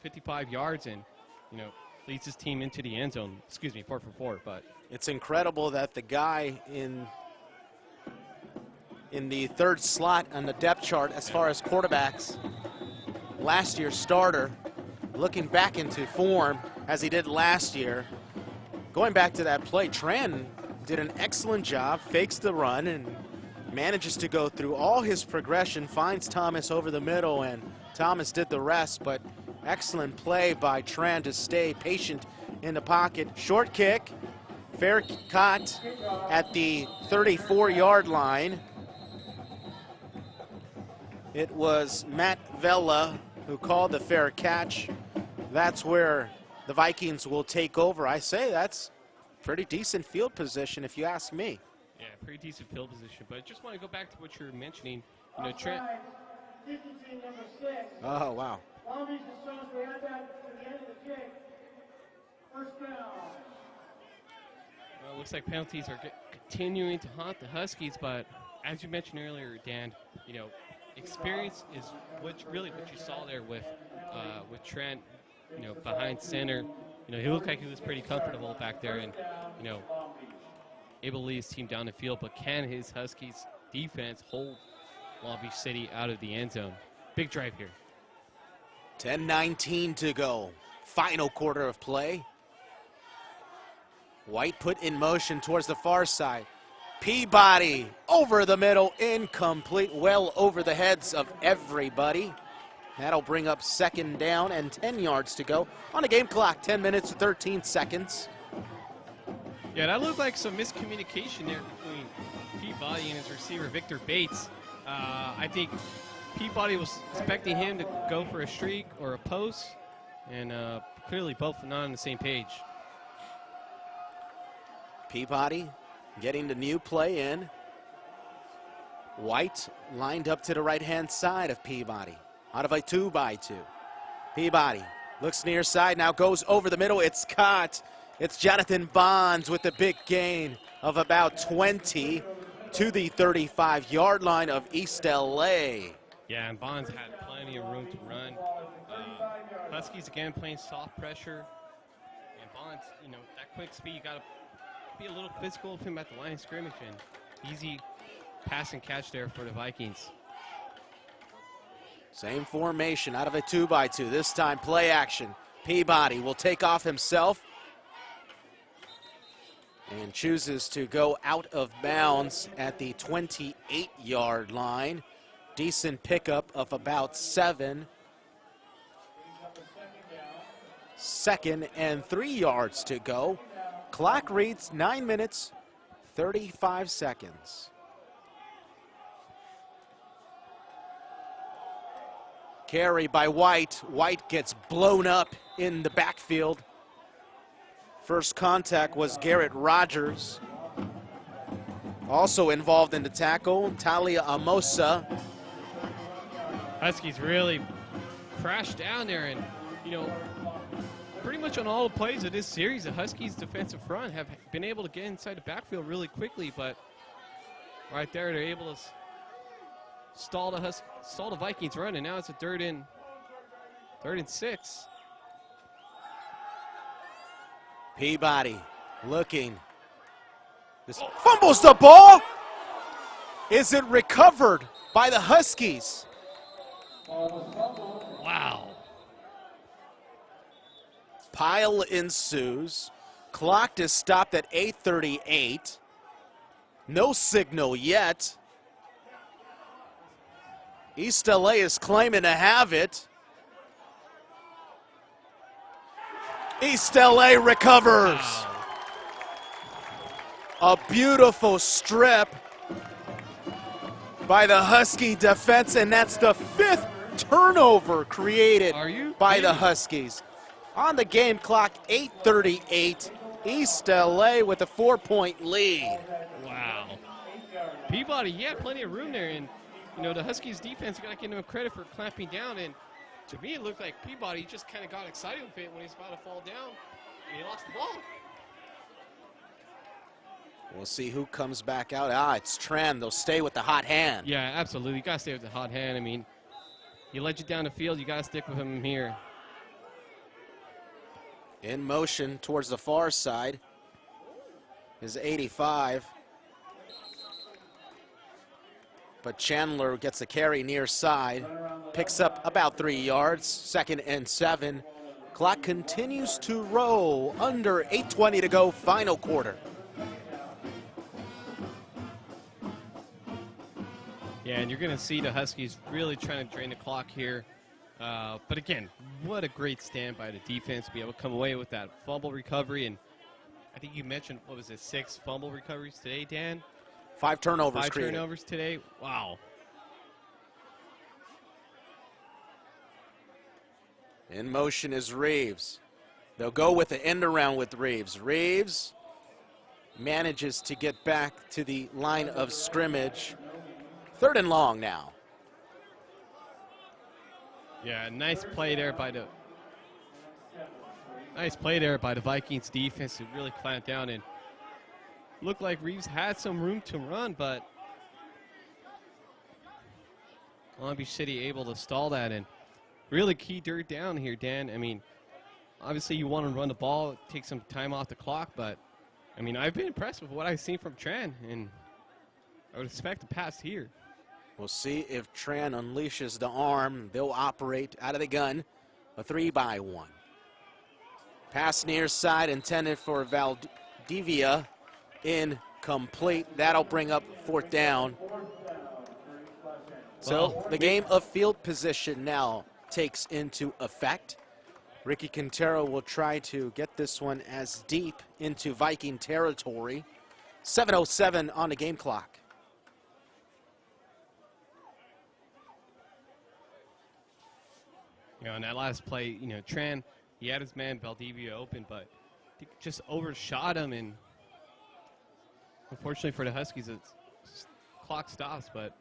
55 yards and, you know, leads his team into the end zone. Excuse me, 4 for 4. But it's incredible that the guy in the third slot on the depth chart as far as quarterbacks, last year's starter, looking back into form as he did last year. Going back to that play, Tran did an excellent job, fakes the run, and manages to go through all his progression, finds Thomas over the middle, and Thomas did the rest, but excellent play by Tran to stay patient in the pocket. Short kick, fair caught at the 34-yard line. It was Matt Vella who called the fair catch. That's where the Vikings will take over. I say that's pretty decent field position if you ask me. yeah, pretty decent field position. But I just want to go back to what you're mentioning. You know, Tran. Distancing number 6. Oh, wow. Long Beach is shown to add that to the end of the kick. First down. Well, it looks like penalties are continuing to haunt the Huskies, but as you mentioned earlier, Dan, you know, experience is what you saw there with Trent, you know, behind center. You know, he looked like he was pretty comfortable back there and, you know, able to lead his team down the field, but can his Huskies defense hold Long Beach City out of the end zone? Big drive here. 10:19 to go. Final quarter of play. White put in motion towards the far side. Peabody over the middle, incomplete, well over the heads of everybody. That'll bring up second down and 10 yards to go on the game clock, 10 minutes and 13 seconds. Yeah, that looked like some miscommunication there between Peabody and his receiver, Victor Bates. I think Peabody was expecting him to go for a streak or a post, and clearly both not on the same page. Peabody getting the new play in. White lined up to the right-hand side of Peabody. Out of a 2x2. Peabody looks near side, now goes over the middle. It's caught. It's Jonathan Bonds with the big gain of about 20 to the 35-yard line of East LA. Yeah, and Bonds had plenty of room to run. Huskies again playing soft pressure. And Bonds, you know, that quick speed, you got to be a little physical with him at the line of scrimmage, and easy pass and catch there for the Vikings. Same formation out of a 2x2. This time play action. Peabody will take off himself and chooses to go out of bounds at the 28-yard line. Decent pickup of about 7. 2nd and 3 yards to go. clock reads 9 minutes, 35 seconds. Carry by White. White gets blown up in the backfield. First contact was Garrett Rogers. Also involved in the tackle, Talia Amosa. Huskies really crashed down there, and, you know, pretty much on all the plays of this series, the Huskies' defensive front have been able to get inside the backfield really quickly, but right there they're able to stall the Vikings run, and now it's a third and 6. Peabody looking. This fumbles the ball. Is it recovered by the Huskies? Wow. Pile ensues. Clock is stopped at 8:38. No signal yet. East LA is claiming to have it. East LA recovers. Wow. A beautiful strip by the Husky defense, and that's the 5th turnover created by the Huskies. On the game clock, 8:38. East LA with a 4-point lead. Wow. Peabody, he had plenty of room there, and, you know, the Huskies defense, got to give him credit for clamping down, and to me it looked like Peabody just kind of got excited with it when he was about to fall down, and he lost the ball. We'll see who comes back out. It's Tran. They'll stay with the hot hand. Yeah, absolutely. You got to stay with the hot hand. I mean, he led you down the field. You got to stick with him here. In motion towards the far side is 85. But Chandler gets a carry near side. Picks up about 3 yards. 2nd and 7. Clock continues to roll. Under 8:20 to go, final quarter. Yeah, and you're going to see the Huskies really trying to drain the clock here. But again, what a great stand by the defense to be able to come away with that fumble recovery. And I think you mentioned, 6 fumble recoveries today, Dan? 5 turnovers 5 created. turnovers today. Wow. In motion is Reeves. They'll go with the end around with Reeves. Reeves manages to get back to the line of scrimmage. 3rd and long now. Yeah, nice play there by the Vikings defense to really clamp down, and looked like Reeves had some room to run, but Long Beach City able to stall that and really key dirt down here, Dan. I mean, obviously you want to run the ball, take some time off the clock, but I mean, I've been impressed with what I've seen from Tran, and I would expect a pass here. We'll see if Tran unleashes the arm. They'll operate out of the gun. A 3-by-1. Pass near side intended for Valdivia. Incomplete. That'll bring up 4th down. So the game of field position now takes into effect. Ricky Quintero will try to get this one as deep into Viking territory. 7:07 on the game clock. You know, in that last play, you know, Tran, he had his man Valdivia open, but he just overshot him, and unfortunately for the Huskies, the clock stops, but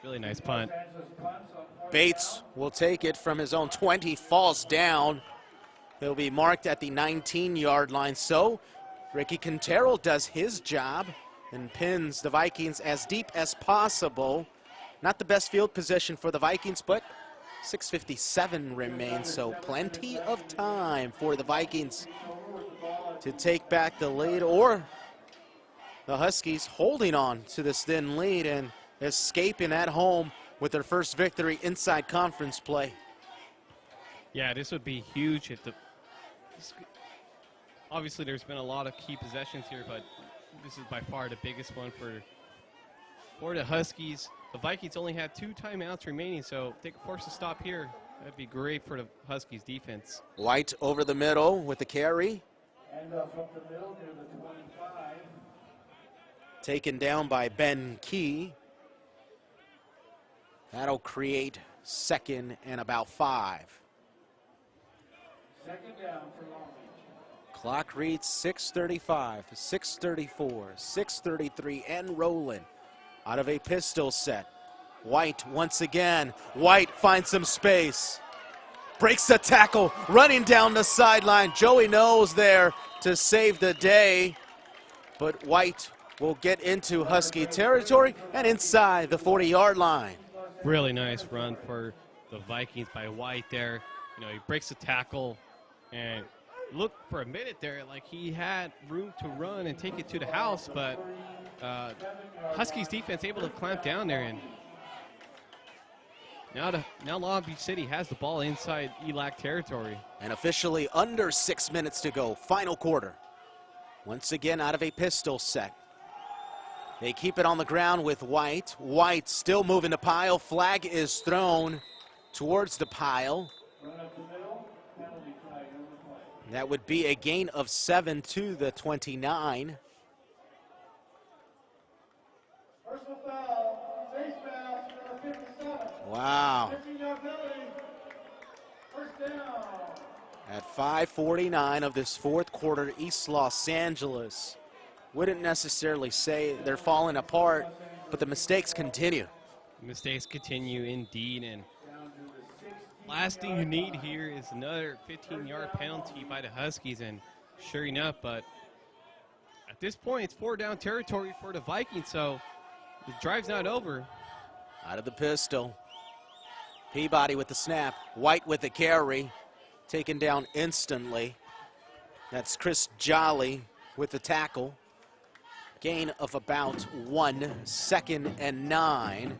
really nice punt. Bates will take it from his own 20, falls down. He'll be marked at the 19-yard line. So Ricky Quintero does his job and pins the Vikings as deep as possible. Not the best field position for the Vikings, but 6:57 remains, so plenty of time for the Vikings to take back the lead, or the Huskies holding on to this thin lead and escaping at home with their first victory inside conference play. Yeah, this would be huge if obviously there's been a lot of key possessions here, but this is by far the biggest one for the Huskies. The Vikings only have 2 timeouts remaining, so if they can force a stop here, That'd be great for the Huskies defense. White over the middle with the carry. And from the middle near the 25. Taken down by Ben Key. That'll create 2nd and about 5. 2nd down for Long Beach. Clock reads 6:35, 6:34, 6:33, and rolling out of a pistol set. White once again. White finds some space. Breaks the tackle, running down the sideline. Joey Knowles there to save the day. But White will get into Husky territory and inside the 40-yard line. Really nice run for the Vikings by White there. You know, he breaks the tackle and looked for a minute there like he had room to run and take it to the house, but Huskies defense able to clamp down there, and now Long Beach City has the ball inside ELAC territory. And officially under 6 minutes to go, final quarter. Once again out of a pistol set. They keep it on the ground with White. White still moving the pile. Flag is thrown towards the pile. That would be a gain of 7 to the 29. Personal foul, face mask, number 57. Wow. 15-yard penalty. First down. At 5:49 of this fourth quarter, East Los Angeles wouldn't necessarily say they're falling apart, but the mistakes continue. Mistakes continue indeed, and last thing you need here is another 15-yard penalty by the Huskies, and sure enough, but at this point it's 4-down territory for the Vikings, so the drive's not over. Out of the pistol. Peabody with the snap. White with the carry. Taken down instantly. That's Chris Jolly with the tackle. Gain of about 1, 2nd and 9.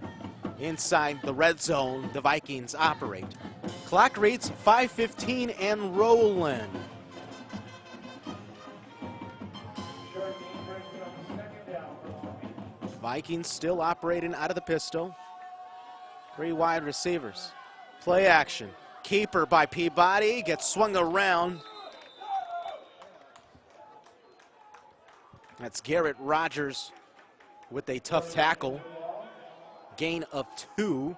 Inside the red zone, the Vikings operate. Clock reads 5:15 and rolling. Vikings still operating out of the pistol. 3 wide receivers. Play action. Keeper by Peabody gets swung around. That's Garrett Rogers with a tough tackle. Gain of 2.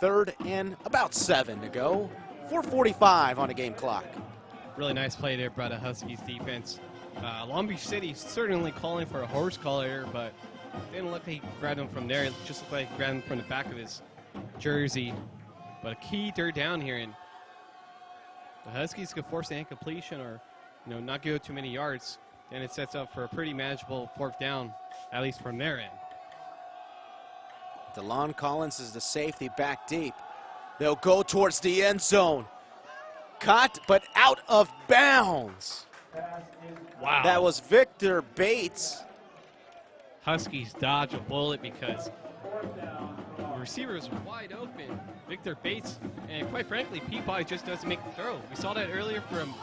3rd and about 7 to go. 4:45 on a game clock. Really nice play there by the Huskies defense. Long Beach City certainly calling for a horse collar, but didn't look like he grabbed him from there. It just looked like he grabbed him from the back of his jersey. But a key 3rd down here, and the Huskies could force an incompletion or, not go too many yards. Then it sets up for a pretty manageable 4th down, at least from their end. DeLon Collins is the safety back deep. They'll go towards the end zone. Caught, but out of bounds. Wow. That was Victor Bates. Huskies dodge a bullet because the receiver is wide open. Victor Bates, and quite frankly, Peabody just doesn't make the throw. We saw that earlier from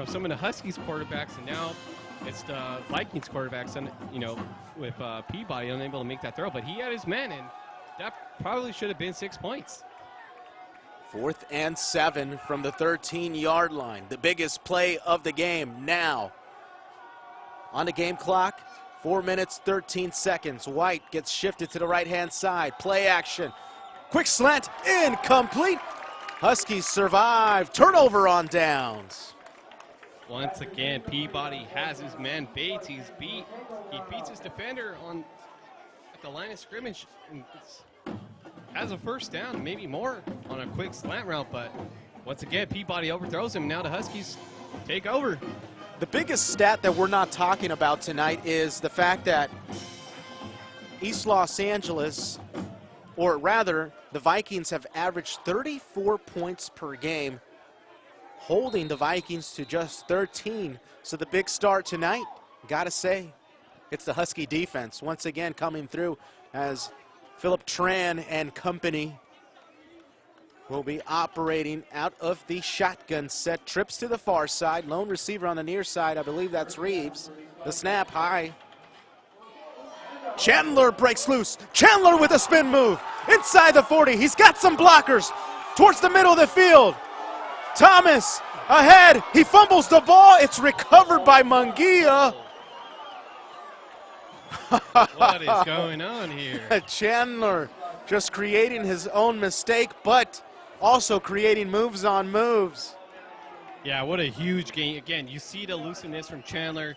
some of the Huskies quarterbacks, and now it's the Vikings quarterbacks, and with Peabody unable to make that throw. But he had his man, and that probably should have been 6 points. 4th and 7 from the 13-yard line. The biggest play of the game now. On the game clock, 4 minutes, 13 seconds. White gets shifted to the right-hand side. Play action. Quick slant, incomplete. Huskies survive. Turnover on downs. Once again, Peabody has his man Bates. He beats his defender at the line of scrimmage. And has a 1st down, maybe more, on a quick slant route. But once again, Peabody overthrows him. Now the Huskies take over. The biggest stat that we're not talking about tonight is the fact that East Los Angeles, or rather, the Vikings have averaged 34 points per game, holding the Vikings to just 13. So the big star tonight, gotta say, it's the Husky defense once again coming through as Philip Tran and company will be operating out of the shotgun set. Trips to the far side. Lone receiver on the near side. I believe that's Reeves. The snap high. Chandler breaks loose. Chandler with a spin move. Inside the 40. He's got some blockers. towards the middle of the field. Thomas ahead. He fumbles the ball. It's recovered by Munguia. What is going on here? Chandler just creating his own mistake, but also creating moves on moves. Yeah, what a huge game. Again, you see the elusiveness from Chandler.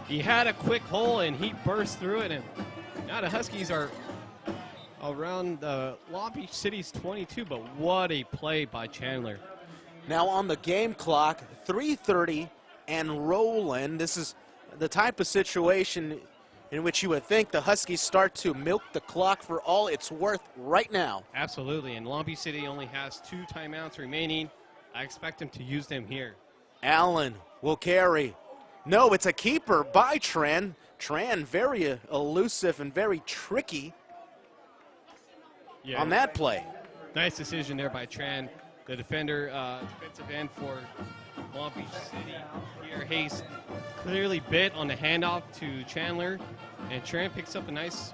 He had a quick hole, and he burst through it. And now the Huskies are around Long Beach City's 22, but what a play by Chandler. Now on the game clock, 3:30 and rolling. This is the type of situation in which you would think the Huskies start to milk the clock for all it's worth right now. Absolutely, and Long Beach City only has 2 timeouts remaining. I expect them to use them here. Allen will carry. No, it's a keeper by Tran. Tran very elusive and very tricky on that play. Nice decision there by Tran, the defender, defensive end for Long Beach City. Here, Hayes clearly bit on the handoff to Chandler, and Tran picks up a nice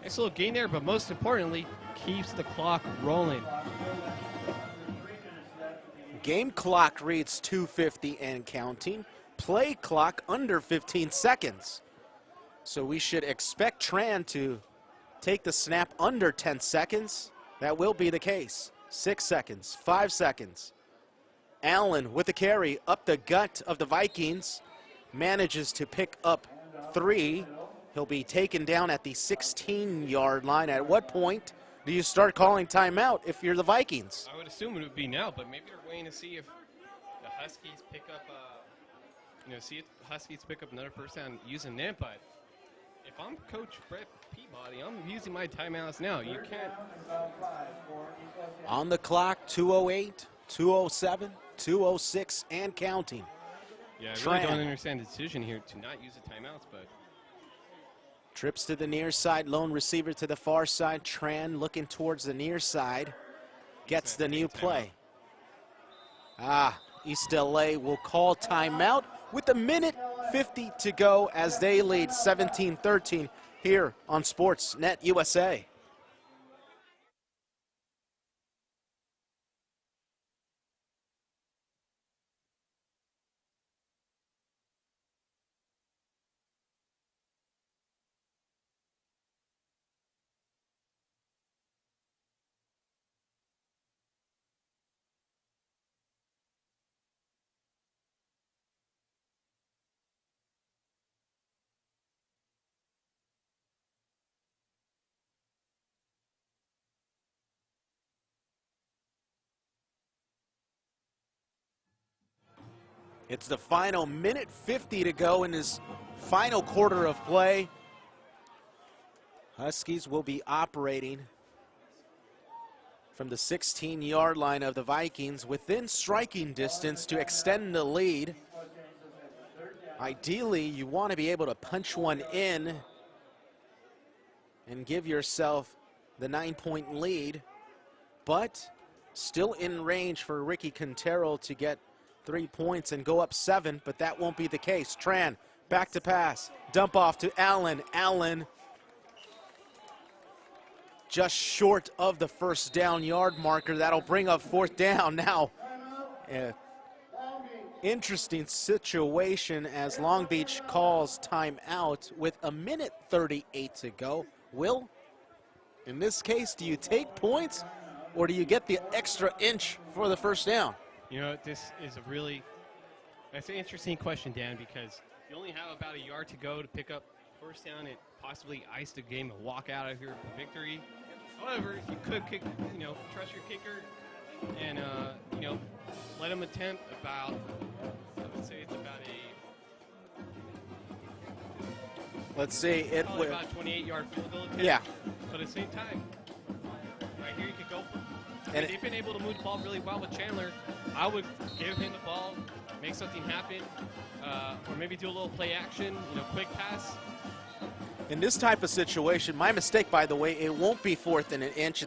little gain there, but most importantly, keeps the clock rolling. Game clock reads 2:50 and counting. Play clock under 15 seconds. So we should expect Tran to take the snap under 10 seconds. That will be the case. 6 seconds, 5 seconds. Allen with the carry up the gut of the Vikings. Manages to pick up 3. He'll be taken down at the 16-yard line. At what point do you start calling timeout if you're the Vikings? I would assume it would be now, but maybe they're waiting to see if the Huskies pick up, see if the Huskies pick up another first down using that. But if I'm Coach Brett Peabody, I'm using my timeouts now. You can't. On the clock, 2:08, 2:07, 2:06, and counting. Yeah, I really don't understand the decision here to not use the timeouts, but. Trips to the near side, lone receiver to the far side. Tran looking towards the near side. Gets the new play. East LA will call timeout with 1:50 to go as they lead 17-13 here on Sportsnet USA. It's the final 1:50 to go in his final quarter of play. Huskies will be operating from the 16-yard line of the Vikings within striking distance to extend the lead. Ideally, you want to be able to punch one in and give yourself the 9-point lead, but still in range for Ricky Quintero to get 3 points and go up 7, but that won't be the case. Tran, back to pass, dump off to Allen. Allen just short of the first down yard marker. That'll bring up 4th down. Now, interesting situation as Long Beach calls timeout with 1:38 to go. Will, in this case, do you take points or do you get the extra inch for the first down? You know, this is that's an interesting question, Dan, because you only have about a yard to go to pick up first down and possibly ice the game and walk out of here with victory. However, you could kick, trust your kicker and, let him attempt about, I would say it's about probably about a 28-yard field goal attempt. Yeah. But at the same time, right here you could go for and they've been able to move the ball really well with Chandler. I would give him the ball, make something happen, or maybe do a little play action, quick pass. In this type of situation, my mistake, by the way, it won't be 4th and an inch.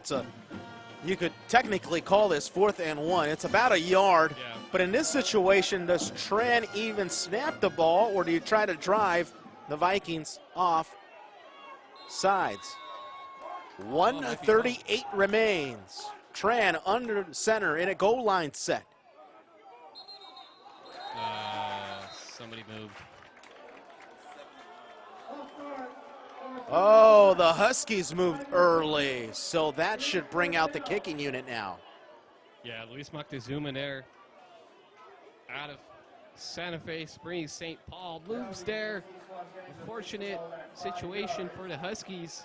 You could technically call this 4th and 1. It's about a yard. Yeah. But in this situation, does Tran even snap the ball, or do you try to drive the Vikings off sides? 1:38 remains. Tran under center in a goal line set. Somebody moved. Oh, the Huskies moved early, so that should bring out the kicking unit now. Yeah, Luis Moctezuma there. Out of Santa Fe Springs, St. Paul moves there. Unfortunate situation for the Huskies.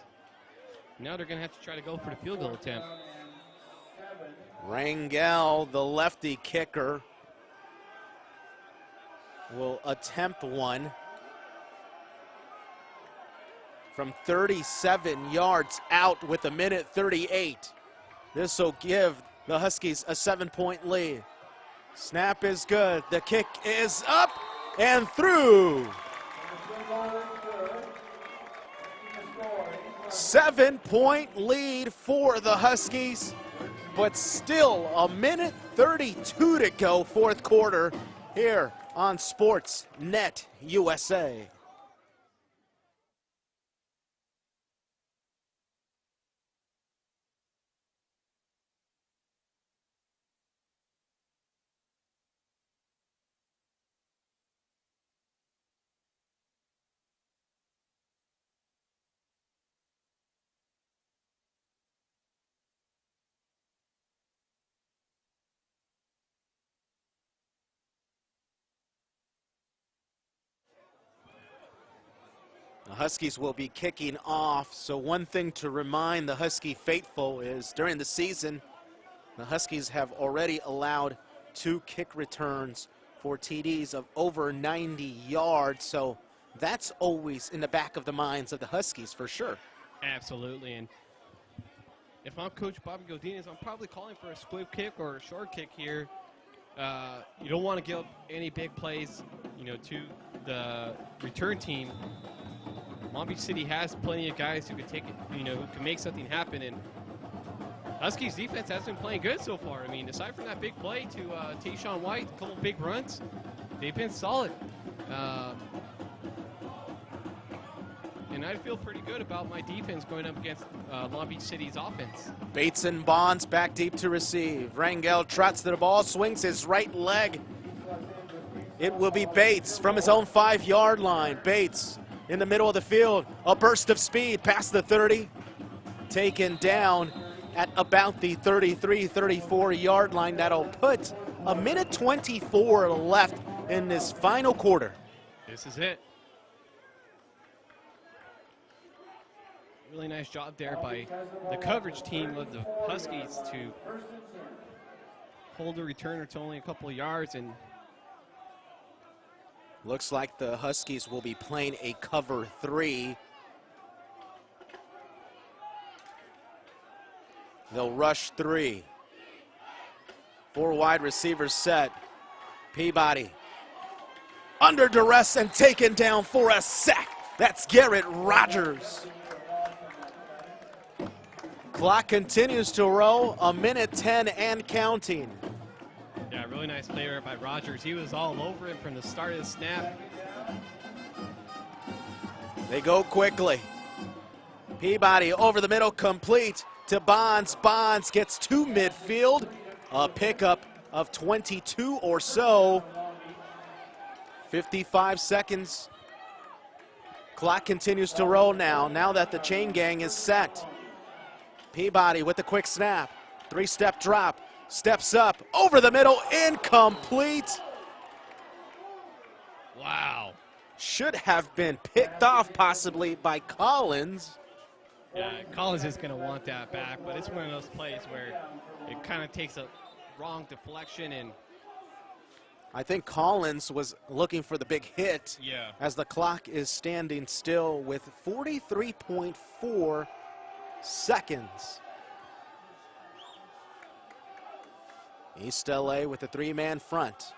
Now they're going to have to try to go for the field goal attempt. Rangel, the lefty kicker, will attempt one from 37 yards out with 1:38. This will give the Huskies a 7-point lead. Snap is good. The kick is up and through. 7-point lead for the Huskies, but still 1:32 to go, fourth quarter, here on Sportsnet USA. The Huskies will be kicking off, so one thing to remind the Husky faithful is during the season, the Huskies have already allowed 2 kick returns for TDs of over 90 yards, so that's always in the back of the minds of the Huskies for sure. Absolutely, and if I'm Coach Bobby Gudino, I'm probably calling for a squib kick or a short kick here. You don't want to give up any big plays, to the return team. Long Beach City has plenty of guys who can take it, who can make something happen. And Huskies defense has been playing good so far. I mean, aside from that big play to Tayshawn White, a couple big runs, they've been solid. And I feel pretty good about my defense going up against Long Beach City's offense. Bates and Bonds back deep to receive. Rangel trots to the ball, swings his right leg. It will be Bates from his own 5-yard line. Bates in the middle of the field, a burst of speed past the 30, taken down at about the 33, 34-yard line. That'll put 1:24 left in this final quarter. This is it. Really nice job there by the coverage team of the Huskies to hold the returner to only a couple of yards. And looks like the Huskies will be playing a cover 3. They'll rush 3. 4 wide receivers set. Peabody under duress and taken down for a sack. That's Garrett Rogers. Clock continues to roll, 1:10 and counting. Yeah, really nice play there by Rogers. He was all over it from the start of the snap. They go quickly. Peabody over the middle, complete to Bonds. Bonds gets to midfield. A pickup of 22 or so. 55 seconds. Clock continues to roll now that the chain gang is set. Peabody with the quick snap. 3-step drop. Steps up, over the middle, incomplete. Wow. Should have been picked off possibly by Collins. Yeah, Collins is going to want that back, but it's one of those plays where it kind of takes a wrong deflection. And I think Collins was looking for the big hit. Yeah. As the clock is standing still with 43.4 seconds. East LA with a 3-man front.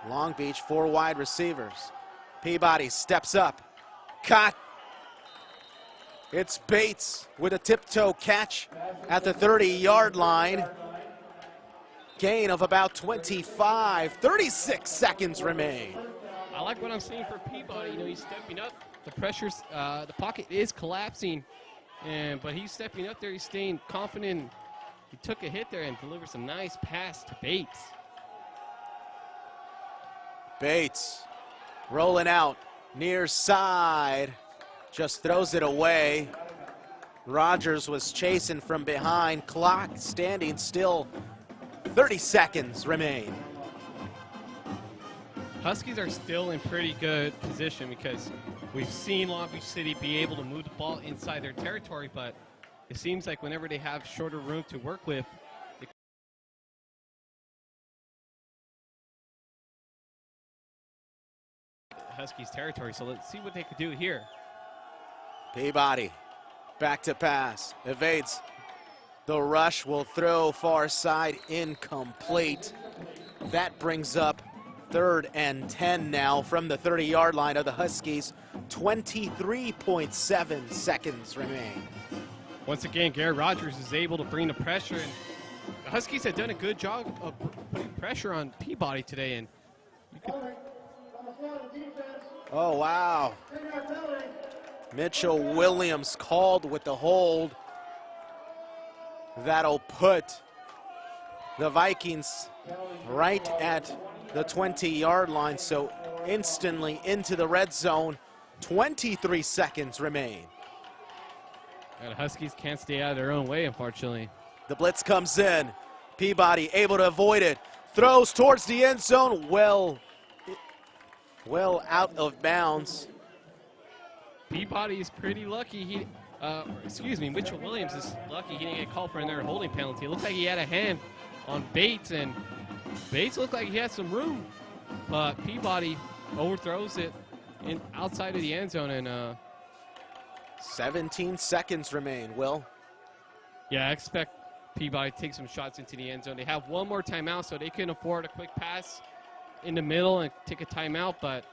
Long Beach, 4 wide receivers. Peabody steps up. Caught. It's Bates with a tiptoe catch at the 30-yard line. Gain of about 25. 36 seconds remain. I like what I'm seeing for Peabody. He's stepping up. The pressure's, the pocket is collapsing, but he's stepping up there. He's staying confident he took a hit there and delivered some nice pass to Bates. Bates rolling out near side, just throws it away. Rogers was chasing from behind, clock standing still, 30 seconds remain. Huskies are still in pretty good position because we've seen Long Beach City be able to move the ball inside their territory, but it seems like whenever they have shorter room to work with, Huskies territory. So let's see what they could do here. Peabody back to pass, evades the rush, will throw far side, incomplete. That brings up 3rd and 10 now from the 30-yard line of the Huskies. 23.7 seconds remain. Once again, Garrett Rogers is able to bring the pressure, and the Huskies have done a good job of putting pressure on Peabody today. And you could oh, wow. Mitchell Williams called with the hold. That'll put the Vikings right at the 20-yard line, so instantly into the red zone. 23 seconds remain. And the Huskies can't stay out of their own way, unfortunately. The blitz comes in. Peabody able to avoid it. Throws towards the end zone. Well out of bounds. Peabody is pretty lucky. Mitchell Williams is lucky he didn't get called for another holding penalty. It looked like he had a hand on Bates, and Bates looked like he had some room, but Peabody overthrows it outside of the end zone, and 17 seconds remain, Will. yeah, I expect Peabody to take some shots into the end zone. They have one more timeout, so they can afford a quick pass in the middle and take a timeout, but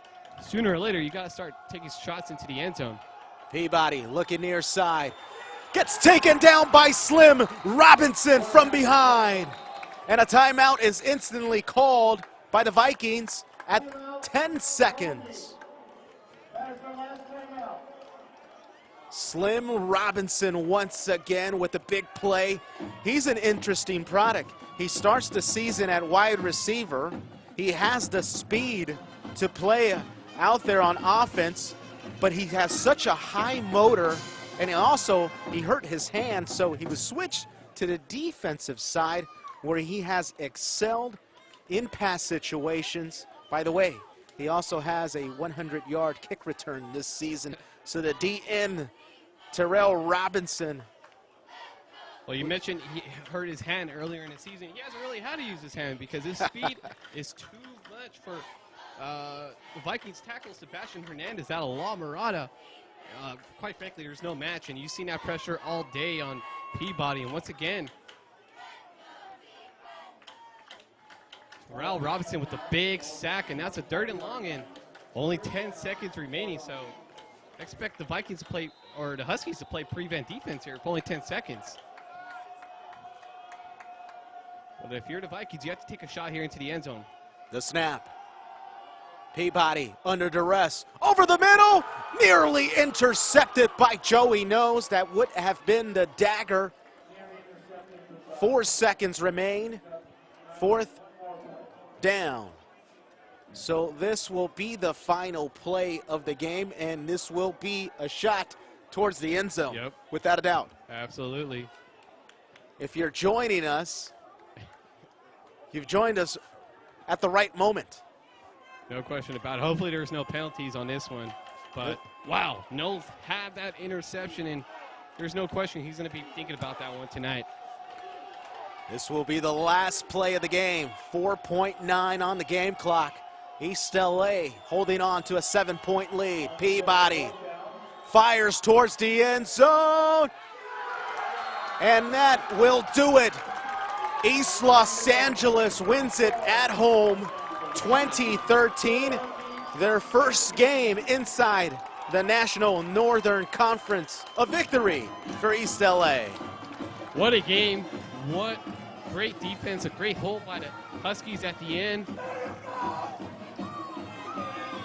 sooner or later, you got to start taking shots into the end zone. Peabody looking near side. Gets taken down by Slim Robinson from behind. And a timeout is instantly called by the Vikings at 10 seconds. Slim Robinson once again with a big play. He's an interesting product. He starts the season at wide receiver. He has the speed to play out there on offense, but he has such a high motor, and he hurt his hand, so he was switched to the defensive side where he has excelled in pass situations. By the way, he also has a 100-yard kick return this season. So the DN, Terrell Robinson. Well, you mentioned he hurt his hand earlier in the season. He hasn't really had to use his hand because his speed is too much for the Vikings tackle Sebastian Hernandez out of La Mirada. Quite frankly, there's no match, and you've seen that pressure all day on Peabody. And once again, Terrell Robinson with the big sack, and that's a 3rd and long, and only 10 seconds remaining. So I expect the Vikings to play, or the Huskies to play prevent defense here for only 10 seconds. But if you're the Vikings, you have to take a shot here into the end zone. The snap. Peabody under duress. Over the middle. Nearly intercepted by Joey Nose. That would have been the dagger. 4 seconds remain. 4th down. So this will be the final play of the game, and this will be a shot towards the end zone. Yep. Without a doubt. Absolutely. If you're joining us, you've joined us at the right moment. No question about it. Hopefully there's no penalties on this one. But, wow, Knowles had that interception, and there's no question he's going to be thinking about that one tonight. This will be the last play of the game. 4.9 on the game clock. East LA holding on to a 7-point lead. Peabody fires towards the end zone. And that will do it. East Los Angeles wins it at home, 2013. Their first game inside the National Northern Conference. A victory for East LA. What a game. What great defense. A great hold by the Huskies at the end.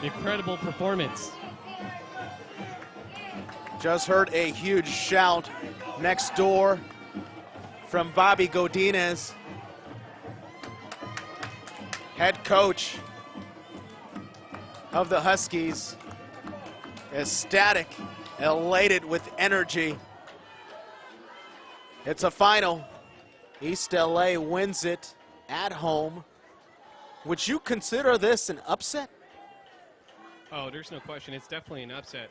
Incredible performance. Just heard a huge shout next door from Bobby Godinez, head coach of the Huskies, ecstatic, elated with energy. It's a final. East LA wins it at home. Would you consider this an upset? Oh, there's no question. It's definitely an upset.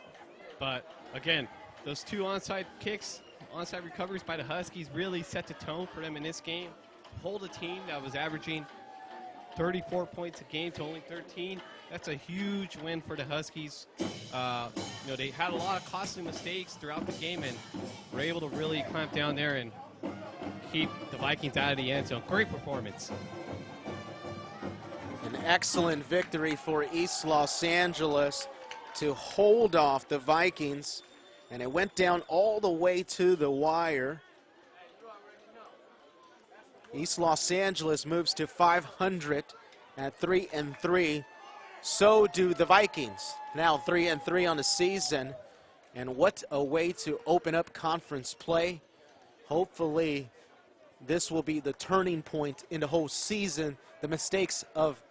But, again, those two onside kicks, onside recoveries by the Huskies really set the tone for them in this game. Hold a team that was averaging 34 points a game to only 13. That's a huge win for the Huskies. They had a lot of costly mistakes throughout the game and were able to really clamp down there and keep the Vikings out of the end zone. Great performance. An excellent victory for East Los Angeles to hold off the Vikings, and it went down all the way to the wire. East Los Angeles moves to 500 at 3-3. So do the Vikings, now 3-3 on the season. And what a way to open up conference play. Hopefully this will be the turning point in the whole season. The mistakes of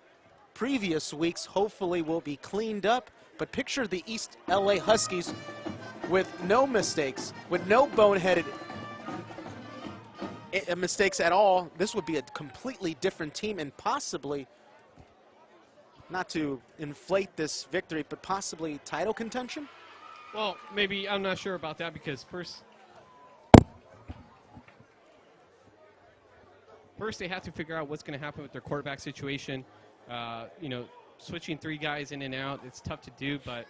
previous weeks hopefully will be cleaned up. But picture the East LA Huskies with no mistakes, with no boneheaded mistakes at all. This would be a completely different team, and possibly, not to inflate this victory, but possibly title contention? Well, maybe, I'm not sure about that, because first they have to figure out what's going to happen with their quarterback situation. Switching three guys in and out, it's tough to do, but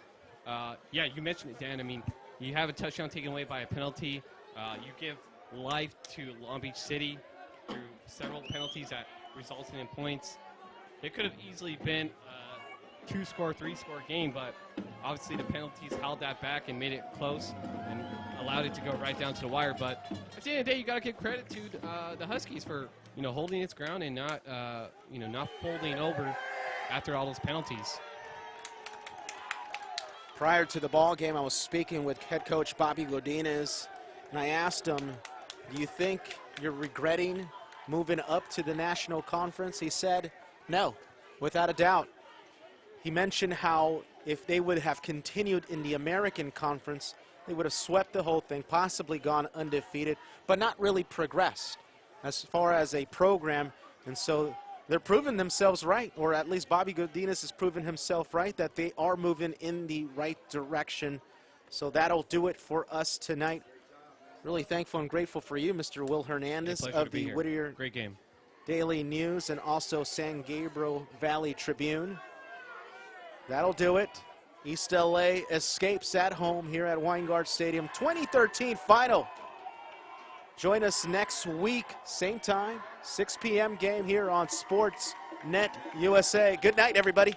yeah, you mentioned it, Dan. I mean, you have a touchdown taken away by a penalty. You give life to Long Beach City through several penalties that resulted in points. It could have easily been a 2-score, 3-score game, but obviously the penalties held that back and made it close and allowed it to go right down to the wire. But at the end of the day, you got to give credit to the Huskies for holding its ground and not not folding over after all those penalties. Prior to the ball game, I was speaking with head coach Bobby Godinez, and I asked him, do you think you're regretting moving up to the national conference? He said, no, without a doubt. He mentioned how if they would have continued in the American Conference, they would have swept the whole thing, possibly gone undefeated, but not really progressed as far as a program. And so they're proving themselves right, or at least Bobby Godinez has proven himself right, that they are moving in the right direction. So that'll do it for us tonight. Really thankful and grateful for you, Mr. Will Hernandez of the Whittier Great game. Daily News and also San Gabriel Valley Tribune. That'll do it. East LA escapes at home here at Weingart Stadium. 2013 final. Join us next week, same time, 6 p.m. game here on Sportsnet USA. Good night, everybody.